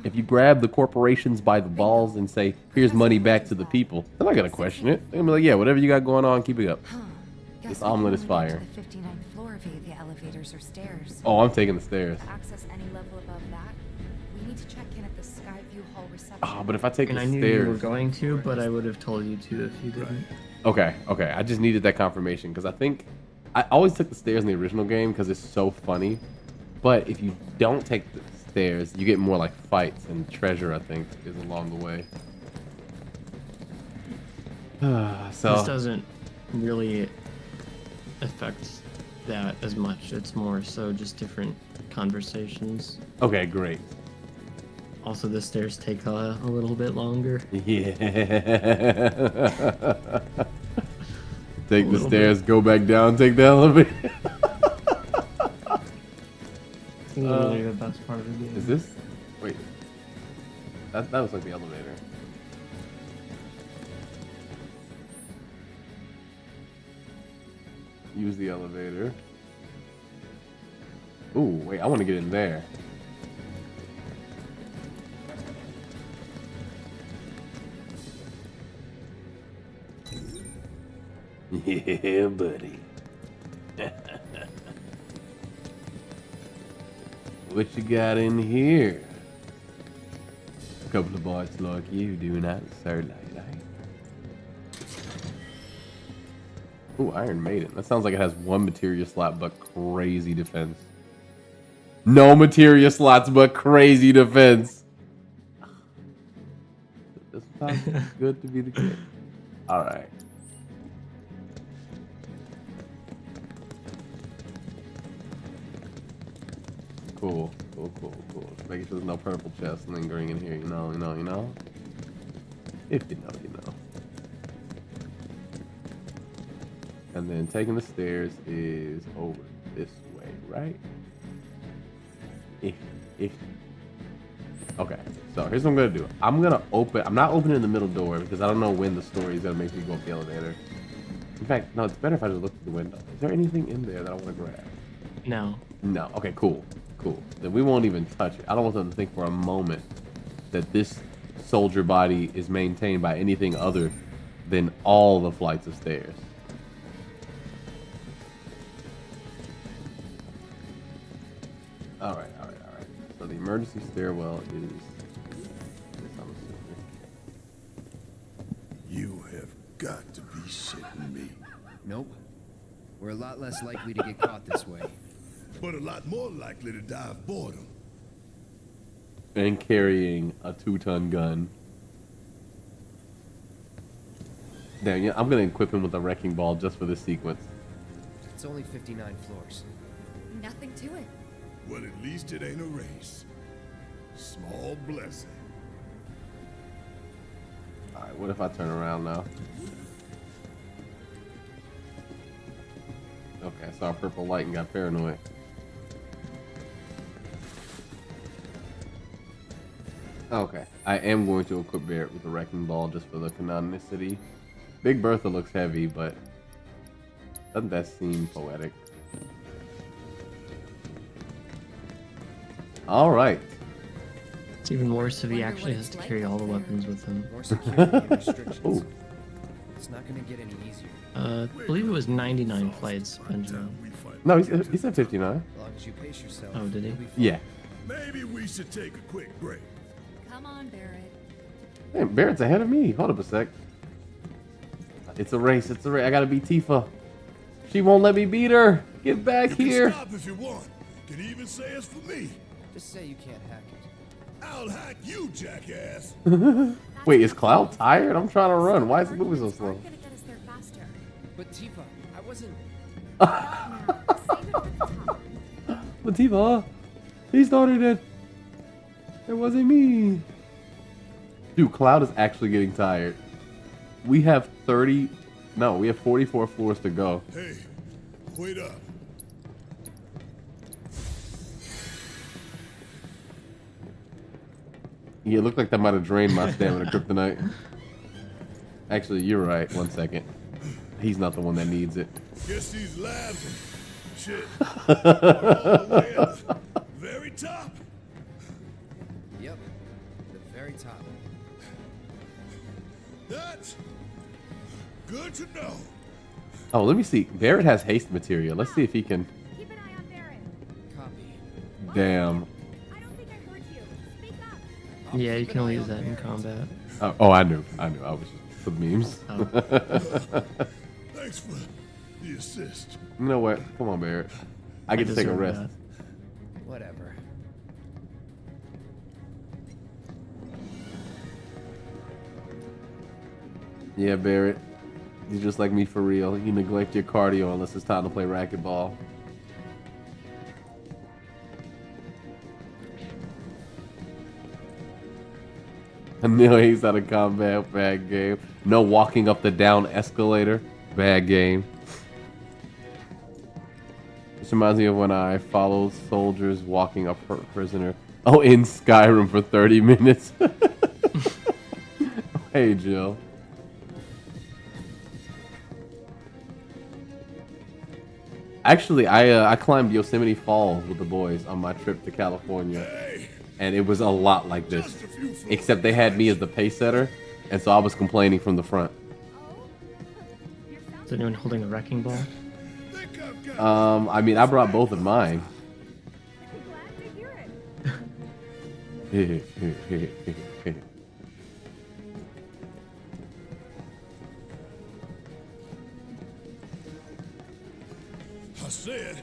if you grab the corporations by the balls and say, here's money back to the people, they're not going to question it. They're going to be like, yeah, whatever you got going on, keep it up. This omelet is fire. The 59th floor via the elevators or stairs. Oh, I'm taking the stairs. To access any level above that, we need to check in at the Skyview Hall reception. Oh, but if I take And the I knew you were stairs... going to, but I would have told you to if you didn't. Okay. I just needed that confirmation because I think I always took the stairs in the original game because it's so funny. But if you don't take the stairs, you get more like fights and treasure, I think, is along the way. So This doesn't really affect that as much. It's more so just different conversations. okay, great. Also, the stairs take a little bit longer. Yeah. Take the stairs, go back down, take the elevator. It's literally the best part of the game. Is this? Wait. That looks like the elevator. Use the elevator. Ooh, wait, I want to get in there. Yeah, buddy. What you got in here? A couple of boys like you doing outside like that. Ooh, Iron Maiden. That sounds like it has one materia slot but crazy defense. No materia slots but crazy defense. This sounds good to be the kid. Alright. Cool. Just making sure there's no purple chest lingering in here, you know. If you know, you know. And then taking the stairs is over this way, right? If. Okay, so here's what I'm gonna do. I'm not opening the middle door because I don't know when the story is gonna make me go up the elevator. In fact, no, it's better if I just look through the window. Is there anything in there that I want to grab? No. No. Okay, cool. Then we won't even touch it. I don't want them to think for a moment that this soldier body is maintained by anything other than all the flights of stairs. All right. So the emergency stairwell is this, I'm assuming. You have got to be shitting me. Nope. We're a lot less likely to get caught this way. But a lot more likely to die of boredom. And carrying a 2-ton gun. Damn, yeah, I'm gonna equip him with a wrecking ball just for this sequence. It's only 59 floors. Nothing to it. Well, at least it ain't a race. Small blessing. Alright, what if I turn around now? Okay, I saw a purple light and got paranoid. Okay, I am going to equip Barrett with a wrecking ball just for the canonicity. Big Bertha looks heavy, but doesn't that seem poetic? Alright. It's even worse if he actually has to carry all the weapons with him. More security and restrictions. Ooh. It's not gonna get any easier. I believe it was 99 flights, Benjamin. No, he said 59. As long as you pace yourself. Oh, did he? you'll be fine. Yeah. Maybe we should take a quick break. Come on, Barrett. Damn, Barrett's ahead of me. Hold up a sec. It's a race. It's a race. I gotta beat Tifa. She won't let me beat her. Get back You can here. stop if you want. Can even say it's for me. Just say you can't hack it. I'll hack you, jackass. Wait, is Cloud tired? I'm trying to run. Why is it moving so slow? Gonna get us there faster. But Tifa, I wasn't. Save it for the top. But Tifa, he started it. It wasn't me. Dude, Cloud is actually getting tired. We have 44 floors to go. Hey, wait up. Yeah, it looked like that might have drained my stamina kryptonite. Actually, you're right. 1 second. He's not the one that needs it. Guess these labs and shit are all the way at the very top. Yep. The very top. That's good to know. Oh, let me see. Barrett has haste material. Let's see if he can. Keep an eye on Barrett. Copy. Damn. I don't think I heard you. Speak up. Yeah, you can only use that in combat. Oh, I knew. I was just for the memes. Oh. Thanks for the assist. You know what? Come on, Barrett. I get to take a deserve rest. that. Whatever. Yeah, Barrett. You're just like me for real. You neglect your cardio unless it's time to play racquetball. No, he's out of combat. Bad game. No walking up the down escalator. Bad game. This reminds me of when I followed soldiers walking a prisoner. Oh, in Skyrim for 30 minutes. Hey, Jill. Actually, I climbed Yosemite Falls with the boys on my trip to California, Hey, and it was a lot like this, just a few floors except they had me as the pace setter, and so I was complaining from the front. Is anyone holding a wrecking ball? think I've got I mean, I brought both of mine. I'm glad to hear it. I said,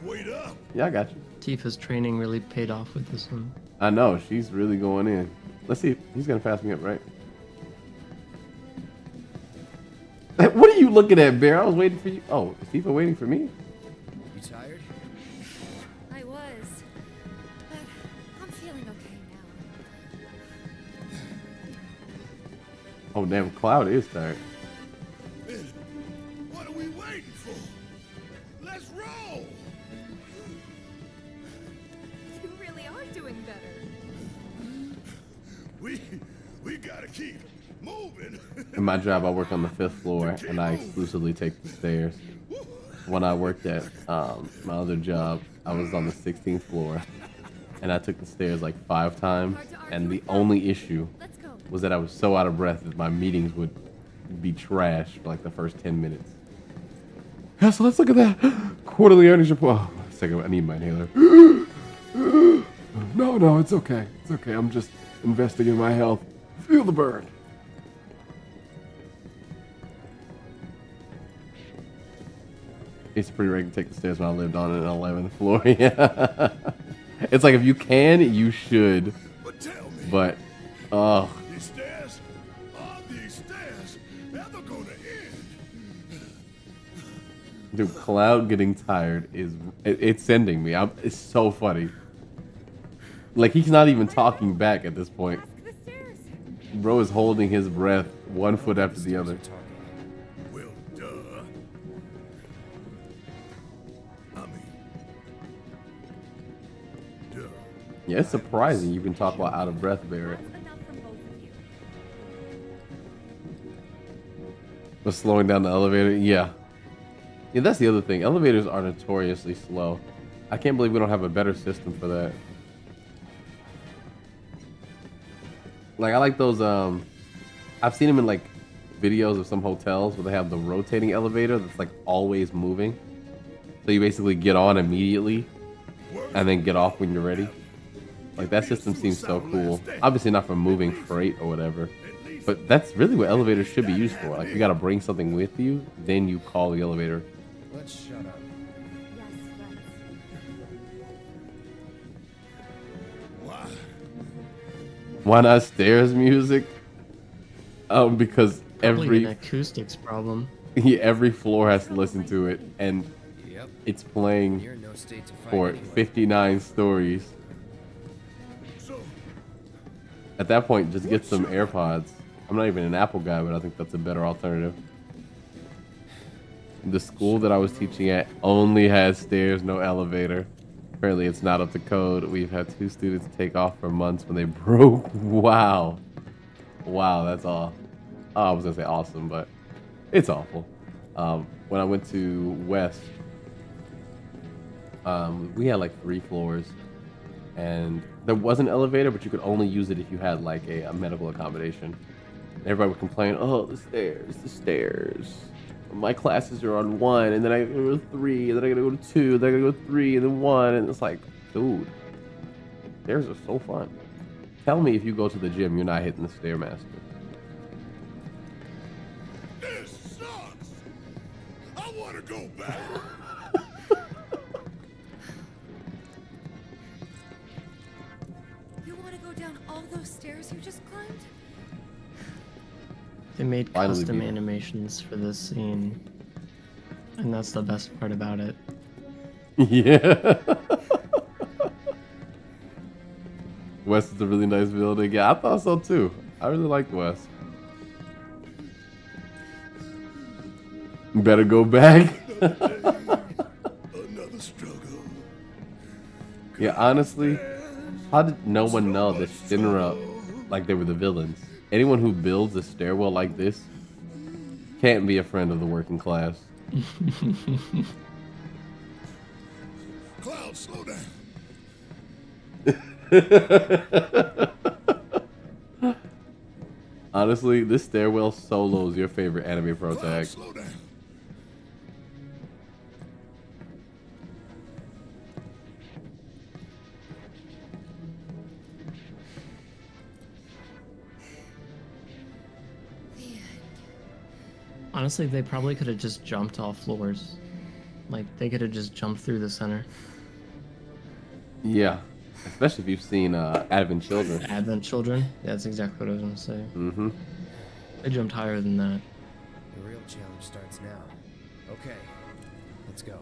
wait up. Yeah, I got you. Tifa's training really paid off with this one. I know, she's really going in. Let's see if he's gonna pass me up, right? What are you looking at, Bear? I was waiting for you. Oh, is Tifa waiting for me? You tired? I was. But I'm feeling okay now. Oh, damn, Cloud is tired. Then what are we waiting for? Let's roll. You really are doing better. We gotta keep moving. In my job, I work on the 5th floor, and I exclusively take the stairs. When I worked at my other job, I was on the 16th floor, and I took the stairs like 5 times, and the only issue Let's go. was that I was so out of breath that my meetings would be trash for like the first 10 minutes. Yeah, so let's look at that quarterly earnings report. Oh, a second, I need my inhaler. No, it's okay. It's okay. I'm just investing in my health. Feel the burn. It's pretty rare to take the stairs when I lived on an 11th floor. Yeah. It's like if you can, you should. But tell me, But, these stairs, are these stairs ever gonna end? dude, Cloud getting tired is, it's sending me. It's so funny. Like, he's not even talking back at this point. Ask the stairs. Bro is holding his breath 1 foot after the other. Well, duh. I mean, duh. Yeah, it's surprising you can talk while out of breath, Barrett. That's enough from both of you. But slowing down the elevator, yeah. Yeah, that's the other thing. Elevators are notoriously slow. I can't believe we don't have a better system for that. Like I like those. I've seen them in like videos of some hotels where they have the rotating elevator that's like always moving. So you basically get on immediately and then get off when you're ready. Like that system seems so cool. Obviously not for moving freight or whatever, but that's really what elevators should be used for. Like you got to bring something with you, then you call the elevator. Let's shut up. Why not stairs music? Because Probably an acoustics problem. every floor has to listen to it, and Yep. it's playing You're in no state to fight for anyway. 59 stories. At that point, just get some AirPods. I'm not even an Apple guy, but I think that's a better alternative. The school that I was teaching at only has stairs, no elevator. Apparently, it's not up to code. We've had 2 students take off for months when they broke. Wow. Wow, that's all. Oh, I was going to say awesome, but it's awful. When I went to West, we had like 3 floors. And there was an elevator, but you could only use it if you had like a medical accommodation. Everybody would complain, oh, the stairs. My classes are on 1, and then I go to 3, and then I gotta go to 2, then I gotta go 3, and then 1, and it's like, dude, stairs are so fun. Tell me if you go to the gym, you're not hitting the Stairmaster. This sucks. I want to go back. You want to go down all those stairs you just climbed? They made Finally custom beat it. animations for this scene, and that's the best part about it. Yeah. West is a really nice building. Yeah, I thought so too. I really like West. Better go back. Another struggle. Yeah, honestly, how did no one know that Shinra, like they were the villains? Anyone who builds a stairwell like this can't be a friend of the working class. Cloud, slow down. Honestly, this stairwell solo is your favorite anime pro Cloud, tag. slow down. Honestly, they probably could have just jumped all floors. Like, they could have just jumped through the center. Yeah, especially if you've seen Advent Children. Advent Children? Yeah, that's exactly what I was going to say. Mm-hmm. They jumped higher than that. The real challenge starts now. Okay, let's go.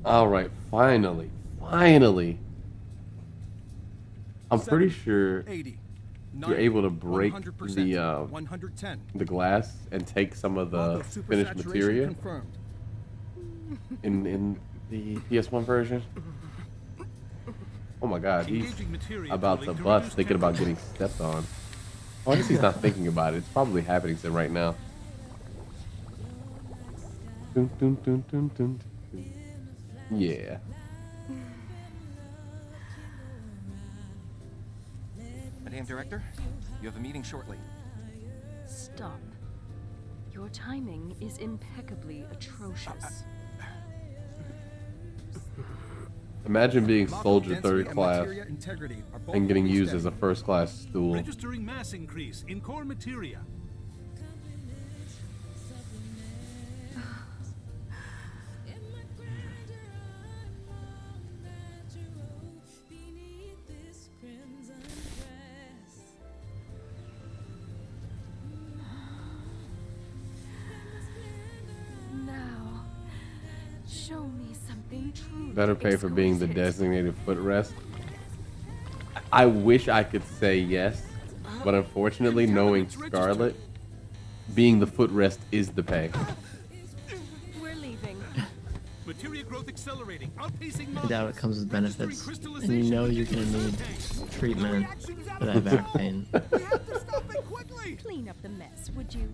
All right, finally. I'm pretty sure 80, you're able to break 100%, 110. the glass and take some of the Auto supersaturation finished materia confirmed. in the PS1 version. Oh my god, he's Engaging materia about cooling to to bust, reduce thinking about getting temperature. stepped on. Oh, I guess he's not thinking about it. It's probably happening to him right now. Dun, dun, dun, dun, dun, dun. Yeah. Madam Director, you have a meeting shortly. Stop. Your timing is impeccably atrocious. Imagine being Model soldier density third and class materia integrity are both and getting holding used steady. as a first class stool. Registering mass increase in core materia. Now, show me something truly Better pay for being the exquisite. designated footrest. I wish I could say yes, but unfortunately, knowing Scarlet, being the footrest is the pay. We're leaving. Materia growth accelerating, outpacing I doubt it comes with benefits. And you know you're going to need treatment for that back pain. We have to stop it quickly. Clean up the mess, would you?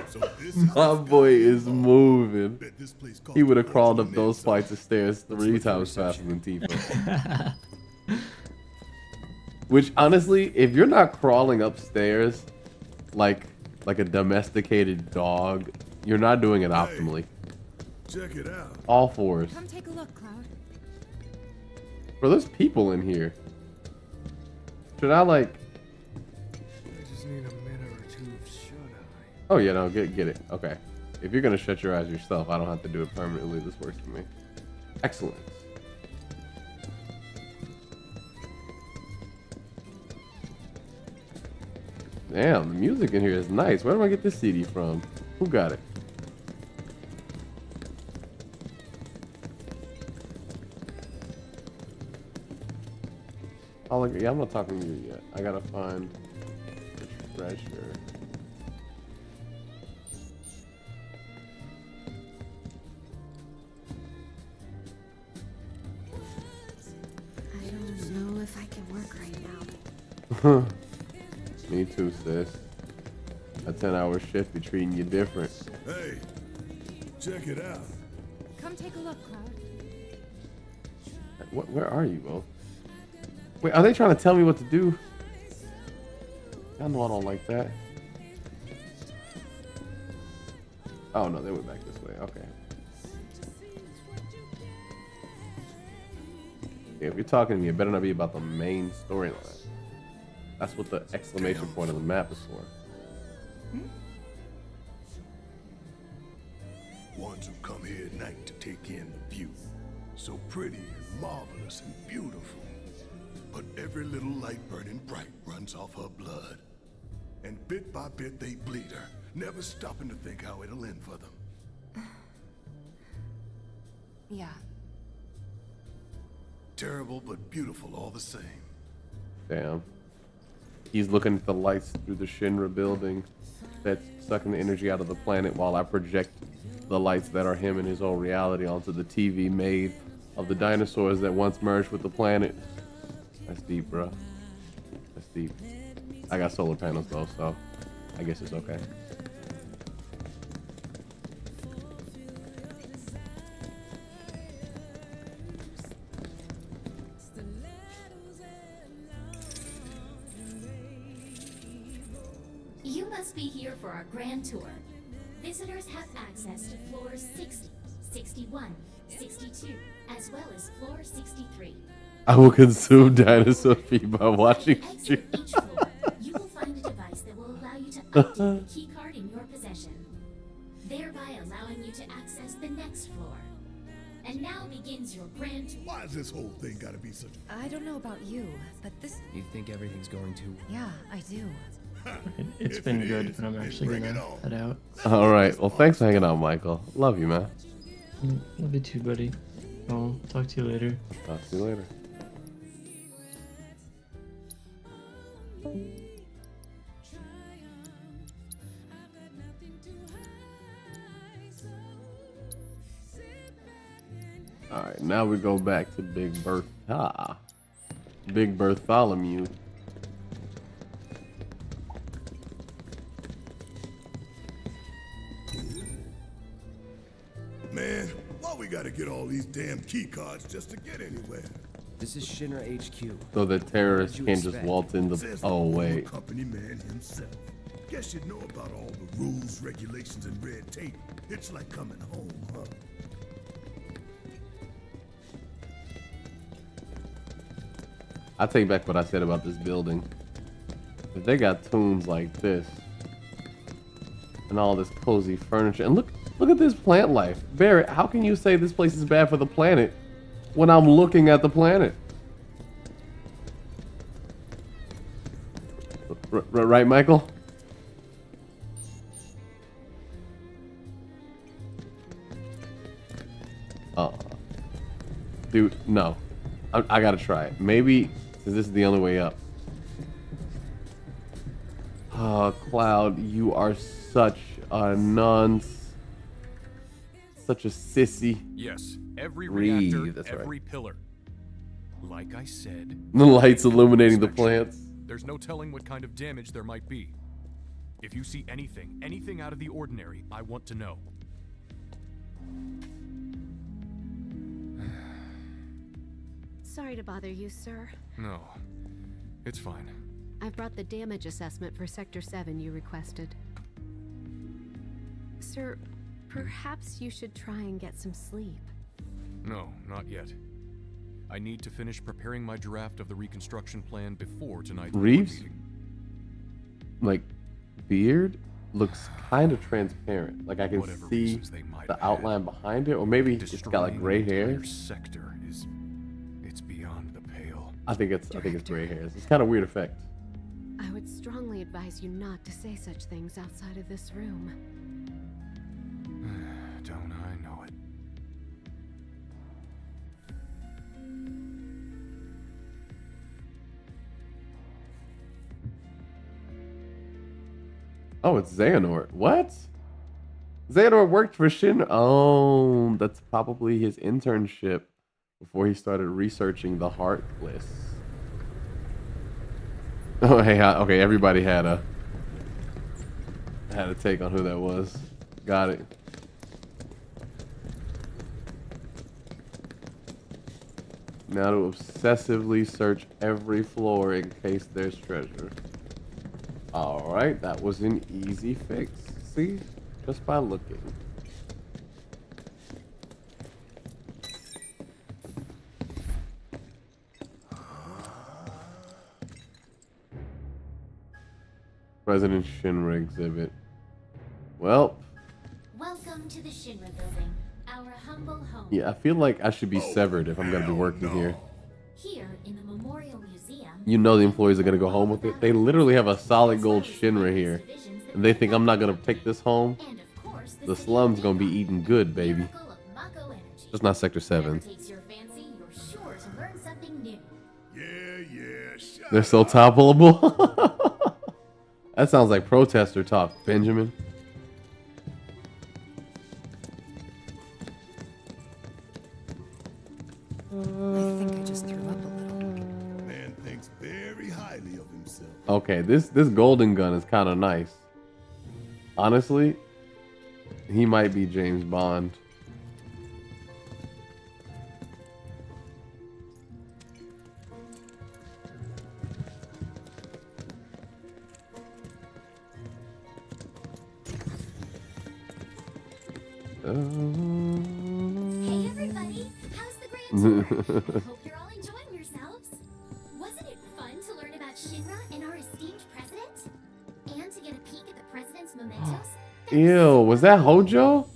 So this My boy is moving. Bet this place cost He would have a crawled fortune up to those mend flights of stairs three look for times faster reception. than Tifa. Which honestly, if you're not crawling upstairs like a domesticated dog, you're not doing it optimally. Check it out. All fours. Come take a look, Cloud. Bro, there's people in here. Should I like? I just need a minute or two of shut-eye. Oh yeah, no, get it. Okay. If you're gonna shut your eyes yourself, I don't have to do it permanently. This works for me. Excellent. Damn, the music in here is nice. Where do I get this CD from? Who got it? Oh, yeah, I'm not talking to you yet. I gotta find the treasure. I don't know if I can work right now. Me too, sis. A 10-hour shift be treating you different. Hey, check it out. Come take a look, Cloud. Where are you, Bo? Wait, are they trying to tell me what to do? I know I don't like that. Oh no, they went back this way. Okay. Yeah, if you're talking to me, it better not be about the main storyline. That's what the exclamation point on the map is for. Ones who come here at night to take in the view. So pretty and marvelous and beautiful. But every little light burning bright runs off her blood. And bit by bit they bleed her, never stopping to think how it'll end for them. Yeah. Terrible but beautiful all the same. Damn. He's looking at the lights through the Shinra building that's sucking the energy out of the planet while I project the lights that are him in his own reality onto the TV made of the dinosaurs that once merged with the planet. That's deep, bro. That's deep. I got solar panels though, so I guess it's okay. You must be here for our grand tour. Visitors have access to floors 60, 61, 62, as well as floor 63. I will consume dinosaur feed by watching Exit each floor. You will find a device that will allow you to update the key card in your possession, thereby allowing you to access the next floor. And now begins your grand tour. Why has this whole thing gotta be such I don't know about you, but this. You think everything's going to... Yeah, I do. It's been good, but I'm actually gonna head out. All right. Well, thanks for hanging out, Michael. Love you, man. Love you too, buddy. I'll talk to you later. Talk to you later. All right, now we go back to Big Bertha. Big Bartholomew. Man, why we gotta get all these damn key cards just to get anywhere? This is Shinra HQ. So the terrorists you can't just expect? waltz in the. Says the Oh former wait. company man himself. Guess you know about all the rules, regulations, and red tape. It's like coming home, huh? I take back what I said about this building. If they got tunes like this and all this cozy furniture, and look at this plant life, Barrett. How can you say this place is bad for the planet when I'm looking at the planet? Right, Michael? Dude, no. I gotta try it. Maybe since this is the only way up. Oh, Cloud, you are such a nonce. Such a sissy. Yes, every Breathe, reactor, that's every right. pillar. Like I said, The lights illuminating the plants. there's no telling what kind of damage there might be. If you see anything out of the ordinary, I want to know. Sorry to bother you, sir. No, it's fine. I've brought the damage assessment for Sector 7 you requested. Sir, perhaps you should try and get some sleep. No, not yet. I need to finish preparing my draft of the reconstruction plan before tonight's board Reeves? meeting. Like, beard looks kind of transparent. Like I can Whatever see reasons they might the have outline behind it, or maybe it's got like Destroying gray an hair. entire sector is, it's beyond the pale. I think it's gray hairs. It's kind of weird effect. I would strongly advise you not to say such things outside of this room. Don't I know it? Oh, it's Xehanort. What? Xehanort worked for Shin. Oh, that's probably his internship before he started researching the Heartless. Oh, hey, okay. Everybody had a take on who that was. Got it. Now to obsessively search every floor in case there's treasure. Alright, that was an easy fix. See? Just by looking. President Shinra exhibit. Well. Welcome to the Shinra building, our humble home. Yeah, I feel like I should be severed if I'm gonna be working here. Here in the Memorial Museum. You know the employees are gonna go home with it. They literally have a solid gold Shinra here. And they think I'm not gonna take this home. The slum's gonna be eating good, baby. Just not Sector 7. Takes your fancy, you're sure to learn something new. They're so toppleable. That sounds like protester talk, Benjamin. I think I just threw up a little. Man thinks very highly of himself. Okay, this golden gun is kind of nice. Honestly, he might be James Bond. Hey everybody, how's the grand tour? I hope you're all enjoying yourselves. Wasn't it fun to learn about Shinra and our esteemed president? And to get a peek at the president's mementos? Ew, was that Hojo?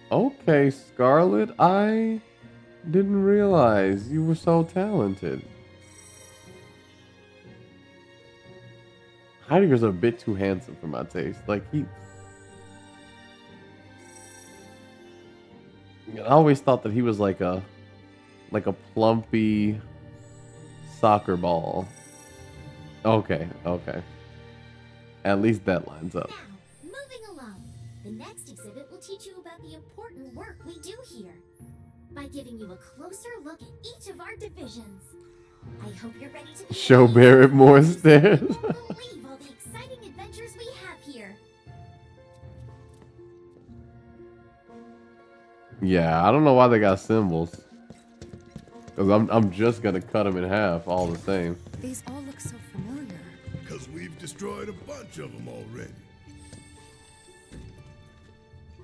Okay, Scarlet, I didn't realize you were so talented. Heidegger's a bit too handsome for my taste. Like, I always thought that he was like a plumpy soccer ball. Okay. At least that lines up. Now, moving along. The next exhibit will teach you about the important work we do here by giving you a closer look at each of our divisions. I hope you're ready to Show Barrett more stairs. You won't believe all the exciting adventures we have here. Yeah, I don't know why they got symbols. Cause I'm just gonna cut them in half all the same. These all look so familiar. Because we've destroyed a bunch of them already.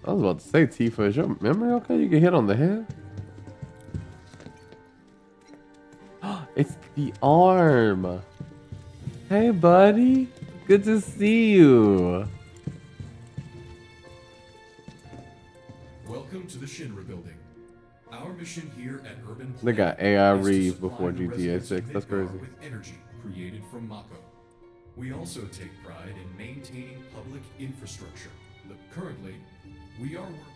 I was about to say, Tifa, is your memory okay? You get hit on the head? It's the arm. Hey, buddy. Good to see you. Welcome to the Shinra building. Our mission here at Urban They got Planning AI is to Reeve supply before the GTA residents 6. of That's Midgar crazy. with energy created from Mako. We also take pride in maintaining public infrastructure. Currently,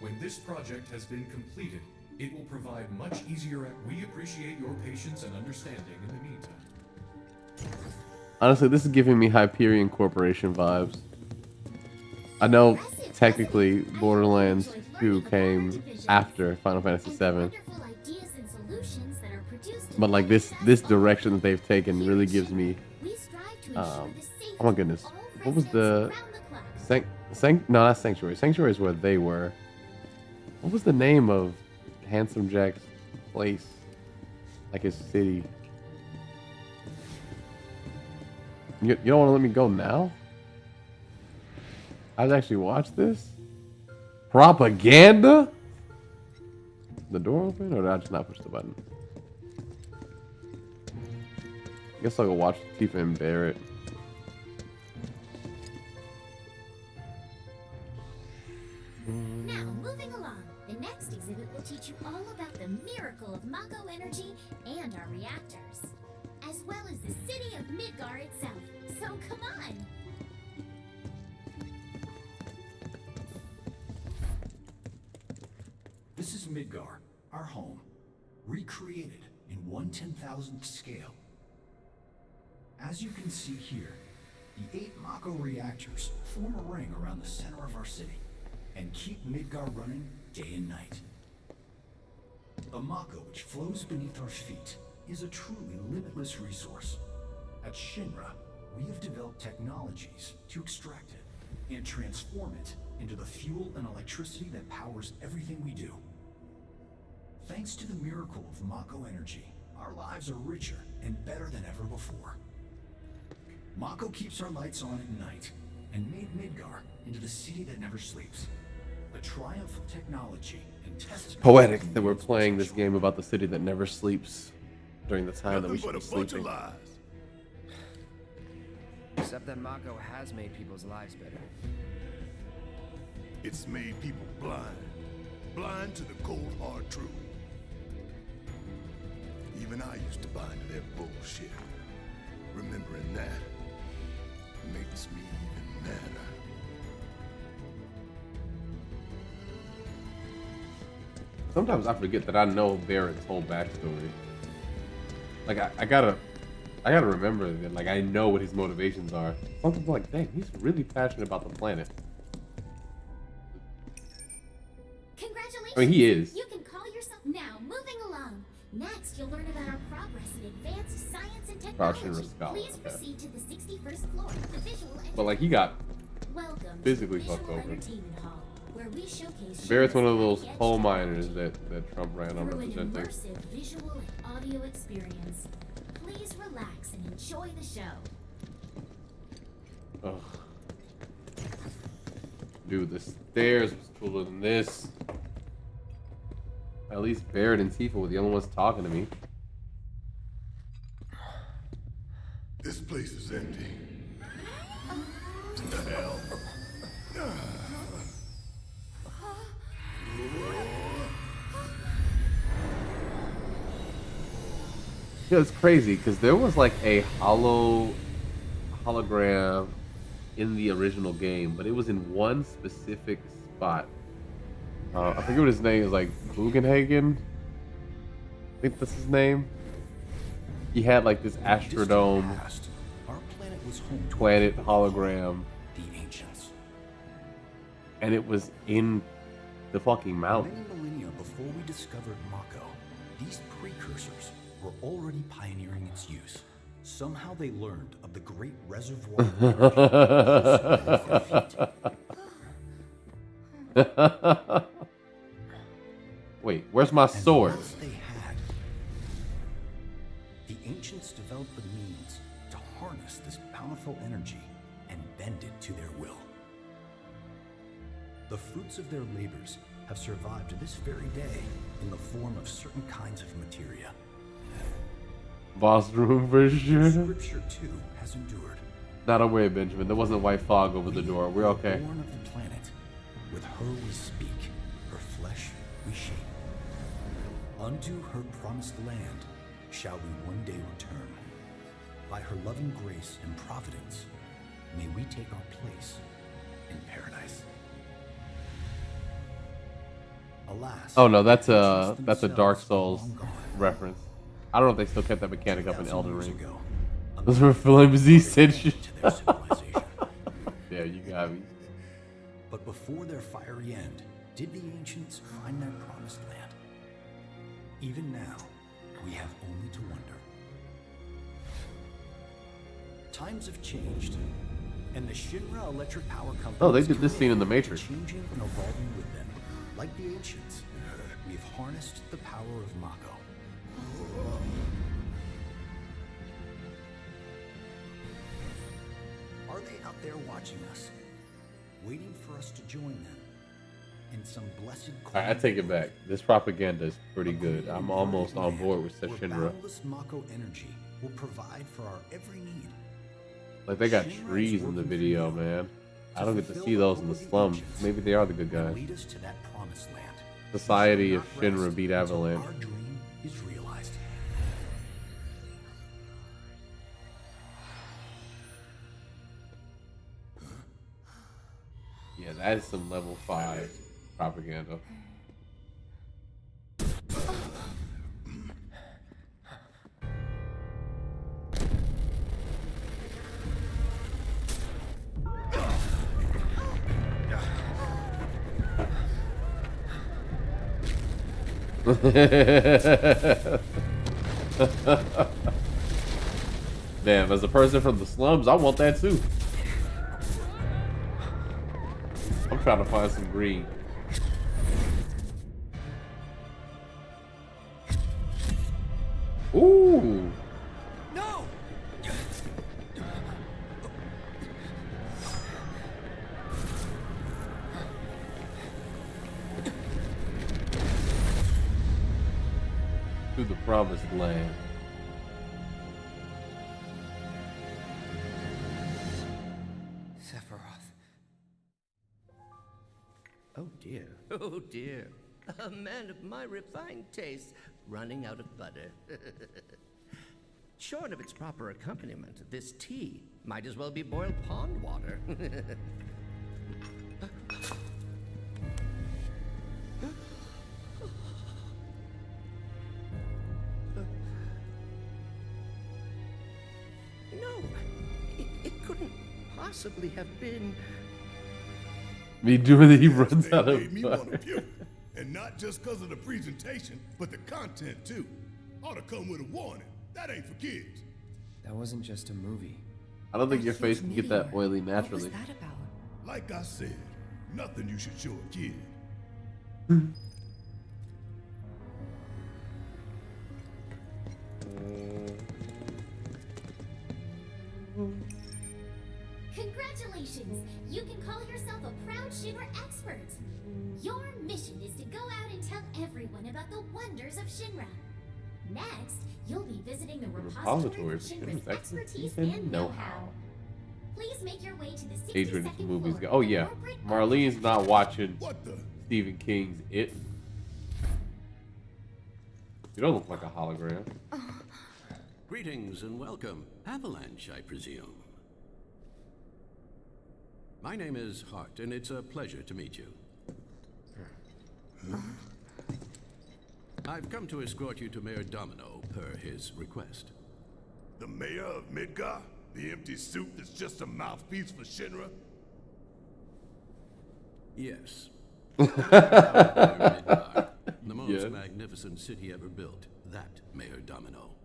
when this project has been completed, it will provide much easier. We appreciate your patience and understanding in the meantime. Honestly, this is giving me Hyperion Corporation vibes. I know technically Borderlands 2 came after Final Fantasy 7. But like this direction that they've taken really gives me Oh my goodness. What was the no, not Sanctuary. Sanctuary is where they were. What was the name of Handsome Jack's place? Like his city. You don't want to let me go now? I'd actually watch this? Propaganda? The door open, or did I just not push the button? I guess I'll go watch Tifa and Barrett. Now, moving along, the next exhibit will teach you all about the miracle of Mako energy and our reactors, as well as the city of Midgar itself. So come on! This is Midgar, our home, recreated in 1/10,000th scale. As you can see here, the 8 Mako reactors form a ring around the center of our city and keep Midgar running day and night. The Mako which flows beneath our feet is a truly limitless resource. At Shinra, we have developed technologies to extract it and transform it into the fuel and electricity that powers everything we do. Thanks to the miracle of Mako energy, our lives are richer and better than ever before. Mako keeps our lights on at night and made Midgar into the city that never sleeps. The triumph of technology and testament. Poetic that we're playing this game about the city that never sleeps during the time that we should be sleeping. Except that Mako has made people's lives better. It's made people blind. Blind to the cold, hard truth. Even I used to buy into their bullshit. Remembering that makes me even madder. Sometimes I forget that I know Barrett's whole backstory. Like I gotta remember that. Like I know what his motivations are. Sometimes I'm like, dang, he's really passionate about the planet. Congratulations! I mean, he is. You can call yourself now. Moving along. Next, you'll learn about our progress in advanced science and technology. Please proceed to the 61st floor, the visual. But like he got Welcome physically to fucked over. Entertainment Hall, where we showcase Barrett's one of those Shinra's coal miners that Trump ran on through an representing. immersive visual and audio experience. Please relax and enjoy the show. Ugh. Dude, the stairs was cooler than this. At least Barrett and Tifa were the only ones talking to me. This place is empty. What the hell? Yeah, it's crazy because there was like a hologram in the original game, but it was in one specific spot. I forget what his name is, like Bugenhagen. I think that's his name. He had like this Astrodome planet hologram, the ancients. and it was in the fucking mountain. Many millennia before we discovered Mako, these precursors were already pioneering its use. Somehow they learned of the great reservoir of energy. Wait, where's my sword? And once they had, the ancients developed the means to harness this bountiful energy and bend it to their will. The fruits of their labors have survived to this very day in the form of certain kinds of materia. Boss room for sure. Scripture too has endured. Not aware, Benjamin. There wasn't white fog over the door. We're okay. Born of the planet, with her we speak, her flesh we shape. Unto her promised land shall we one day return. By her loving grace and providence, may we take our place in paradise. Alas. Oh no, that's a Dark Souls reference. I don't know if they still kept that mechanic up in Elden Ring. Those were flimsy shit. Yeah, you got me. But before their fiery end, did the ancients find their promised land? Even now, we have only to wonder. Times have changed, and the Shinra Electric Power Company. Oh, they did this scene in The Matrix. Changing and evolving with them, like the ancients. We've harnessed the power of Mako. Are they out there watching us, waiting for us to join them in some blessed? I take it back. This propaganda is pretty good. I'm almost on board with Shinra. Boundless Mako energy will provide for our every need. Like, they got trees in the video, man. I don't get to see those in the slums. Maybe they are the good guys. Lead us to that promised land. Society of Shinra beat Avalanche. Our dream is realized. Yeah, that is some level 5 propaganda. Damn, as a person from the slums, I want that too. I'm trying to find some green. Ooh. No. To the promised land. Sephiroth. Oh dear, oh dear. A man of my refined taste running out of butter. Short of its proper accompaniment, this tea might as well be boiled pond water. No, it couldn't possibly have been. Me doing it, he runs out of made me want to puke. And not just because of the presentation, but the content too. Ought to come with a warning. That ain't for kids. That wasn't just a movie. I don't think your face can get that oily naturally. What was that about? Like I said, nothing you should show a kid. Congratulations! You can call yourself a proud Shinra expert. Your mission is to go out and tell everyone about the wonders of Shinra. Next, you'll be visiting the repository of Shinra's expertise and know-how. Please make your way to the Adrian, 62nd movies floor go. Oh of the yeah, corporate Marlene's not watching What the? Stephen King's It. You don't look like a hologram. Greetings and welcome. Avalanche, I presume. My name is Hart, and it's a pleasure to meet you. I've come to escort you to Mayor Domino, per his request. The mayor of Midgar? The empty suit that's just a mouthpiece for Shinra? Yes. Midgar, the most Yes. magnificent city ever built. That Mayor Domino.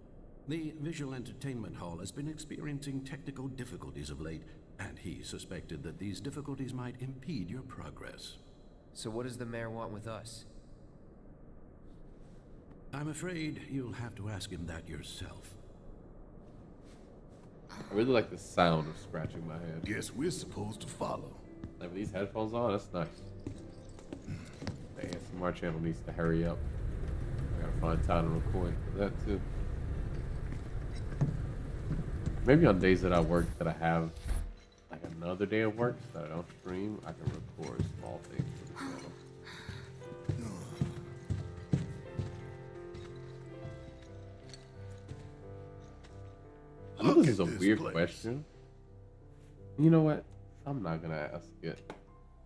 The visual entertainment hall has been experiencing technical difficulties of late, and he suspected that these difficulties might impede your progress. So what does the mayor want with us? I'm afraid you'll have to ask him that yourself. I really like the sound of scratching my head. Guess we're supposed to follow. Like with these headphones on, that's nice. The ASMR channel needs to hurry up. I gotta find time to record for that too. Maybe on days that I work that I have like another day of work that I don't stream, I can record small things for the channel. I know this is a weird question. You know what? I'm not gonna ask it.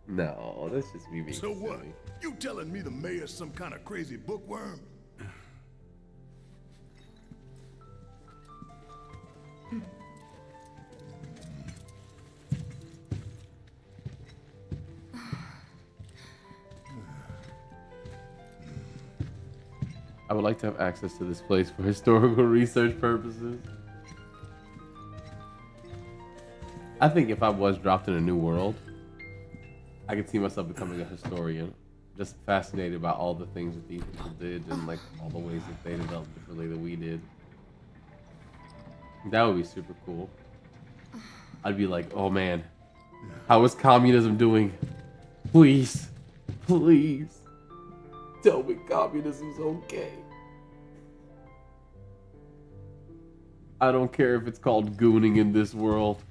No, that's just me being So what? silly. You telling me the mayor's some kind of crazy bookworm? I would like to have access to this place for historical research purposes. I think if I was dropped in a new world, I could see myself becoming a historian. Just fascinated by all the things that these people did and like all the ways that they developed differently than we did. That would be super cool. I'd be like, oh man, how is communism doing? Please, please, tell me communism's okay. I don't care if it's called gooning in this world.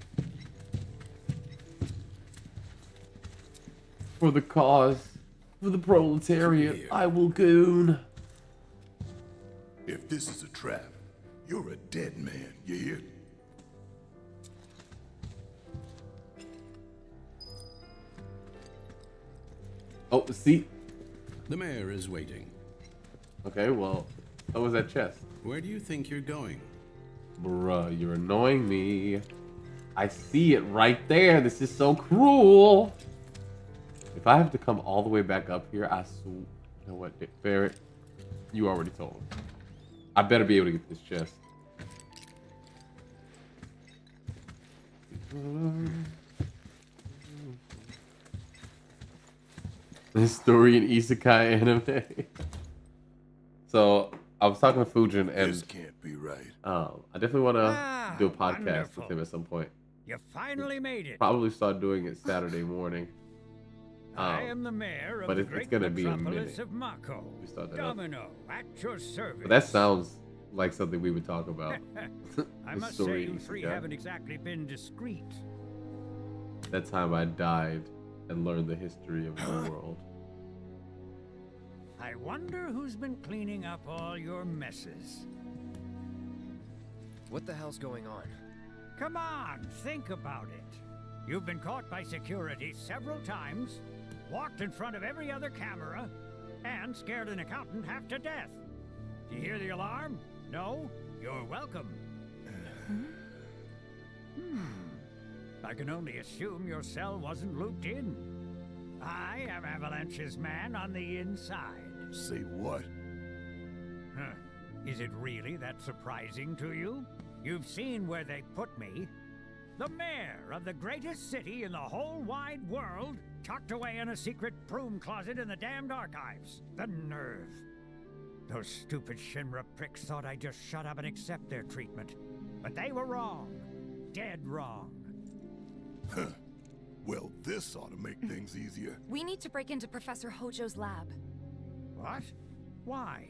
For the cause, for the proletariat, I will goon. If this is a trap, you're a dead man, you hear? Oh, see? The mayor is waiting. Okay, well, how was that chest? Where do you think you're going? Bruh, you're annoying me. I see it right there. This is so cruel. If I have to come all the way back up here, you know what, Barrett? You already told me. I better be able to get this chest. This story in isekai anime. So I was talking to Fujin, and this can't be right. I definitely want to do a podcast with him at some point. You finally made it. Probably start doing it Saturday morning. I am the mayor of but the it's great gonna be a metropolis minute. of Mako. We start that Domino, at your service. But that sounds like something we would talk about. I The must story say, you is three okay. haven't exactly been discreet. That time I died and learned the history of the world. I wonder who's been cleaning up all your messes. What the hell's going on? Come on, think about it. You've been caught by security several times, walked in front of every other camera, and scared an accountant half to death. Do you hear the alarm? No? You're welcome. I can only assume your cell wasn't looped in. I am Avalanche's man on the inside. Say what? Huh. Is it really that surprising to you? You've seen where they put me. The mayor of the greatest city in the whole wide world, tucked away in a secret broom closet in the damned archives. The nerve. Those stupid Shinra pricks thought I'd just shut up and accept their treatment. But they were wrong. Dead wrong. Huh. Well, this ought to make things easier. We need to break into Professor Hojo's lab. What? Why?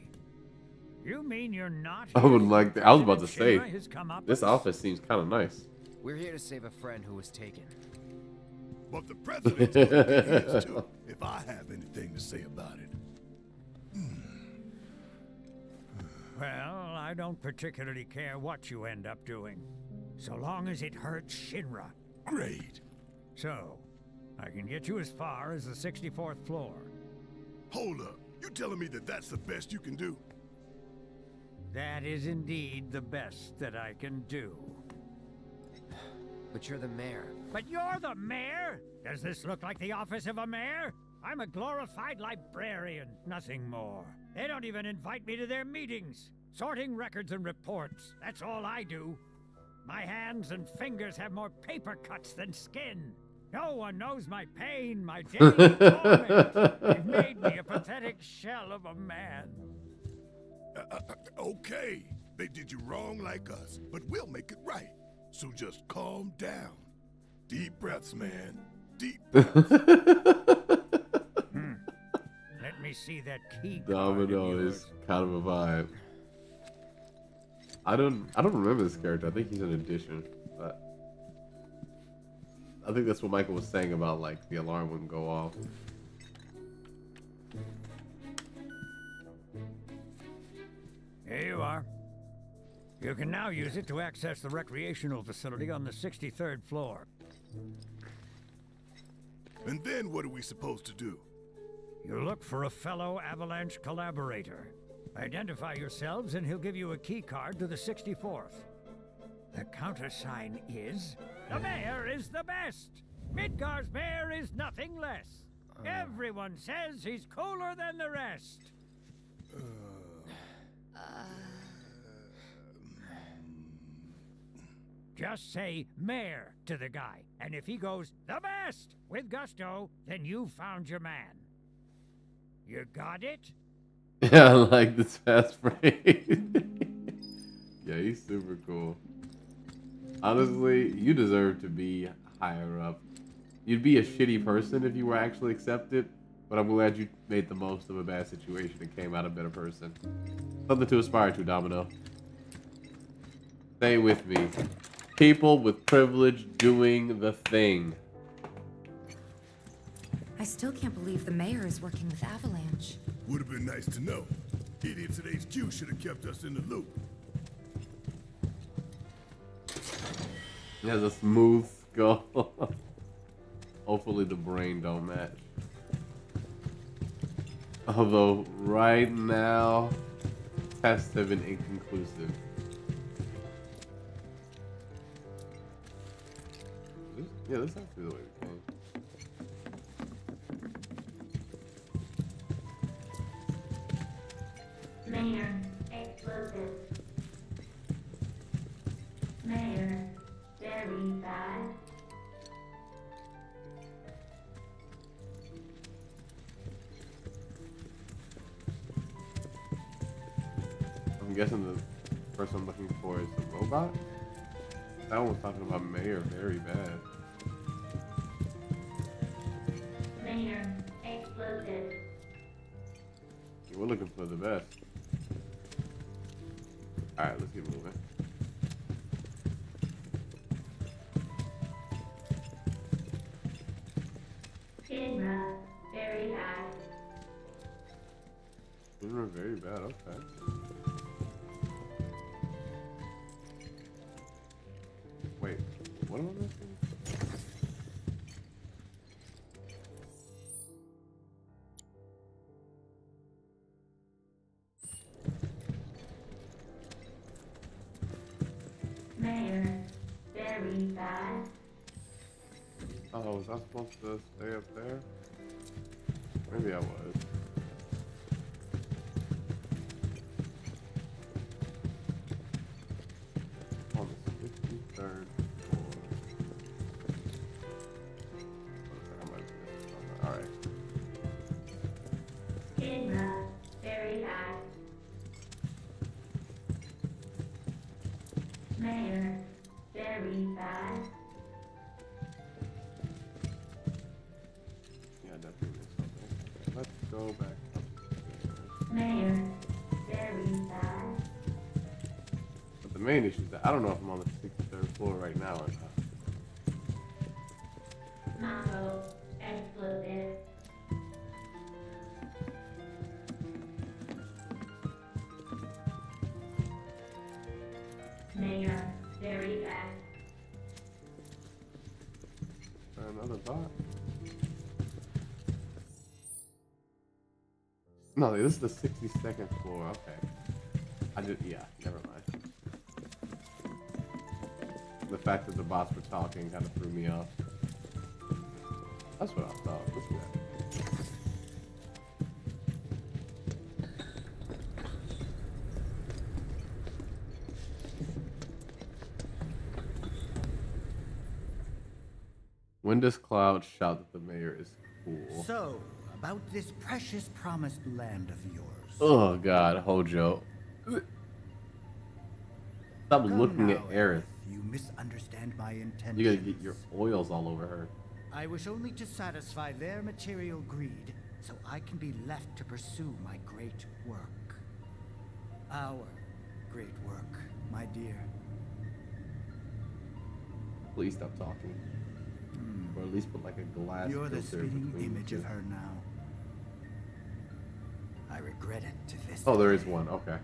You mean you're not? I would like that. I was about to say, Shinra has come up this with- office seems kind of nice. We're here to save a friend who was taken. But the president's gonna be his too, if I have anything to say about it. Well, I don't particularly care what you end up doing, so long as it hurts Shinra. Great. So, I can get you as far as the 64th floor. Hold up. You telling me that that's the best you can do? That is indeed the best that I can do. But you're the mayor. But you're the mayor? Does this look like the office of a mayor? I'm a glorified librarian, nothing more. They don't even invite me to their meetings. Sorting records and reports, that's all I do. My hands and fingers have more paper cuts than skin. No one knows my pain, my daily torment. They've made me a pathetic shell of a man. Okay, they did you wrong like us, but we'll make it right. So just calm down. Deep breaths, man. Deep breaths. Let me see that key card. Domino is kind of a vibe. I don't remember this character. I think he's an addition, but I think that's what Michael was saying about like the alarm wouldn't go off. Here you are. You can now use it to access the recreational facility on the 63rd floor. And then what are we supposed to do? You look for a fellow Avalanche collaborator. Identify yourselves and he'll give you a key card to the 64th. The countersign is, the mayor is the best. Midgar's mayor is nothing less. Everyone says he's cooler than the rest. Just say mayor to the guy, and if he goes the best with gusto, then you found your man. You got it? Yeah, I like this fast phrase. Yeah, he's super cool. Honestly, you deserve to be higher up. You'd be a shitty person if you were actually accepted, but I'm glad you made the most of a bad situation and came out a better person. Something to aspire to, Domino. Stay with me. People with privilege doing the thing. I still can't believe the mayor is working with Avalanche. Would have been nice to know. Idiots at HQ should have kept us in the loop. He has a smooth skull. Hopefully the brain don't match. Although right now, tests have been inconclusive. Yeah, this has to be the way we came. Mayor, explosive. Mayor, very bad. I'm guessing the person I'm looking for is the robot? That one was talking about Mayor very bad. Mayor, explosive. We're looking for the best. Alright, let's keep moving. Shinra, very bad. Shinra very bad, okay. Wait, what am I missing? Mayor, very bad. Oh, was I supposed to stay up there? Maybe I was. On the 63rd floor. I might have missed something. Alright. Shinra, very bad. Mayor, very bad. Yeah, definitely missed something. Let's go back upstairs. Mayor, very bad. But the main issue is that I don't know if I'm on the 63rd floor right now or not. Mako, explosive. Mayor, very bad. Is there another bot? No, this is the 62nd floor. Okay. Yeah, never mind. The fact that the bots were talking kind of threw me off. That's what I thought. Let's do that. When does Cloud shout that the mayor is cool? So, about this precious promised land of yours. Oh God, Hojo. Stop Come looking now, at Aerith. You misunderstand my intentions. You're gonna get your oils all over her. I wish only to satisfy their material greed, so I can be left to pursue my great work. Our great work, my dear. Please stop talking. Or at least put like a glass You're the filter spitting between image the of two. her now. I regret it to this Oh, there day. is one. Okay.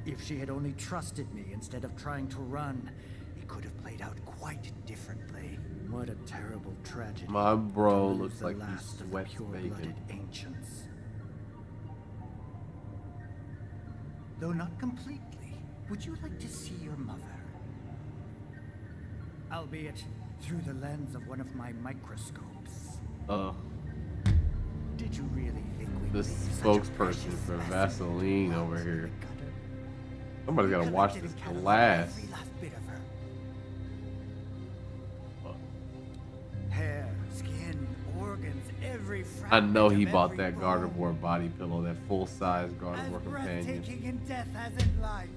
If she had only trusted me instead of trying to run, it could have played out quite differently. What a terrible tragedy. My bro to lose looks the like he last of the sweats pure-blooded bacon. ancients. Though not completely, would you like to see your mother? Albeit through the lens of one of my microscopes. Did you really think we The would leave such a spokesperson precious for specimen Vaseline over out in here. the gutter? Somebody's gotta We wash collected this and cataloged glass. every last bit of her I know he of bought every that bone. Gardevoir body pillow, that full-size Gardevoir As companion. breathtaking in death as in life.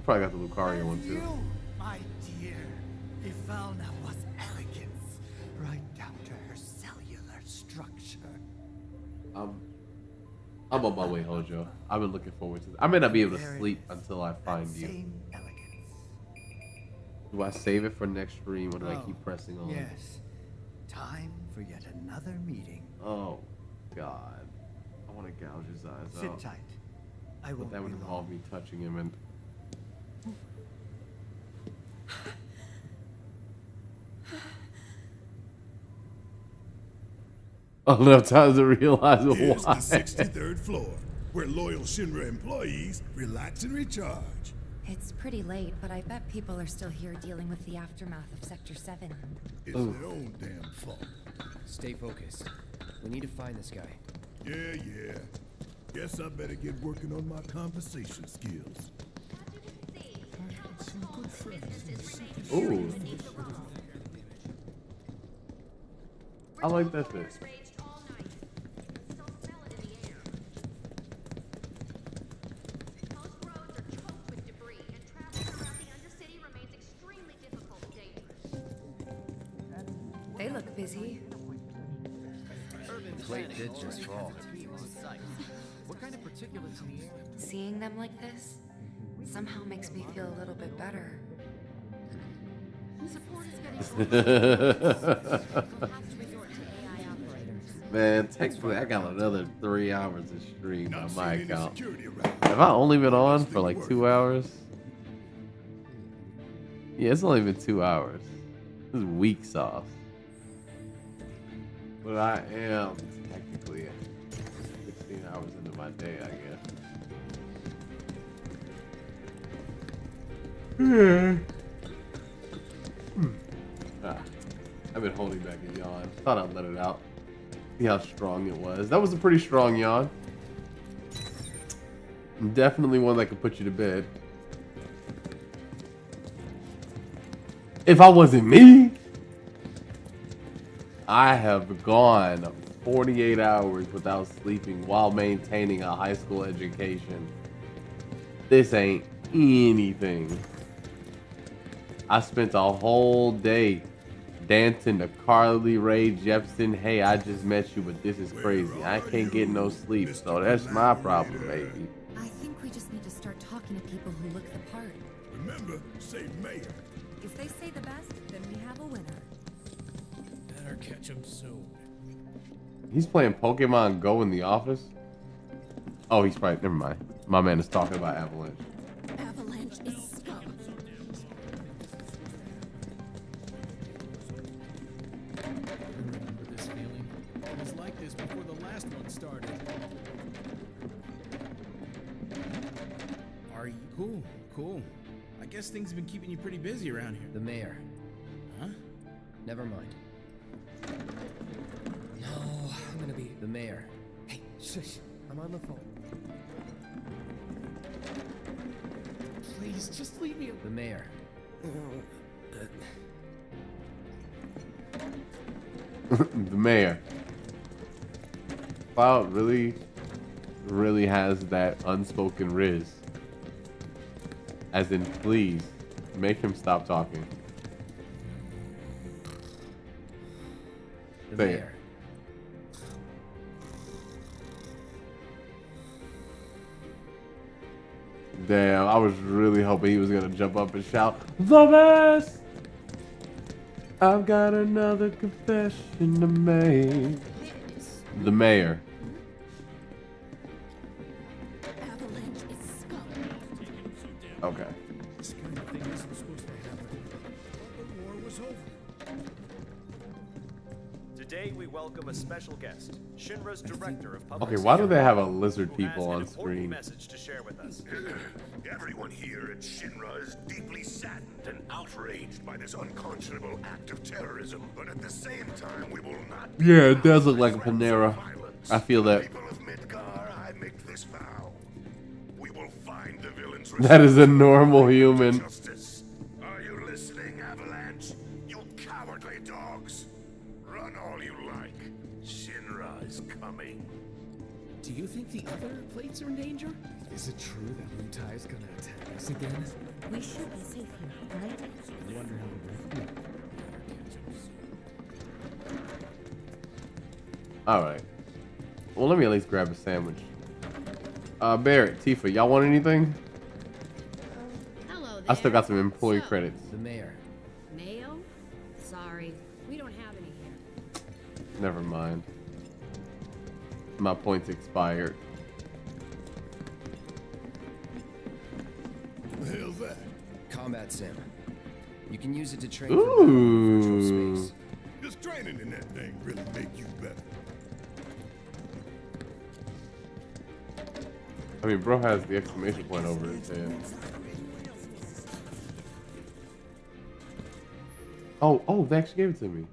Probably got the Lucario one As too. you, my dear, Ivalna was elegance, right down to her cellular structure. I'm on my way, Hojo. I've been looking forward to this. I may not be able to sleep until I find you. Same elegance. Do I save it for next stream or do I Oh, keep pressing on? Yes. Time for yet another meeting. Oh, God. I want to gouge his eyes Sit out. tight. I But won't that would be involve long. me touching him and... Enough time to realize Here's why. the 63rd floor, where loyal Shinra employees relax and recharge. It's pretty late, but I bet people are still here dealing with the aftermath of Sector 7. It's their own damn fault. Stay focused. We need to find this guy. Yeah. Guess I better get working on my conversation skills. Some good friends. Ooh. I like that fit. They look busy. The plate did just fall. What kind of particulates in the air? Seeing them like this somehow makes me feel a little bit better. Man, technically, I got another 3 hours of stream on my account. Have I only been on for like 2 hours? Yeah, it's only been 2 hours. This is weak sauce. But I am technically 16 hours into my day, I guess. I've been holding back a yawn. Thought I'd let it out. See how strong it was. That was a pretty strong yawn. Definitely one that could put you to bed. If I wasn't me, I have gone 48 hours without sleeping while maintaining a high school education. This ain't anything. I spent a whole day dancing to Carly Rae Jepsen. Hey, I just met you, but this is crazy. I can't get no sleep, so that's my problem, baby. I think we just need to start talking to people who look the part. Remember, say mayor. If they say the best, then we have a winner. Better catch him soon. He's playing Pokemon Go in the office? Oh, he's probably... Never mind. My man is talking about Avalanche. Avalanche is scum. Remember this feeling? It was like this before the last one started. Are you cool? I guess things have been keeping you pretty busy around here. The mayor. Huh? Never mind. No, I'm gonna be the mayor. Hey, shush. I'm on the phone. Please, just leave me. The mayor. The mayor. Cloud really has that unspoken riz. As in, please, make him stop talking. The There. mayor. Damn, I was really hoping he was gonna jump up and shout, "The best!" I've got another confession to make. The mayor. Avalanche is scum. Okay. This kind of thing isn't supposed to happen. The war was over. Today we welcome a special guest, Shinra's director of public Okay, why do they have a security, lizard who people has an on important screen? message to share with us. Everyone here at Shinra is deeply saddened and outraged by this unconscionable act of terrorism, but at the same time, we will not. Yeah, it does look like a Panera. I feel that. People of Midgar, I make this vow: we will find the villains. That is a normal human. Justice. Are you listening, Avalanche? You cowardly dogs! Run all you like. Shinra's coming. Do you think the other plates are in danger? Is it true that Mutai is gonna attack us again? We should be safe here, right? I wonder how we both feel. Alright. Well, let me at least grab a sandwich. Barrett, Tifa, y'all want anything? Hello there. I still got some employee credits. The mayor. Mayo? Sorry, we don't have any here. Never mind. My points expired. What the hell's that? Combat sim. You can use it to train Ooh. for battle in virtual space. Does training in that thing really make you better? I mean, bro has the exclamation point over his head. Oh, they actually gave it to me.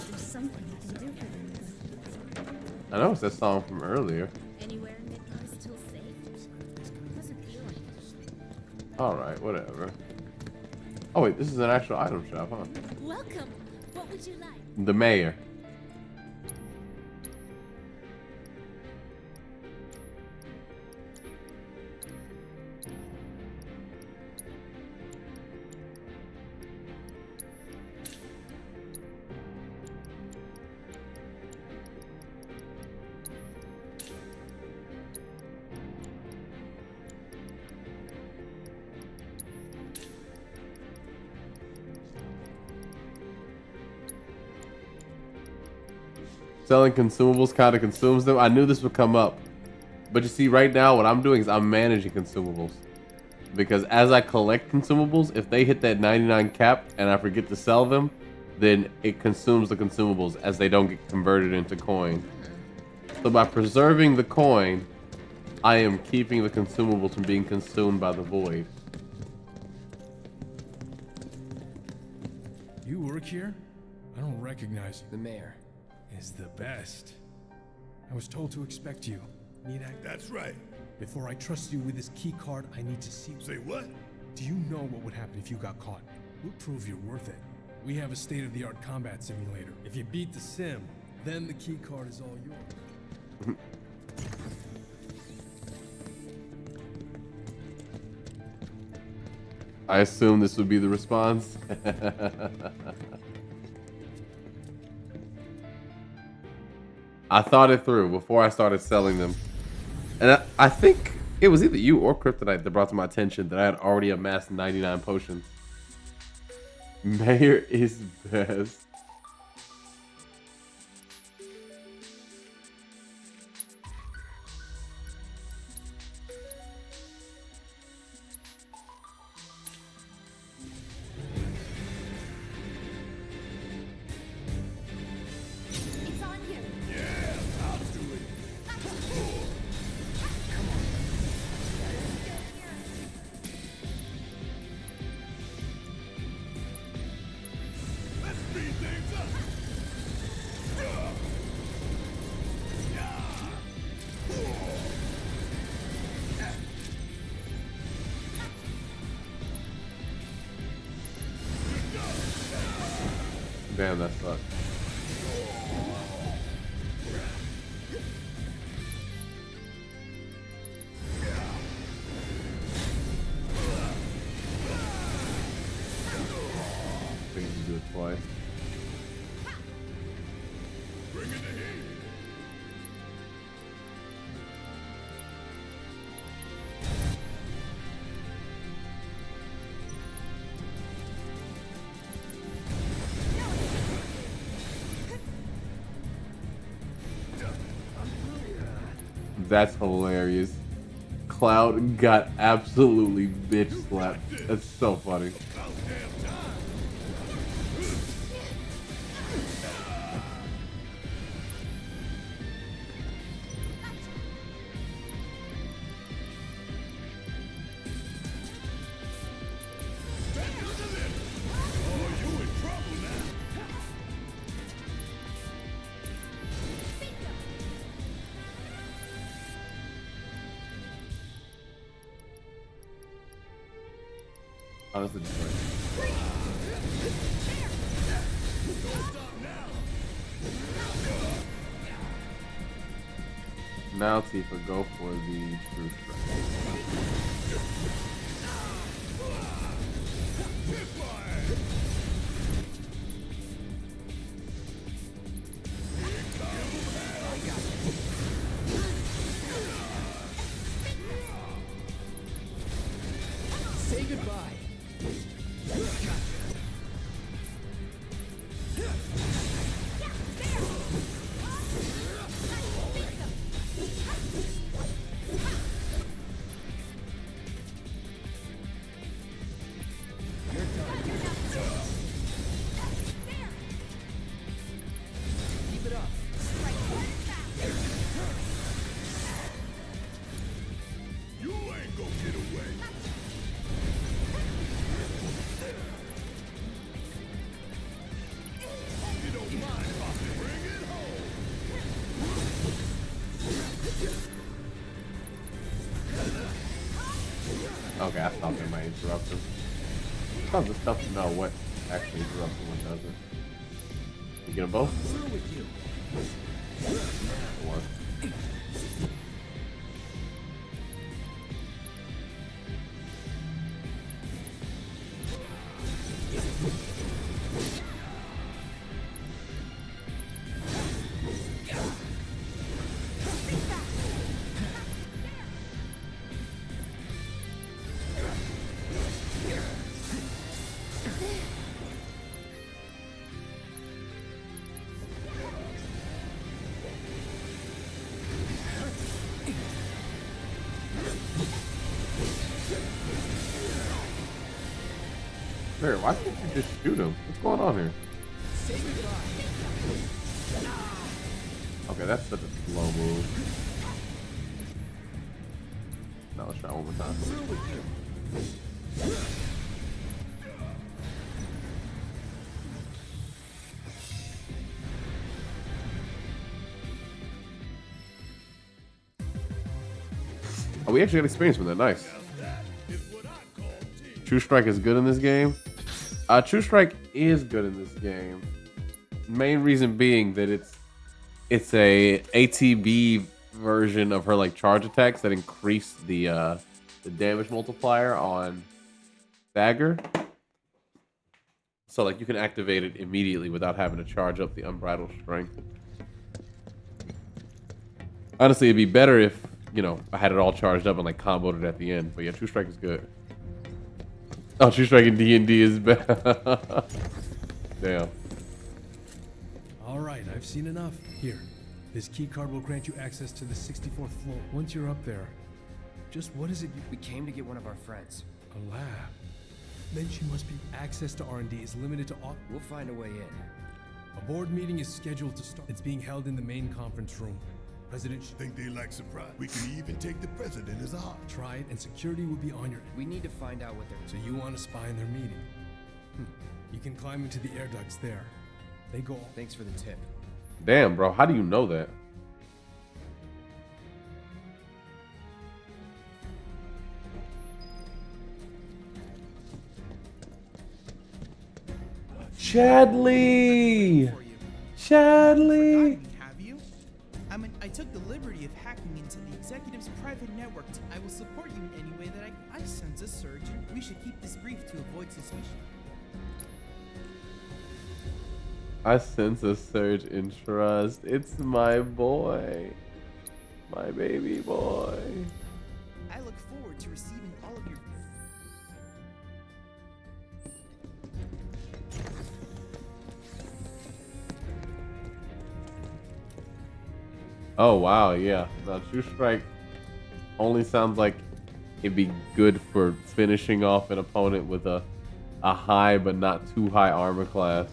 There's something I can do for them. I know it's that song from earlier. Anywhere in Midgar is still safe. Doesn't feel like it. Alright, whatever. Oh wait, this is an actual item shop, huh? Welcome. What would you like? The mayor. Selling consumables kind of consumes them. I knew this would come up. But you see, right now, what I'm doing is I'm managing consumables. Because as I collect consumables, if they hit that 99 cap and I forget to sell them, then it consumes the consumables as they don't get converted into coin. So by preserving the coin, I am keeping the consumables from being consumed by the void. You work here? I don't recognize you. The mayor. Is the best. I was told to expect you. Need I? That's right. Before I trust you with this key card, I need to see. Say what? Do you know what would happen if you got caught? We'll prove you're worth it. We have a state-of-the-art combat simulator. If you beat the sim, then the key card is all yours. I assume this would be the response. I thought it through before I started selling them. And I think it was either you or Kryptonite that brought to my attention that I had already amassed 99 potions. Mayor is best. It's on you. Yeah, I'll do it. Let's speed things up. Damn, that sucks. I think you can do it twice. Bring in the heat. That's hilarious. Cloud got absolutely bitch slapped. That's so funny. Honestly, now Tifa, go for the true strike. Say goodbye. Keep it up. You ain't gonna get away. You don't mind, Poppy. Bring it home. Okay, I stopped at my interrupter. Sometimes it's tough to know what actually interrupts and what doesn't. You get them both? Through with you. Or Barry, why can't you just shoot him? What's going on here? Say goodbye. Okay, that's such a slow move. Now let's try one more time. Through with you. Oh, we actually got experience with that. Nice. True Strike is good in this game. True Strike is good in this game. Main reason being that it's a ATB version of her like charge attacks that increase the damage multiplier on Dagger. So like you can activate it immediately without having to charge up the Unbridled Strength. Honestly, it'd be better if, you know, I had it all charged up and like comboed it at the end. But yeah, True Strike is good. Oh, True Strike in D&D is bad. Damn. All right, I've seen enough. Here, this key card will grant you access to the 64th floor. Once you're up there, just what is it you... We came to get one of our friends. A lab. Then she must be access to R&D is limited to all... We'll find a way in. A board meeting is scheduled to start. It's being held in the main conference room. President... Think they like surprise? We can even take the president as a hostage. Try it, and security will be on your end. We need to find out what they're... So you want to spy in their meeting? You can climb into the air ducts there. They go... Thanks for the tip. Damn, bro. How do you know that? Chadley! Chadley! Have you? I took the liberty of hacking into the executive's private network. I will support you in any way that I sense a surge. We should keep this brief to avoid suspicion. I sense a surge in trust. It's my boy. My baby boy. I look forward to receiving all of your... Oh, wow, yeah. Now, True Strike only sounds like it'd be good for finishing off an opponent with a high but not too high armor class.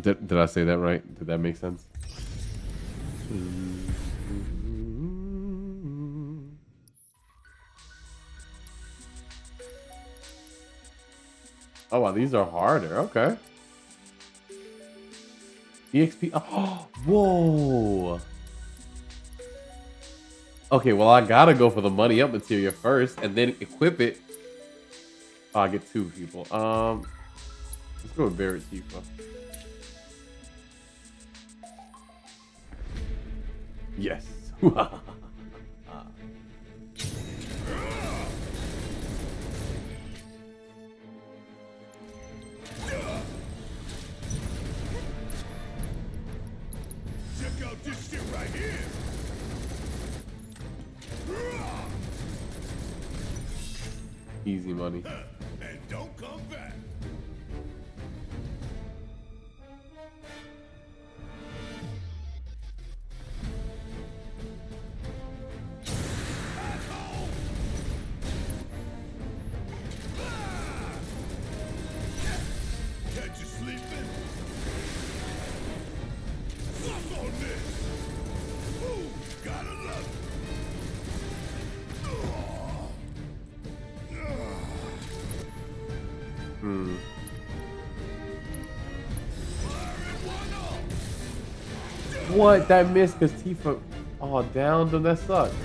Did I say that right? Did that make sense? Oh, wow, these are harder. Okay. EXP. Oh, whoa. Okay, well, I gotta go for the money up material first and then equip it. Oh, I get 2 people. Let's go with Barrett Tifa. Yes. Check out this shit right here. Easy money. And don't come back. Catch you sleeping. Suck on this. Ooh, gotta love it. Hmm. What? That missed because Tifa. Oh, downed him. That sucks.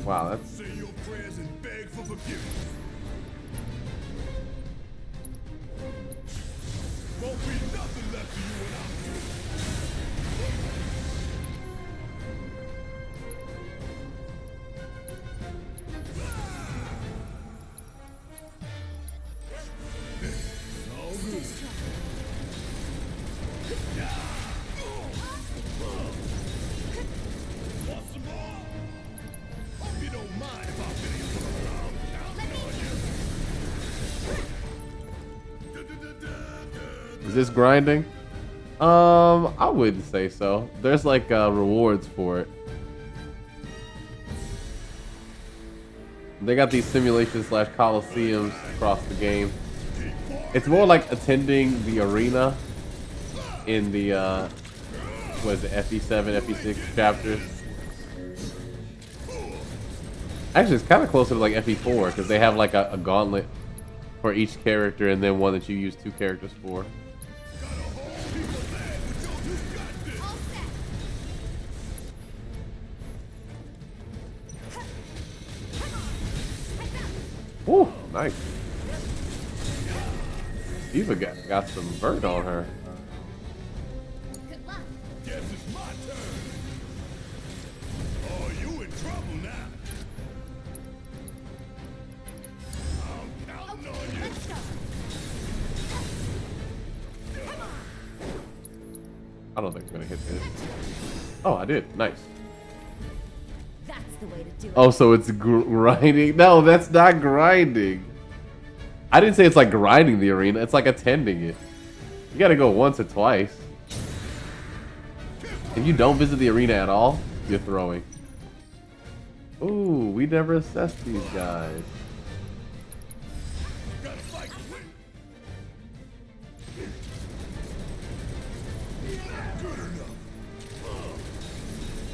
Wow, that's. Say your prayers and beg for forgiveness. Won't be nothing left of you when I'm all good. Want some more? Hope you don't mind if I've been here for a long time. Is this grinding? I wouldn't say so. There's like rewards for it. They got these simulations / coliseums across the game. It's more like attending the arena in the what is it, FE7, FE6 chapters. Actually, it's kind of closer to like FE4 because they have like a gauntlet for each character and then one that you use 2 characters for. Woo, nice. Eva got some vert on her. Guess it's my turn. Oh, you in trouble now. I'm counting on you. I don't think I'm gonna hit this. Oh, I did. Nice. That's the way to do it. Oh, so it's grinding? No, that's not grinding. I didn't say it's like grinding the arena. It's like attending it. You gotta go once or twice. If you don't visit the arena at all, you're throwing. Ooh, we never assessed these guys.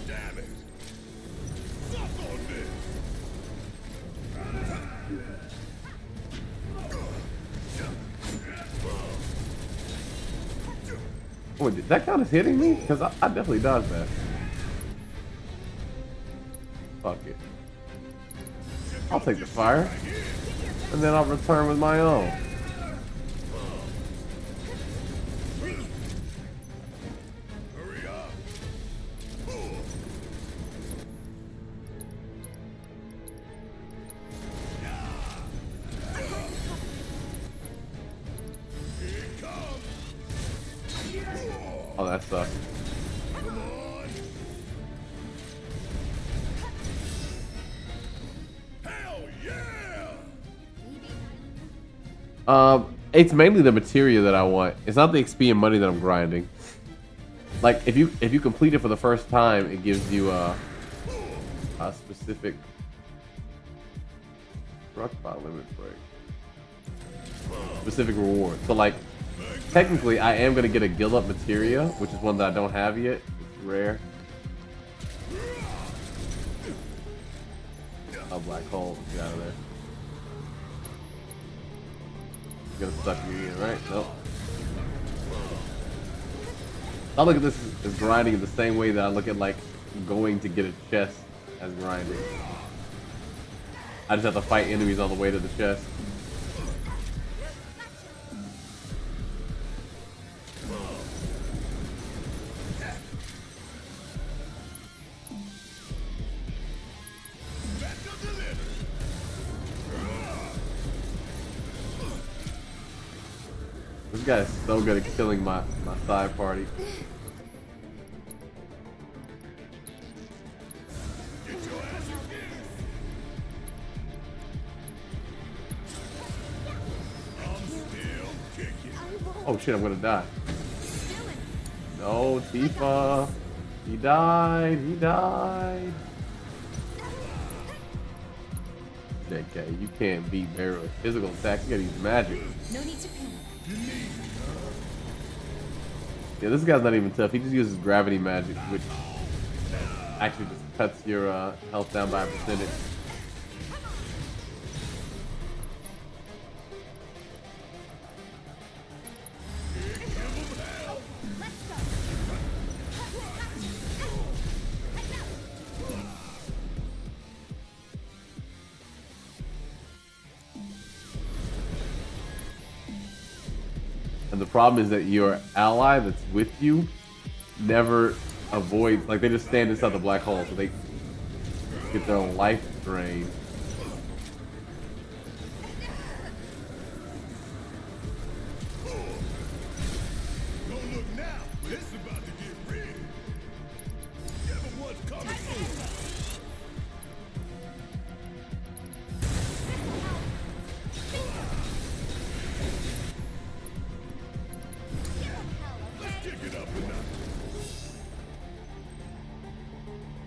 Damn it. Suck on this. Oh, did that count as hitting me? Because I definitely dodged that. Fuck it. I'll take the fire. And then I'll return with my own. Hurry up. Here it comes. Oh, that sucks. Come on. Hell yeah. It's mainly the materia that I want. It's not the XP and money that I'm grinding. Like if you complete it for the first time, it gives you a specific struck by limit break. Specific reward. So like technically I am gonna get a guild up materia, which is one that I don't have yet. It's rare. A black hole. Get out of there. You're gonna suck me in, right? Nope. I look at this as grinding in the same way that I look at like going to get a chest as grinding. I just have to fight enemies on the way to the chest. This guy's so good at killing my side party. Oh shit, I'm gonna die. No, Tifa. He died. He died. JK, you can't beat Bear with physical attacks. You gotta use magic. No need to panic. Yeah, this guy's not even tough. He just uses gravity magic, which actually just cuts your health down by a percentage. And the problem is that your ally that's with you never avoids, like they just stand inside the black hole, so they get their life drained. Don't look now, but it's about to get real. Never was coming soon.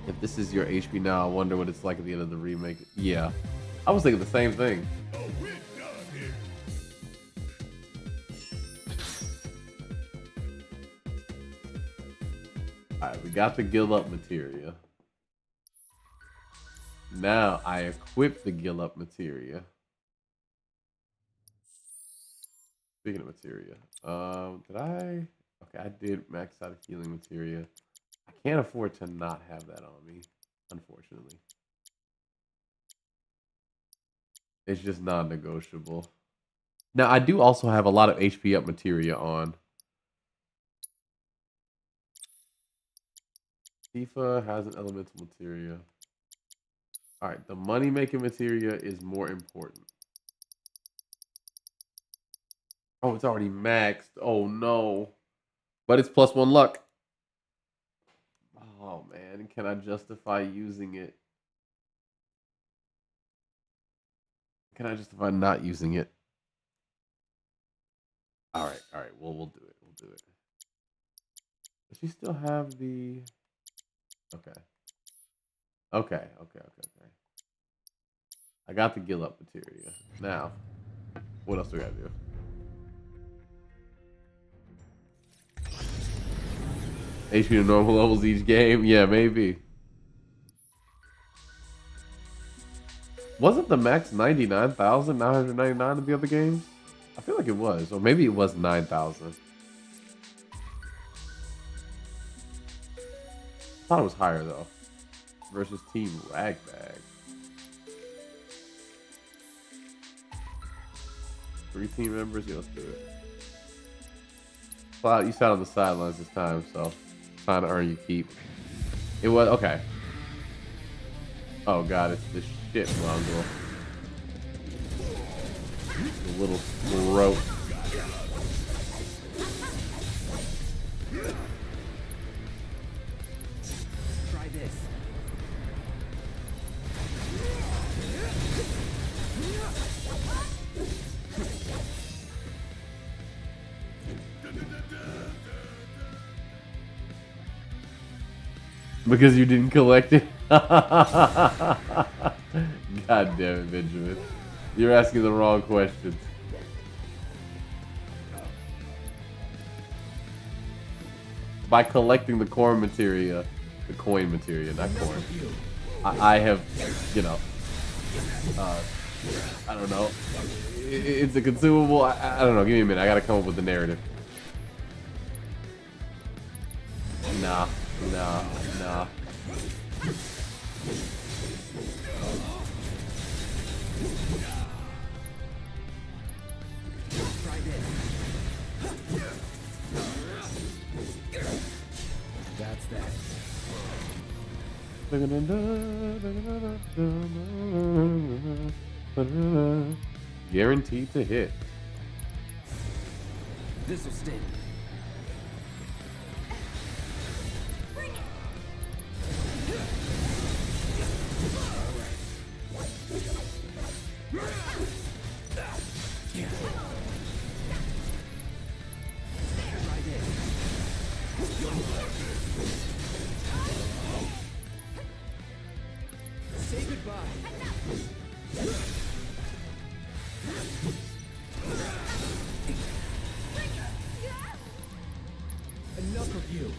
If this is your HP now, I wonder what it's like at the end of the remake. Yeah, I was thinking the same thing. Alright, we got the Gill Up materia. Now I equip the Gill Up materia. Speaking of materia, did I? Okay, I did max out healing materia. I can't afford to not have that on me, unfortunately. It's just non-negotiable. Now, I do also have a lot of HP up materia on. Tifa has an elemental materia. Alright, the money-making materia is more important. Oh, it's already maxed. Oh, no. But it's +1 luck. Oh, man. Can I justify using it? Can I justify not using it? Alright, alright. Well, we'll do it. We'll do it. Does she still have the... Okay. Okay. I got the Gill Up materia. Now, what else do we gotta do? HP to normal levels each game? Yeah, maybe. Wasn't the max 99,999 in the other games? I feel like it was. Or maybe it was 9,000. I thought it was higher, though. Versus Team Ragbag. 3 team members? Yeah, let's do it. Cloud, you sat on the sidelines this time, so... Trying to earn your keep. It was okay. Oh god, it's this shit mongrel. The little throat. Try this. Because you didn't collect it? God damn it, Benjamin. You're asking the wrong questions. By collecting the coin materia, not corn, I have, you know, I don't know. It's a consumable. I don't know. Give me a minute. I gotta come up with the narrative. Nah. That's that. Guaranteed to hit. This'll sting. Say goodbye. Enough of you.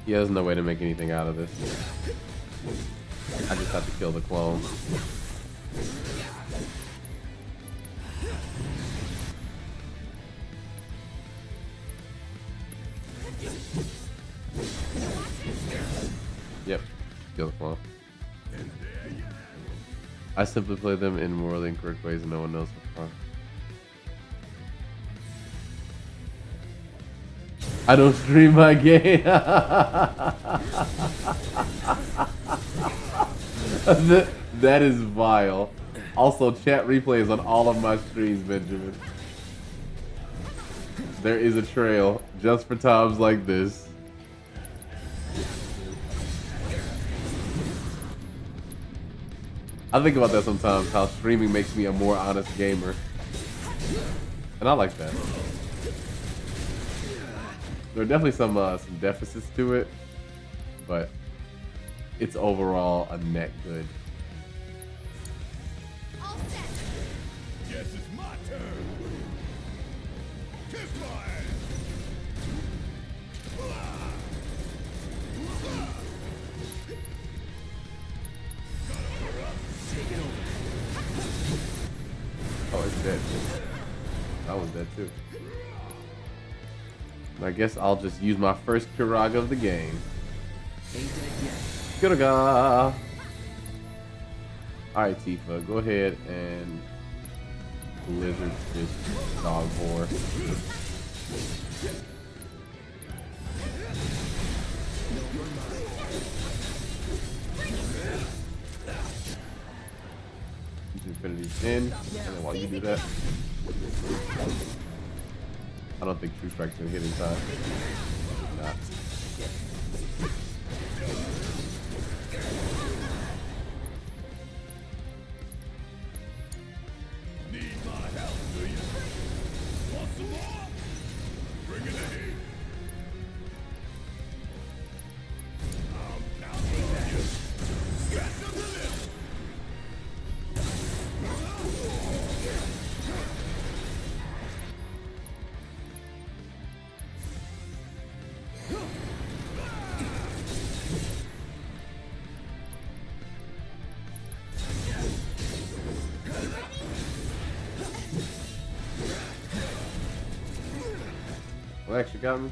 Yeah, there's no way to make anything out of this. I just have to kill the clone. Yep, kill the clone. I simply play them in morally incorrect ways and no one knows what's wrong. I don't stream my game. That is vile. Also, chat replays on all of my streams, Benjamin. There is a trail just for times like this. I think about that sometimes, how streaming makes me a more honest gamer. And I like that. There are definitely some deficits to it, but it's overall a net good. Guess it's my turn. Kiss my ass. Take it over. Oh, it's dead. That one's dead too. I guess I'll just use my first Kiraga of the game. Kiraga! Alright, Tifa, go ahead and blizzard this dog whore. Use Infinity's in, and then while you do that, I don't think True Strike's gonna hit in time. Not. Need my help, do you? Want some more? Bring it in. I'm counting on you. Get to the left. What actually got me?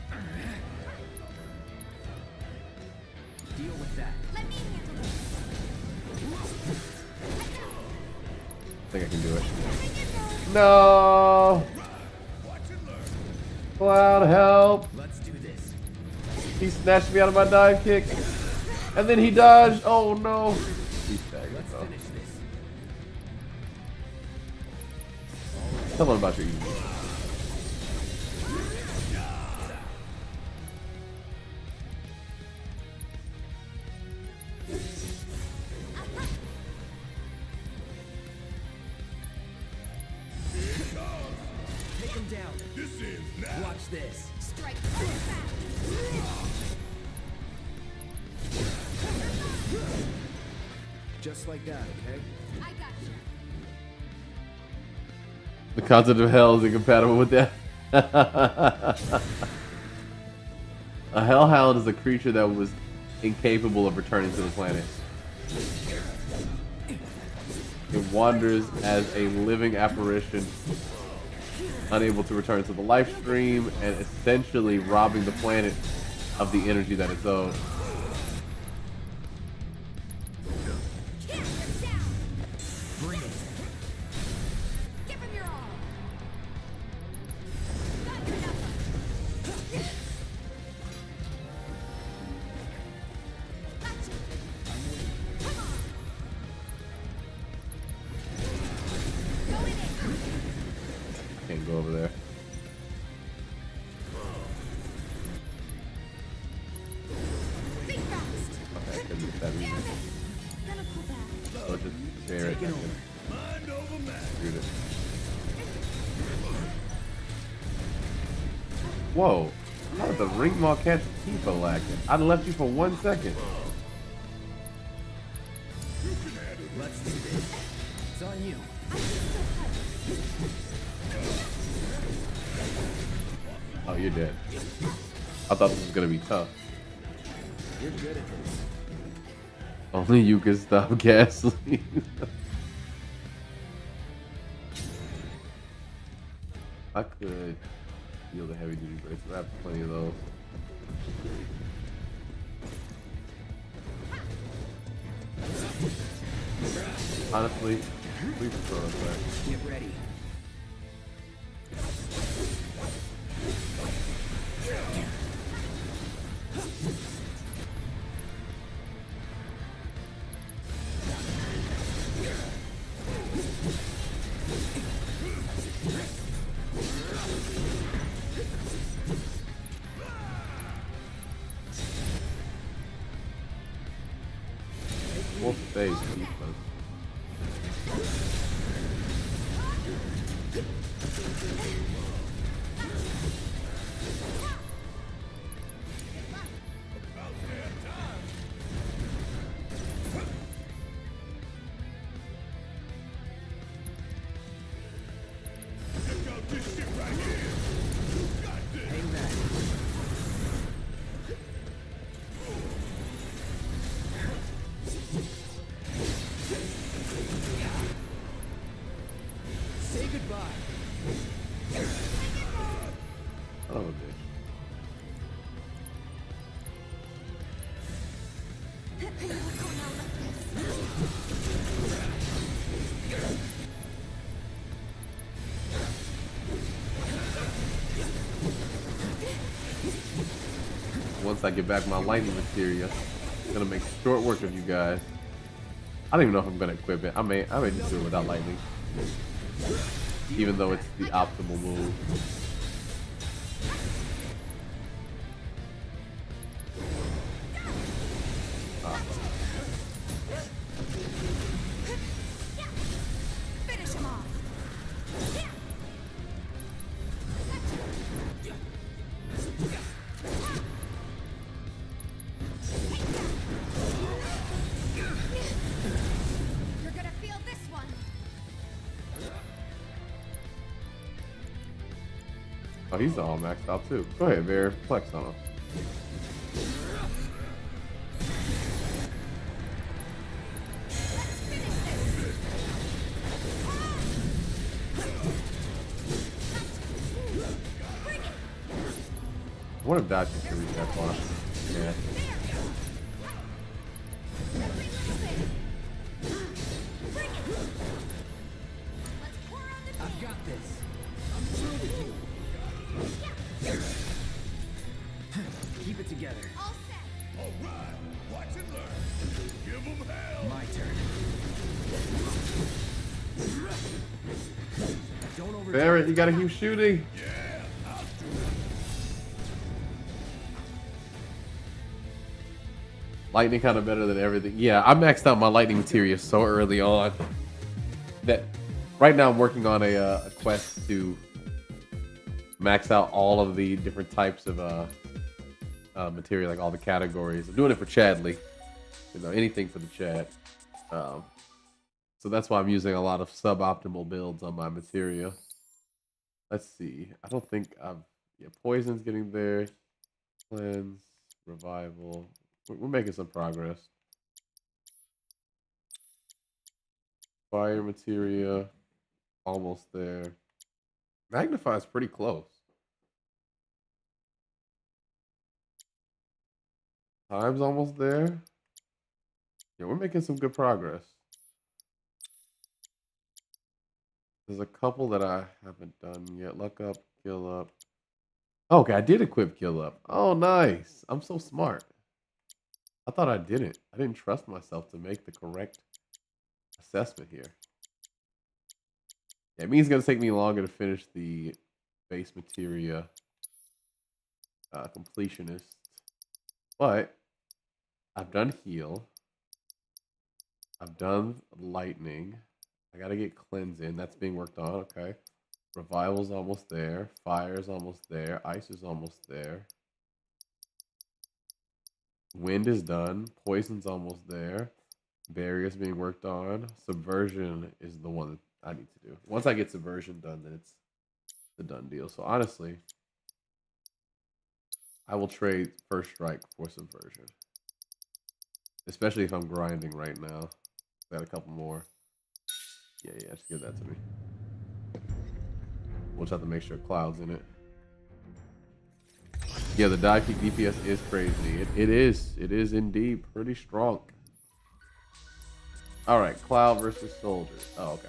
Deal with that. I think I can do it. No! Cloud, help! Let's do this. He snatched me out of my dive kick. And then he dodged. Oh no. He's staggered. Let's finish this. Tell him about your eating. this. Strike. Just like that, okay? I got you. The concept of hell is incompatible with that. A hellhound is a creature that was incapable of returning to the planet. It wanders as a living apparition, unable to return to the life stream, and essentially robbing the planet of the energy that it's owed. Bring it. Give him your all. Can't go over there. Think fast. Okay, I couldn't get that either. Gonna pull back. So just stare at it. Screwed it. Whoa. How did the ring maw catch Tifa lacking? I left you for 1 second. Let's do this. It's on you. Oh, you're dead. I thought this was gonna be tough. You're good at this. Only you can stop gasoline. I could steal the heavy duty brakes. I have plenty of those. Honestly, please throw us back. Get ready. We'll stay Tifa. Hang back. Say goodbye. Son of a bitch. Once I get back my lightning materia, I'm gonna make short work of you guys. I don't even know if I'm gonna equip it. I may just do it without lightning. Even though it's the optimal move. Finish him off. You're gonna feel this one. Oh, he's all maxed out too. Go ahead, Bear. Flex on him. I wonder if Dodge can reach that far. Yeah. I've got this. I'm through with you. Keep it together. All right, watch and learn. Give them hell. My turn. Don't over. Barrett, you gotta keep shooting. Lightning kind of better than everything. Yeah, I maxed out my lightning materia so early on that right now I'm working on a quest to max out all of the different types of material, like all the categories. I'm doing it for Chadley, you know, anything for the Chad. So that's why I'm using a lot of suboptimal builds on my materia. Let's see. I don't think I've... Yeah, poison's getting there. Cleanse, revival. We're making some progress. Fire materia, almost there. Magnify's pretty close. Time's almost there. Yeah, we're making some good progress. There's a couple that I haven't done yet. Luck up, kill up. Okay, I did equip kill up. Oh, nice. I'm so smart. I thought I didn't. I didn't trust myself to make the correct assessment here. Yeah, it means it's going to take me longer to finish the base materia completionist. But I've done heal. I've done lightning. I gotta get cleanse in. That's being worked on. Okay. Revival's almost there. Fire's almost there. Ice is almost there. Wind is done. Poison's almost there. Barrier's being worked on. Subversion is the one that I need to do. Once I get subversion done, then it's the done deal. So honestly, I will trade first strike for subversion. Especially if I'm grinding right now. Got a couple more. Yeah, just give that to me. We'll just have to make sure Cloud's in it. Yeah, the die peak DPS is crazy. It is indeed pretty strong. Alright, Cloud versus Soldier. Oh, okay.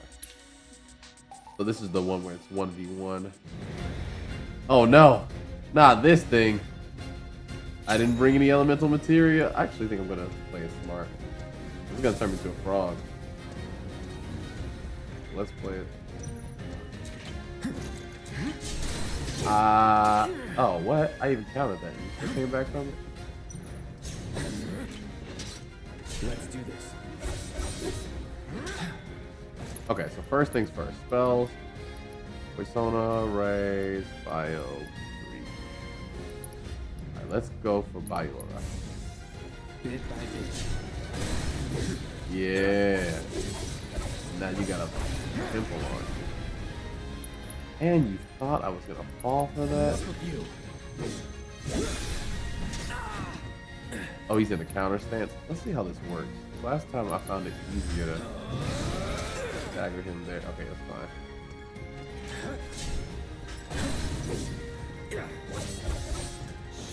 So this is the one where it's 1v1. Oh no! Not this thing! I didn't bring any elemental materia. I actually think I'm gonna play it smart. This is gonna turn me into a frog. Let's play it. Oh, what? I even counted that. You still came back from it? Let's do this. Okay, so first things first. Spells. Persona, Raise, Bio, 3. Alright, let's go for Biora. Bit by bit. Yeah. Now you got a pimple on you. And you thought I was gonna fall for that? Oh, he's in a counter stance. Let's see how this works. Last time I found it easier to stagger him there. Okay, that's fine.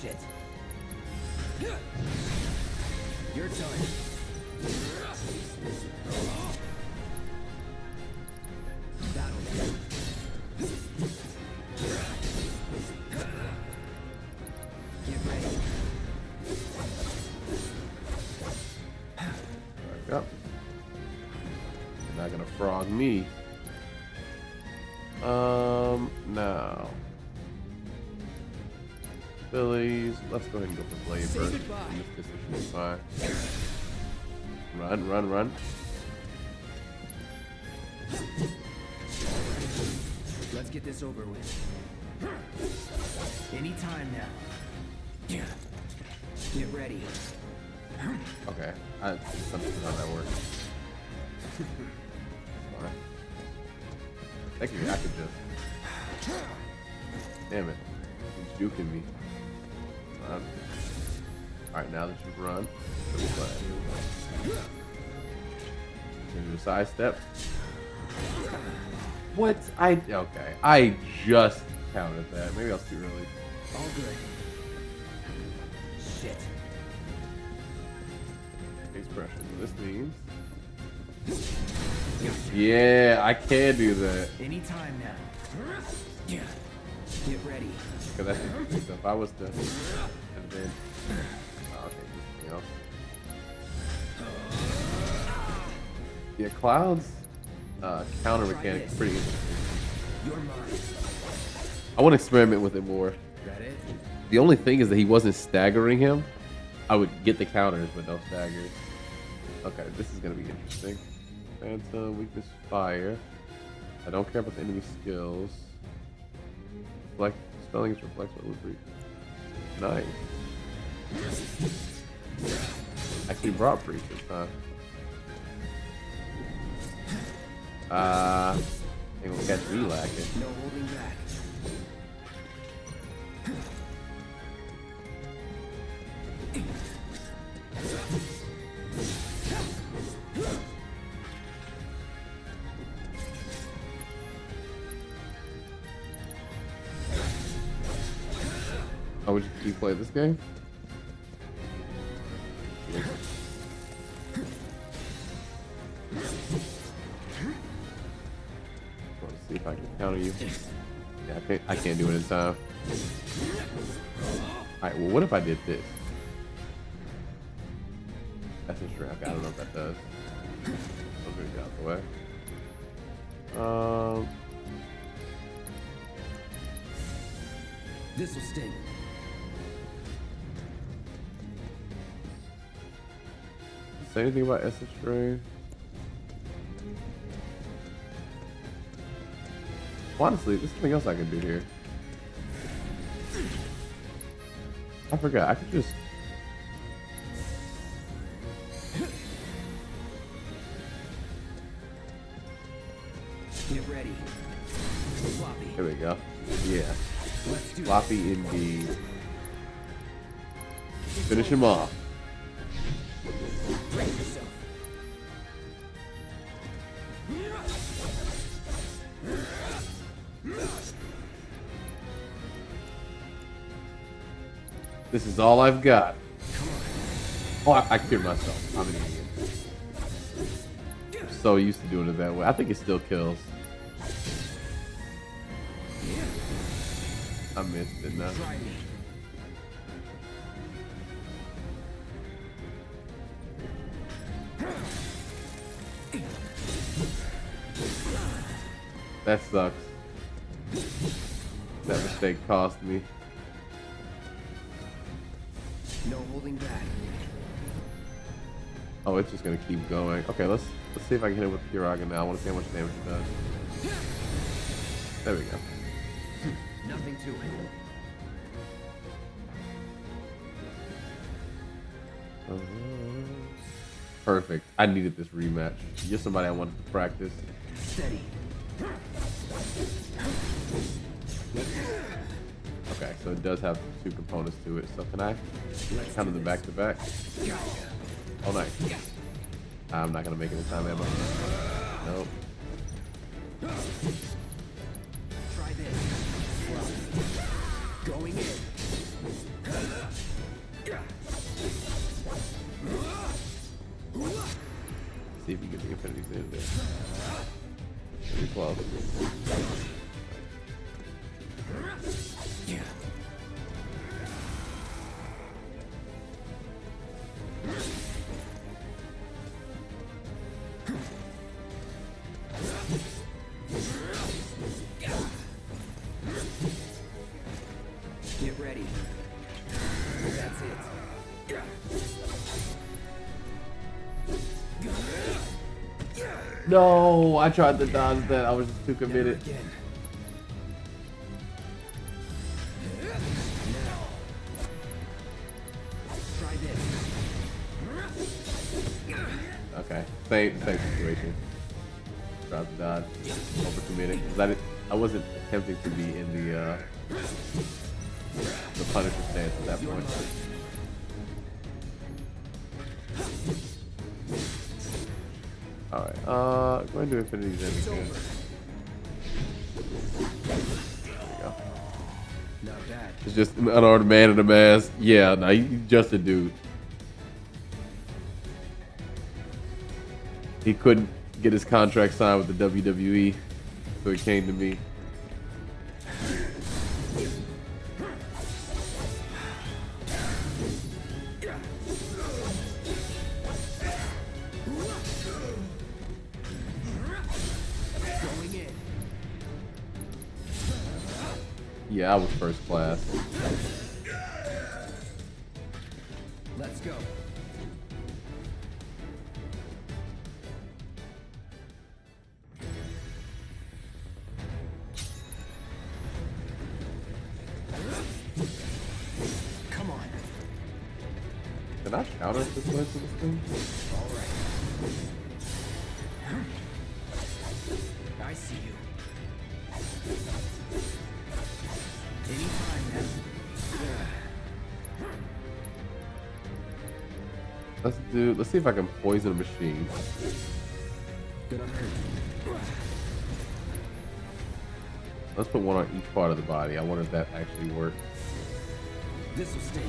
Shit. Your turn. Yep. You're not gonna frog me. Now. Abilities. Let's go ahead and go for Blade first. In this position is fine. Run, run, run. Let's get this over with. Anytime now. Get ready. Okay, I understand how that works. Fine. Technically, I could just... Damn it. He's juking me. Alright, now that you've run, into the side step. What? Okay. I just counted that. Maybe I was too early. All good. Shit. Face pressure. This means. Yeah, I can do that. Anytime now. Get ready. Because that's if I was to. And then. Oh, okay, you know. Yeah, Cloud's counter mechanic is pretty interesting. I want to experiment with it more. That it? The only thing is that he wasn't staggering him. I would get the counters, but no staggers. Okay, this is going to be interesting. Phantom, weakness, fire. I don't care about the enemy skills. Reflect. Spelling is reflects what we Nice. Actually brought preachers, huh? They gonna catch me lacking. No holding back. Oh, would you play this game? Want to see if I can counter you? Yeah, I can't do it in time. Alright, well, what if I did this? That's interesting. Okay, I don't know what that does. I'll move it out the way. This will sting. Say anything about essence drain? Honestly, there's something else I can do here. I forgot. I could just. Get ready. Floppy. There we go. Yeah. Floppy indeed. Finish him off. This is all I've got. Oh, I cured myself. I'm an idiot. I'm so used to doing it that way. I think it still kills. I missed it now. That sucks. That mistake cost me. No holding back. Oh, it's just gonna keep going. Okay, let's see if I can hit it with Kiraga now. I want to see how much damage it does. There we go. Nothing to it. Perfect. I needed this rematch. You're somebody I wanted to practice. Steady. Okay, so it does have two components to it. So can I kind of the back to back? Oh, nice. I'm not gonna make it in time, am I? Nope. Try this. Going in. See if you get the infinities in there. Pretty close. Yeah. Get ready. That's it. No, I tried to dodge that. I was just too committed. Okay, same situation. Tried to dodge. Overcommitted. Because I wasn't attempting to be in the Punisher stance at that point. Alright, go ahead and do Infinity's End again. There we go. Not bad. It's just an unarmed man in a mask. Yeah, no, he's just a dude. He couldn't get his contract signed with the WWE, so he came to me. Yeah, I was first class. Let's go. Can I counter this way to this thing? Alright. I see you. Anytime now. Let's see if I can poison a machine. Gonna hurt. Let's put one on each part of the body. I wonder if that actually works. This'll stay.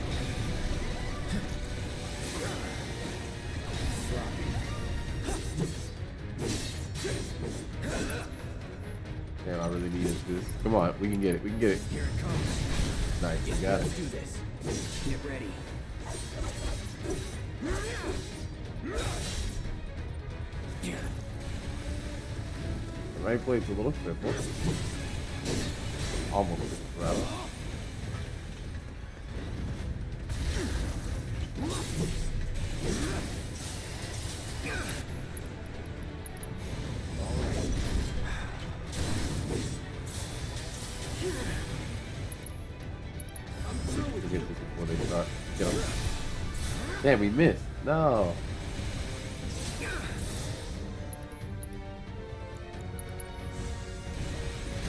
Damn, I really needed this. Come on, we can get it. We can get it. Here it comes. Nice, we got Let's it. do this. Get ready. The right blade's a little crippled. Almost rather. Get this before they start. Get him. Damn, we missed. No.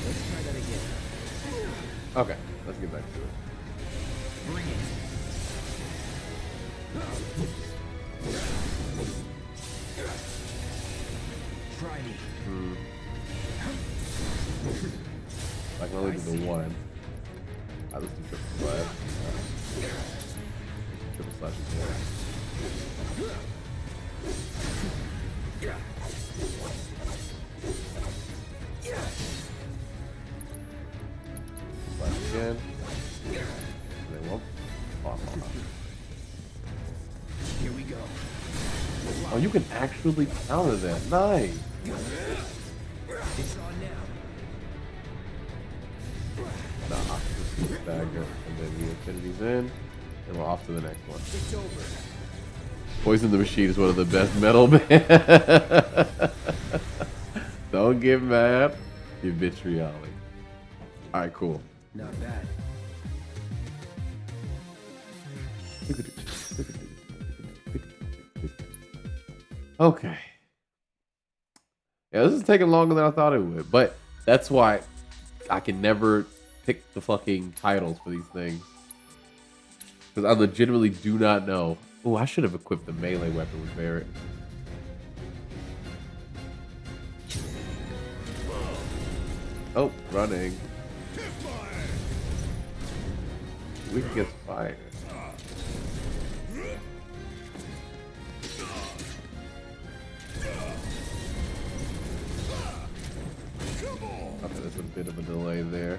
Let's try that again. Okay, let's get back to it. Bring it. Try me. I can only do the one. Let's do triple slash. Triple slash is more. Slash again. And then whoop. Here we go. Oh, you can actually counter that. Nice. It's on now. Nah, just use dagger, and then the infinity's in, and we're off to the next one. It's over. Poison the Machine is one of the best metal bands. Don't get mad. You vitriolic. Alright, cool. Not bad. Okay. Yeah, this is taking longer than I thought it would, but that's why I can never pick the fucking titles for these things. Because I legitimately do not know. Oh, I should have equipped the melee weapon with Barrett. Oh, running. We can get fire. Okay, there's a bit of a delay there.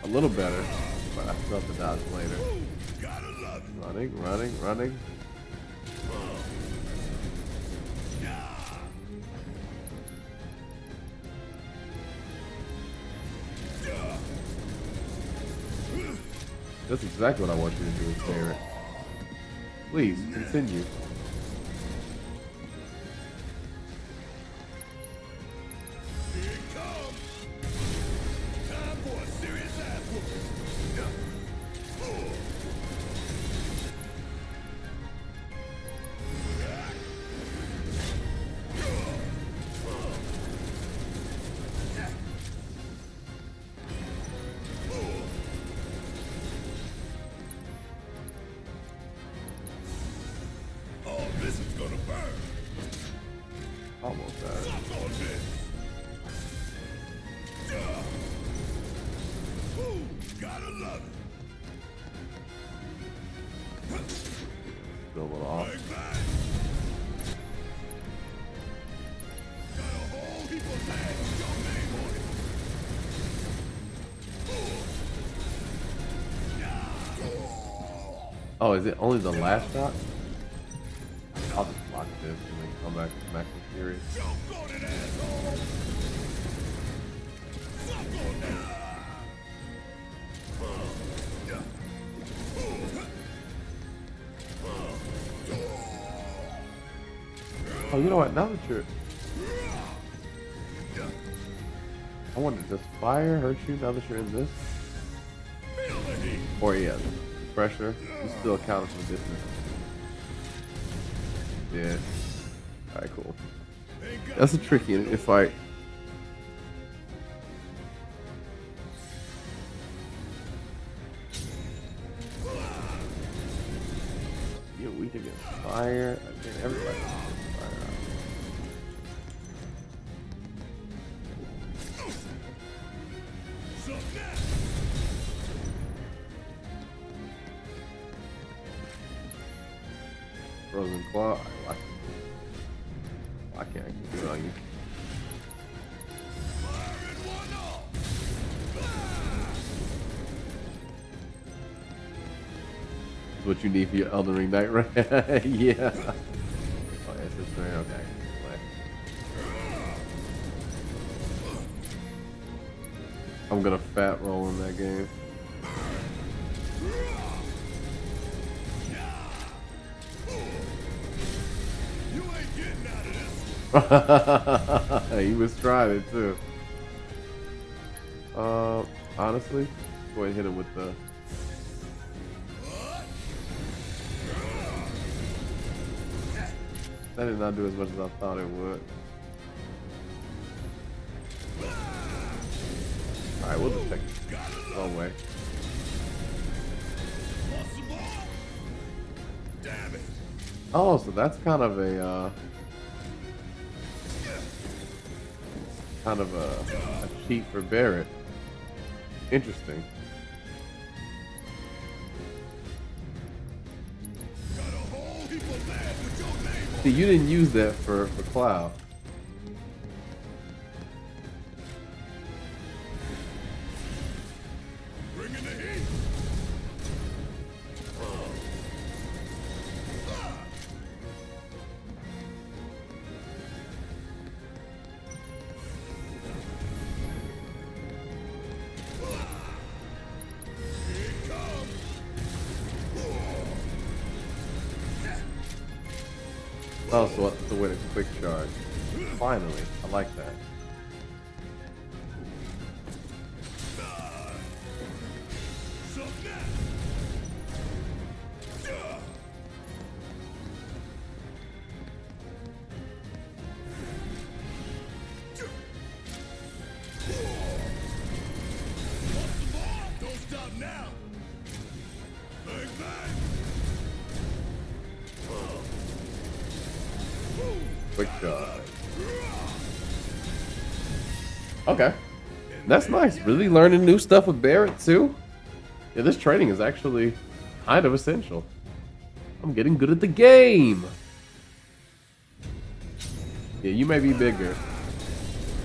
A little better, but I still have to dodge later. Running, running, running. That's exactly what I want you to do with Barrett. Please, continue. Almost there. Still a little off. Oh, is it only the last shot? I'll just block this and then come back with Maximum Fury. Oh, you know what? Now that you're... I wonder, does fire hurt you now that you're in this? Or yeah, pressure. You still account for the distance. Yeah. Alright, cool. That's a tricky fight. You're weak against fire. I think everybody against fire. Frozen claw. Why can't I keep it on you? Is what you need for your Elden Ring Night, right? Yeah. Oh, yes, it's right. Okay. I'm gonna fat roll in that game. He was trying it too. Honestly, go ahead and hit him with the. That did not do as much as I thought it would. Alright, we'll just take it. Go away. Oh, so that's kind of a cheat for Barrett. Interesting. See, you didn't use that for Cloud. Oh, so that's the way to quick charge. Finally, I like that. Quick charge. Okay. That's nice. Really learning new stuff with Barrett too. Yeah, this training is actually kind of essential. I'm getting good at the game. Yeah, you may be bigger,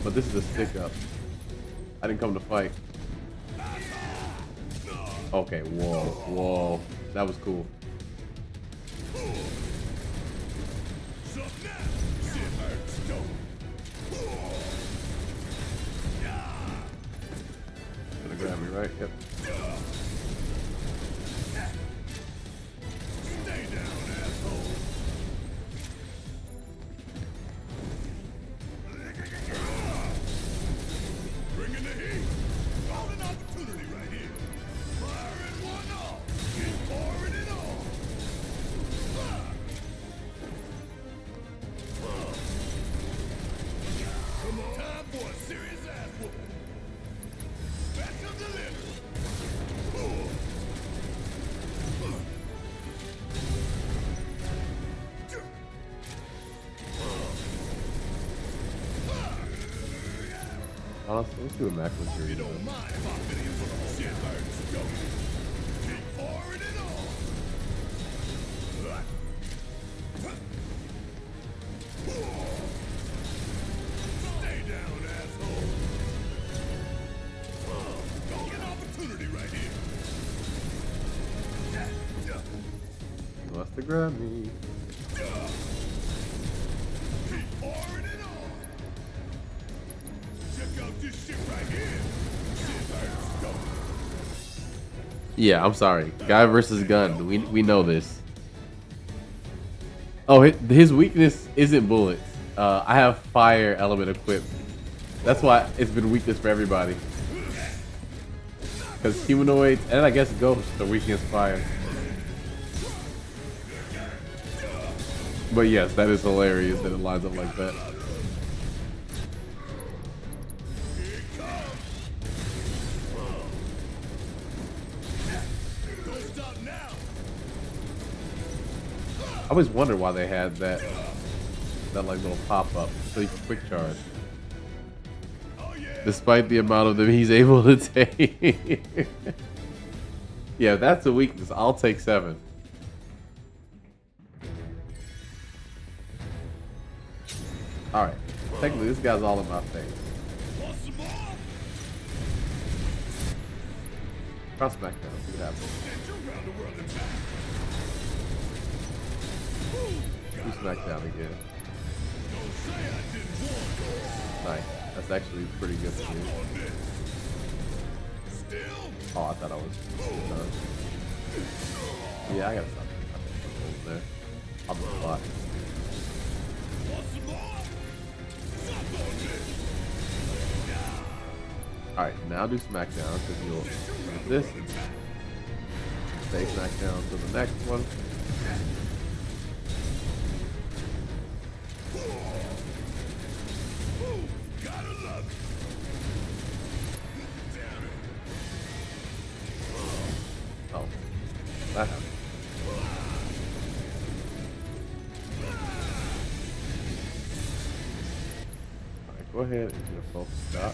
but this is a stick up. I didn't come to fight. Okay, whoa, whoa. That was cool. Gonna grab me, right? Yep. Stay down, asshole. Bring in the heat. Golden opportunity right here. Firing one off. Keep pouring it on. Come on. Time for a serious ass whooping. Special delivery. Honestly, let's do a macro series. You don't mind if I finish with a shit birds go. Keep pouring it on. Stay down, asshole. Golden opportunity right here. He wants to grab me. Keep pouring it on. Check out this shit right here. Shit birds go. Yeah, I'm sorry. Guy versus gun. We know this. Oh, his weakness isn't bullets. I have fire element equipped. That's why it's been weakness for everybody. Because humanoids and I guess ghosts are weak against fire. But yes, that is hilarious that it lines up like that. I always wondered why they had that like little pop-up so you can quick charge. Despite the amount of them he's able to take. Yeah, that's a weakness. I'll take 7. Alright. Technically, this guy's all in my face. Cross back down. See what happens. Who's back down again? Nice. That's actually pretty good for me. Oh, I thought I was done. Yeah, I gotta stop there. I'll just block. Alright, now do SmackDown because you'll use this and stay SmackDown to the next one. Oh, that happened. Alright, go ahead and get a focus shot.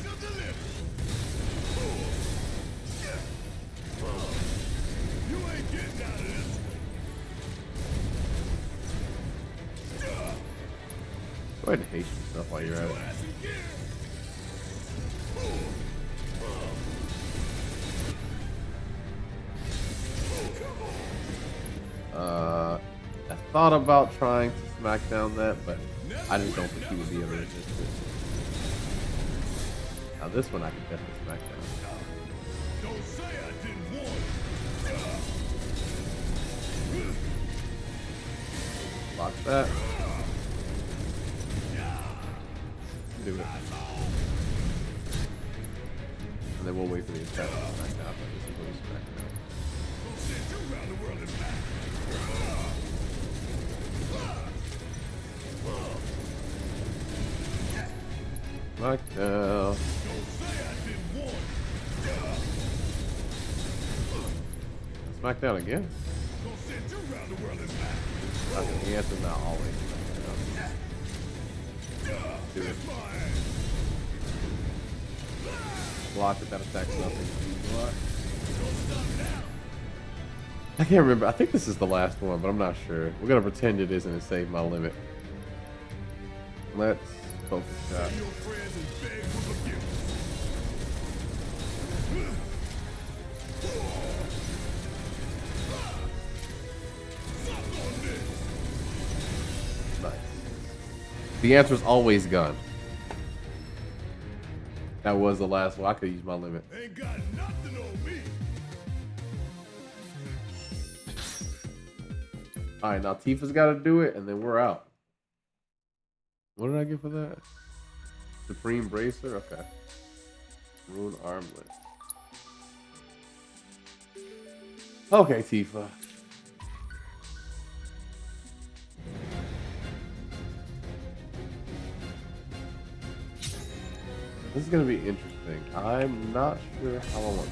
Go ahead and haste yourself while you're at it. I thought about trying to smack down that, but I just don't think he would be able to resist it. Now this one I can definitely smack down. Don't say I didn't warn you. Block that. Do it. And then we'll wait for the attack to smack down. This is what we smack down. Smackdown. Smackdown again. Okay, the answer is not always smackdown. Do it. Block it, that attacks nothing. Block. I can't remember. I think this is the last one, but I'm not sure. We're gonna pretend it isn't and save my limit. Let's focus shot. Nice. The answer is always gun. That was the last one. I could use my limit. Ain't got nothing on me. All right, now Tifa's got to do it, and then we're out. What did I get for that? Supreme Bracer? Okay. Rune Armlet. Okay, Tifa. This is going to be interesting. I'm not sure how I want to do it.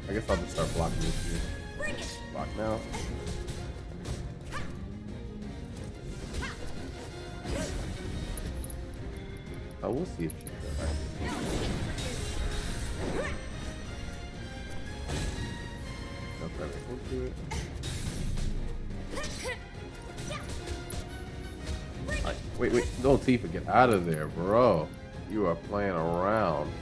I guess I'll just start blocking this here. Block now. Oh, we'll see if she does. Okay, we'll do it. Wait, no, Tifa, get out of there, bro. You are playing around.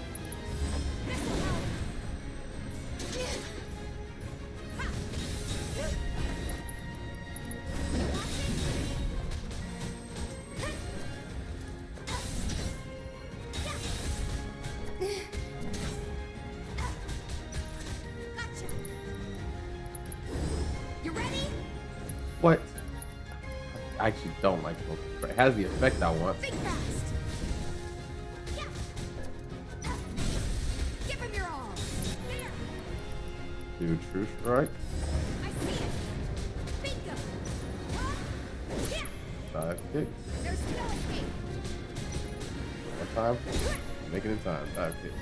What? I actually don't like focus spray. It has the effect I want. Think fast. Yeah. Give him your all. There. Do true strike. I see it. Bingo. Yeah. Dive kick. There's no escape. One time. Make it in time. Dive kick.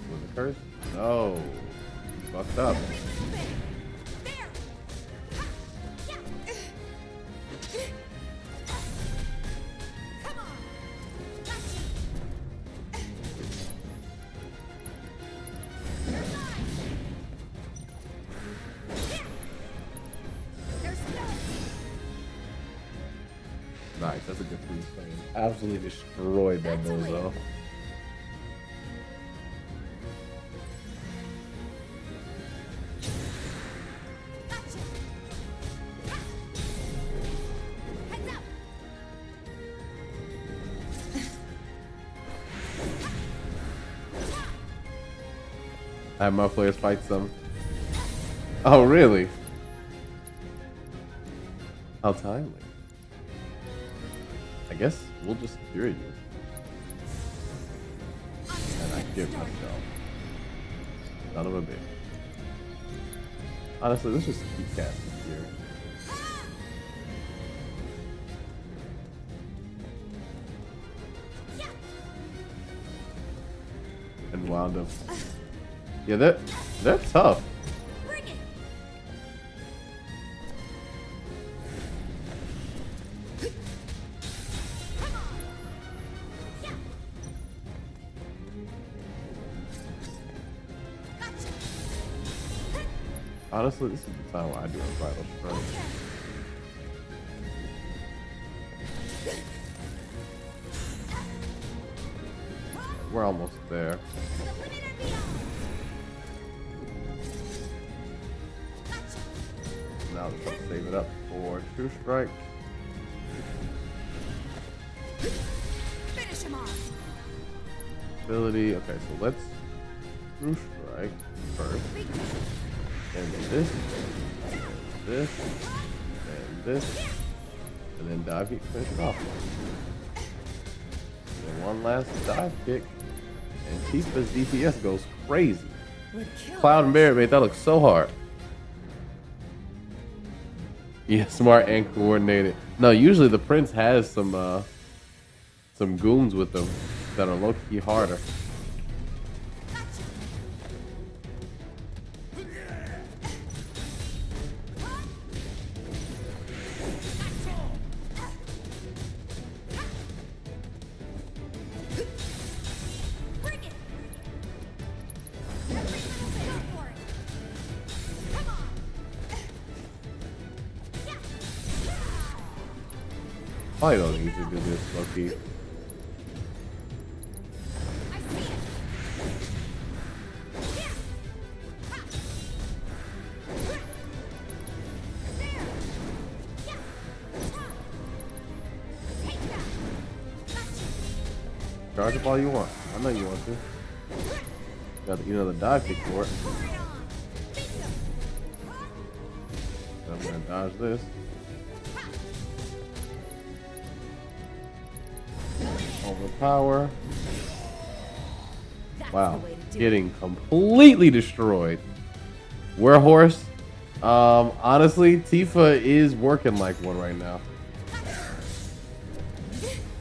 Was it curse? No. Fucked up. Nice, that's a good free play. Absolutely destroyed that bozo. I have my players fight some. Oh, really? How timely. I guess we'll just cure you. And I give myself. Son of a bitch. Honestly, let's just keep casting here. And wound up. Yeah, they're tough. Honestly, this is the time where I do a vital strike. We're almost there. Now let's save it up for true strike. Finish him off. Ability. Okay, so let's true strike first. And then this, and this, and then dive kick, finish it off. And then one last dive kick, and Tifa's DPS goes crazy. Cloud and Barret made that look so hard. Yeah, smart and coordinated. No, usually the Prince has some goons with them that are low-key harder. Probably don't need to do this, low-key. Charge up all you want. I know you want to. Got to get another dive kick for it. I'm gonna dodge this. Overpower. Wow, getting completely destroyed. Warhorse. Honestly, Tifa is working like one right now.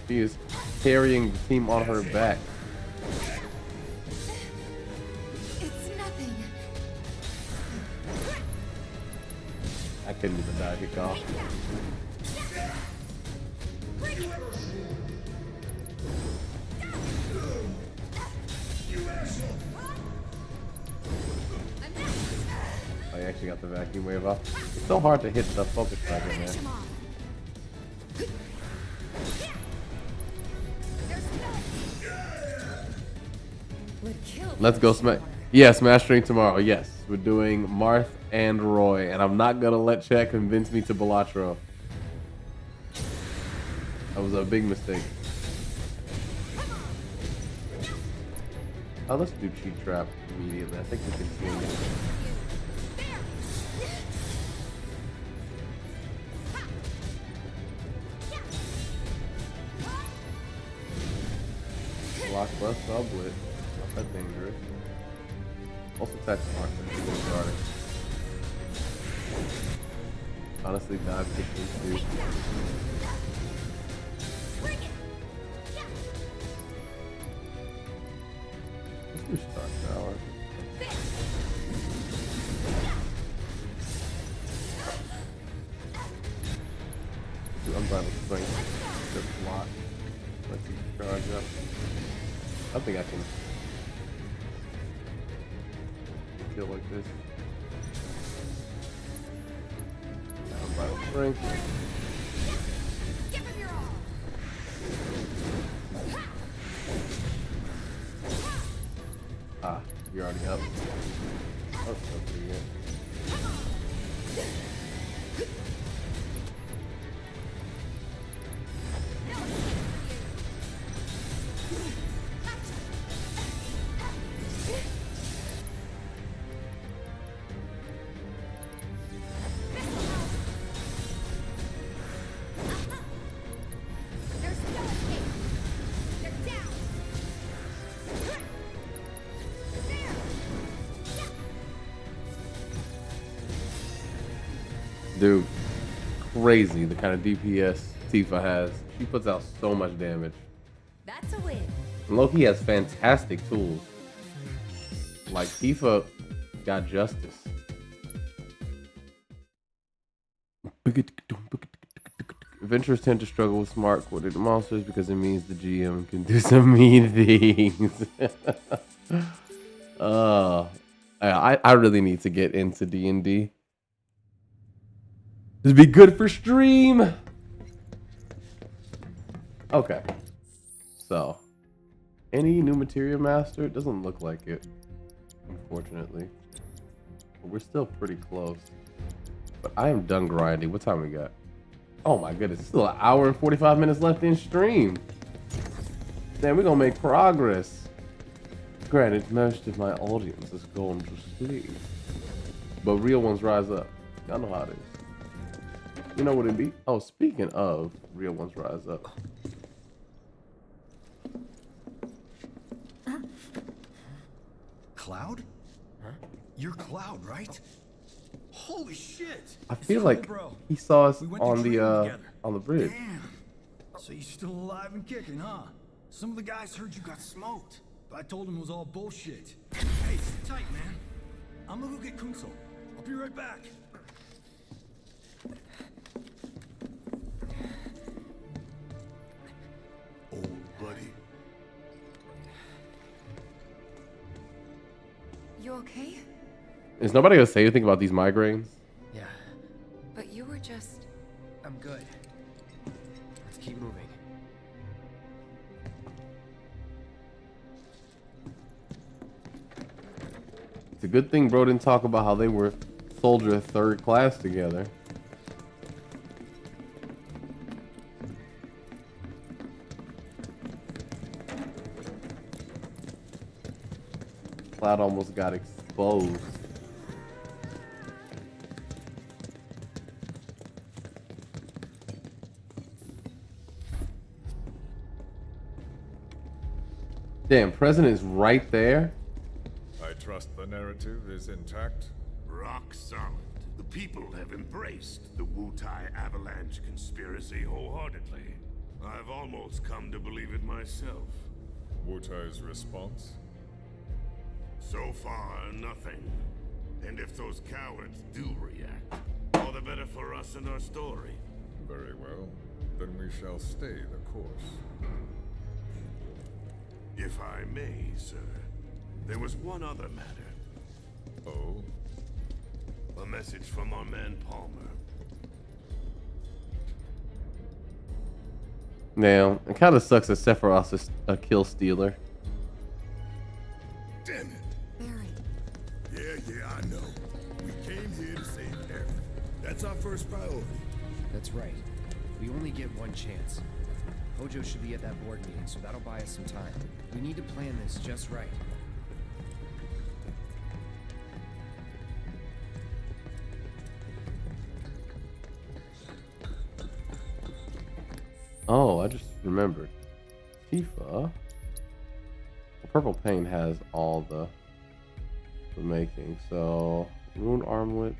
She is carrying the team on her back. It's nothing. I couldn't even die kick off. I actually got the vacuum wave off. It's so hard to hit the focus target, man. Let's go smash. Yeah, Smash Stream tomorrow. Yes, we're doing Marth and Roy, and I'm not gonna let chat convince me to Balatro. That was a big mistake. Oh, let's do Cheat Trap immediately. I think we can see it. Blockbuster, I'll blitz. Not that dangerous. Also tax marker starting. Honestly, dive kitchen too. Let's do Star Tower. Unbridled strength. Good block. Let's see, charge up. I think I can kill like this. Unbridled strength. Give him your all. Ah, you're already up. That's so pretty good. Dude, crazy the kind of DPS Tifa has. She puts out so much damage. That's a win. And Loki has fantastic tools. Like Tifa got justice. Adventurers tend to struggle with smart coordinated monsters because it means the GM can do some mean things. I really need to get into D&D. This would be good for stream. Okay. So, any new materia master? It doesn't look like it, unfortunately. But we're still pretty close. But I am done grinding. What time we got? Oh my goodness, it's still an hour and 45 minutes left in stream. Damn, we're gonna make progress. Granted, most of my audience is going to sleep. But real ones rise up. Y'all know how it is. You know what it be? Oh, speaking of real ones rise up. Cloud? Huh? You're Cloud, right? Holy shit! I feel like he saw us on the bridge. Damn. So you're still alive and kicking, huh? Some of the guys heard you got smoked, but I told them it was all bullshit. Hey, sit tight, man. I'm gonna go get Kunsel. I'll be right back. Old buddy. You okay? Is nobody gonna say anything about these migraines? Yeah, But you were just... I'm good. Let's keep moving. It's a good thing bro didn't talk about how they were soldier third class together. Cloud almost got exposed. Damn, President's right there. I trust the narrative is intact. Rock solid. The people have embraced the Wutai Avalanche conspiracy wholeheartedly. I've almost come to believe it myself. Wutai's response? So far, nothing. And if those cowards do react, all the better for us and our story. Very well. Then we shall stay the course. If I may, sir, there was one other matter. Oh? A message from our man Palmer. Now, it kind of sucks that Sephiroth is a kill stealer. Damn it. Yeah, I know. We came here to save Eric. That's our first priority. That's right. We only get one chance. Hojo should be at that board meeting, so that'll buy us some time. We need to plan this just right. Oh, I just remembered. Tifa purple paint has all the making. So rune armlet.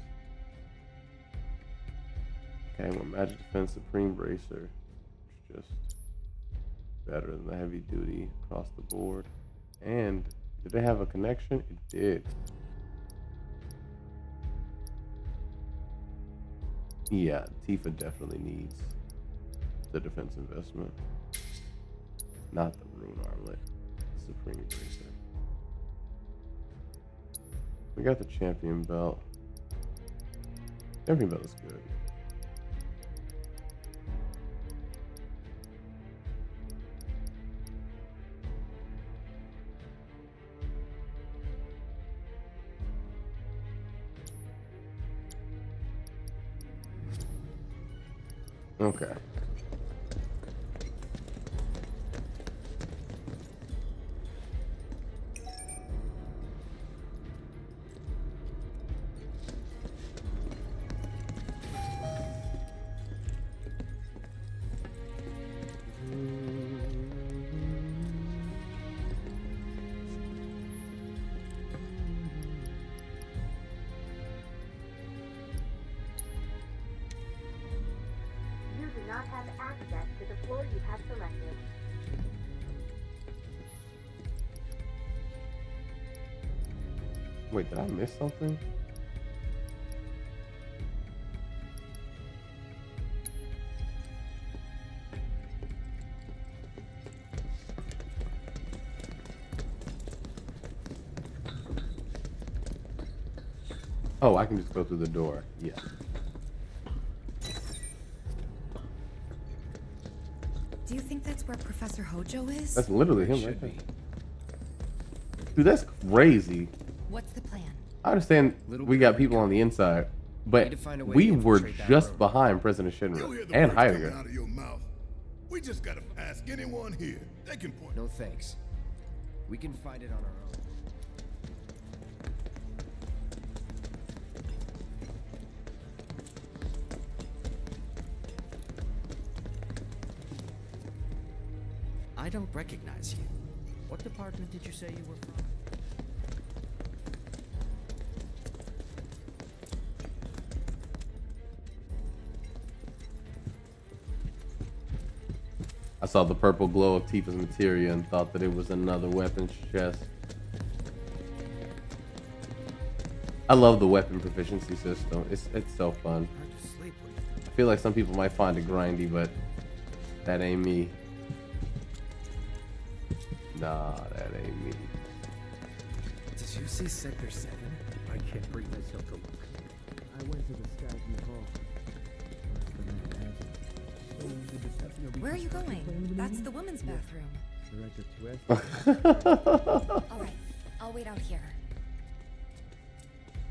Okay, more magic defense supreme bracer. It's just better than the heavy duty across the board. And did they have a connection? It did. Yeah, Tifa definitely needs the defense investment. Not the rune armlet. The supreme bracer. We got the champion belt. Champion belt is good. Okay. You do not have access to the floor you have selected. Wait, did I miss something? Oh, I can just go through the door. Yeah. Do you think that's where Professor Hojo is? That's literally him right there. Dude, that's crazy. What's the plan? I understand we got people on the inside, but we were just behind President Shinra and Heidegger. Out of your mouth. We just gotta ask anyone here. They can point. No thanks. We can find it on our own. I don't recognize you. What department did you say you were from? I saw the purple glow of Tifa's materia and thought that it was another weapons chest. I love the weapon proficiency system. It's so fun. I feel like some people might find it grindy, but that ain't me. Nah, that ain't me. Did you see Sector 7? I can't bring myself to look. I went to the Skywview Hall. Where are you going? That's the women's bathroom. All right, I'll wait out here.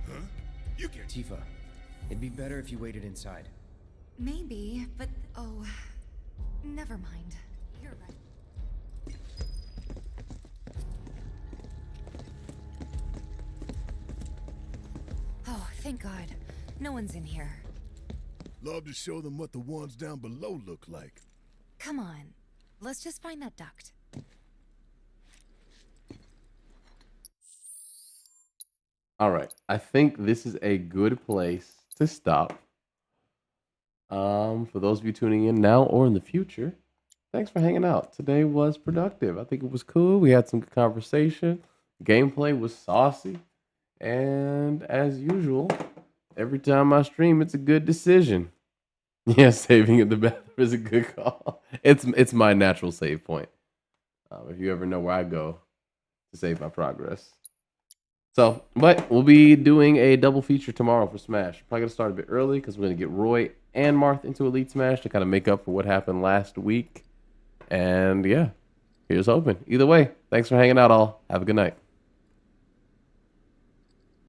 Huh? You can't. Tifa, it'd be better if you waited inside. Maybe, but oh, never mind. You're right. Oh, thank God. No one's in here. Love to show them what the ones down below look like. Come on. Let's just find that duct. All right. I think this is a good place to stop. For those of you tuning in now or in the future, thanks for hanging out. Today was productive. I think it was cool. We had some good conversation. Gameplay was saucy. And as usual, every time I stream, it's a good decision. Yeah, saving in the bathroom is a good call. It's my natural save point. If you ever know where I go to save my progress. So, but we'll be doing a double feature tomorrow for Smash. Probably gonna start a bit early because we're gonna get Roy and Marth into Elite Smash to kind of make up for what happened last week. And yeah, here's hoping. Either way, thanks for hanging out all. Have a good night.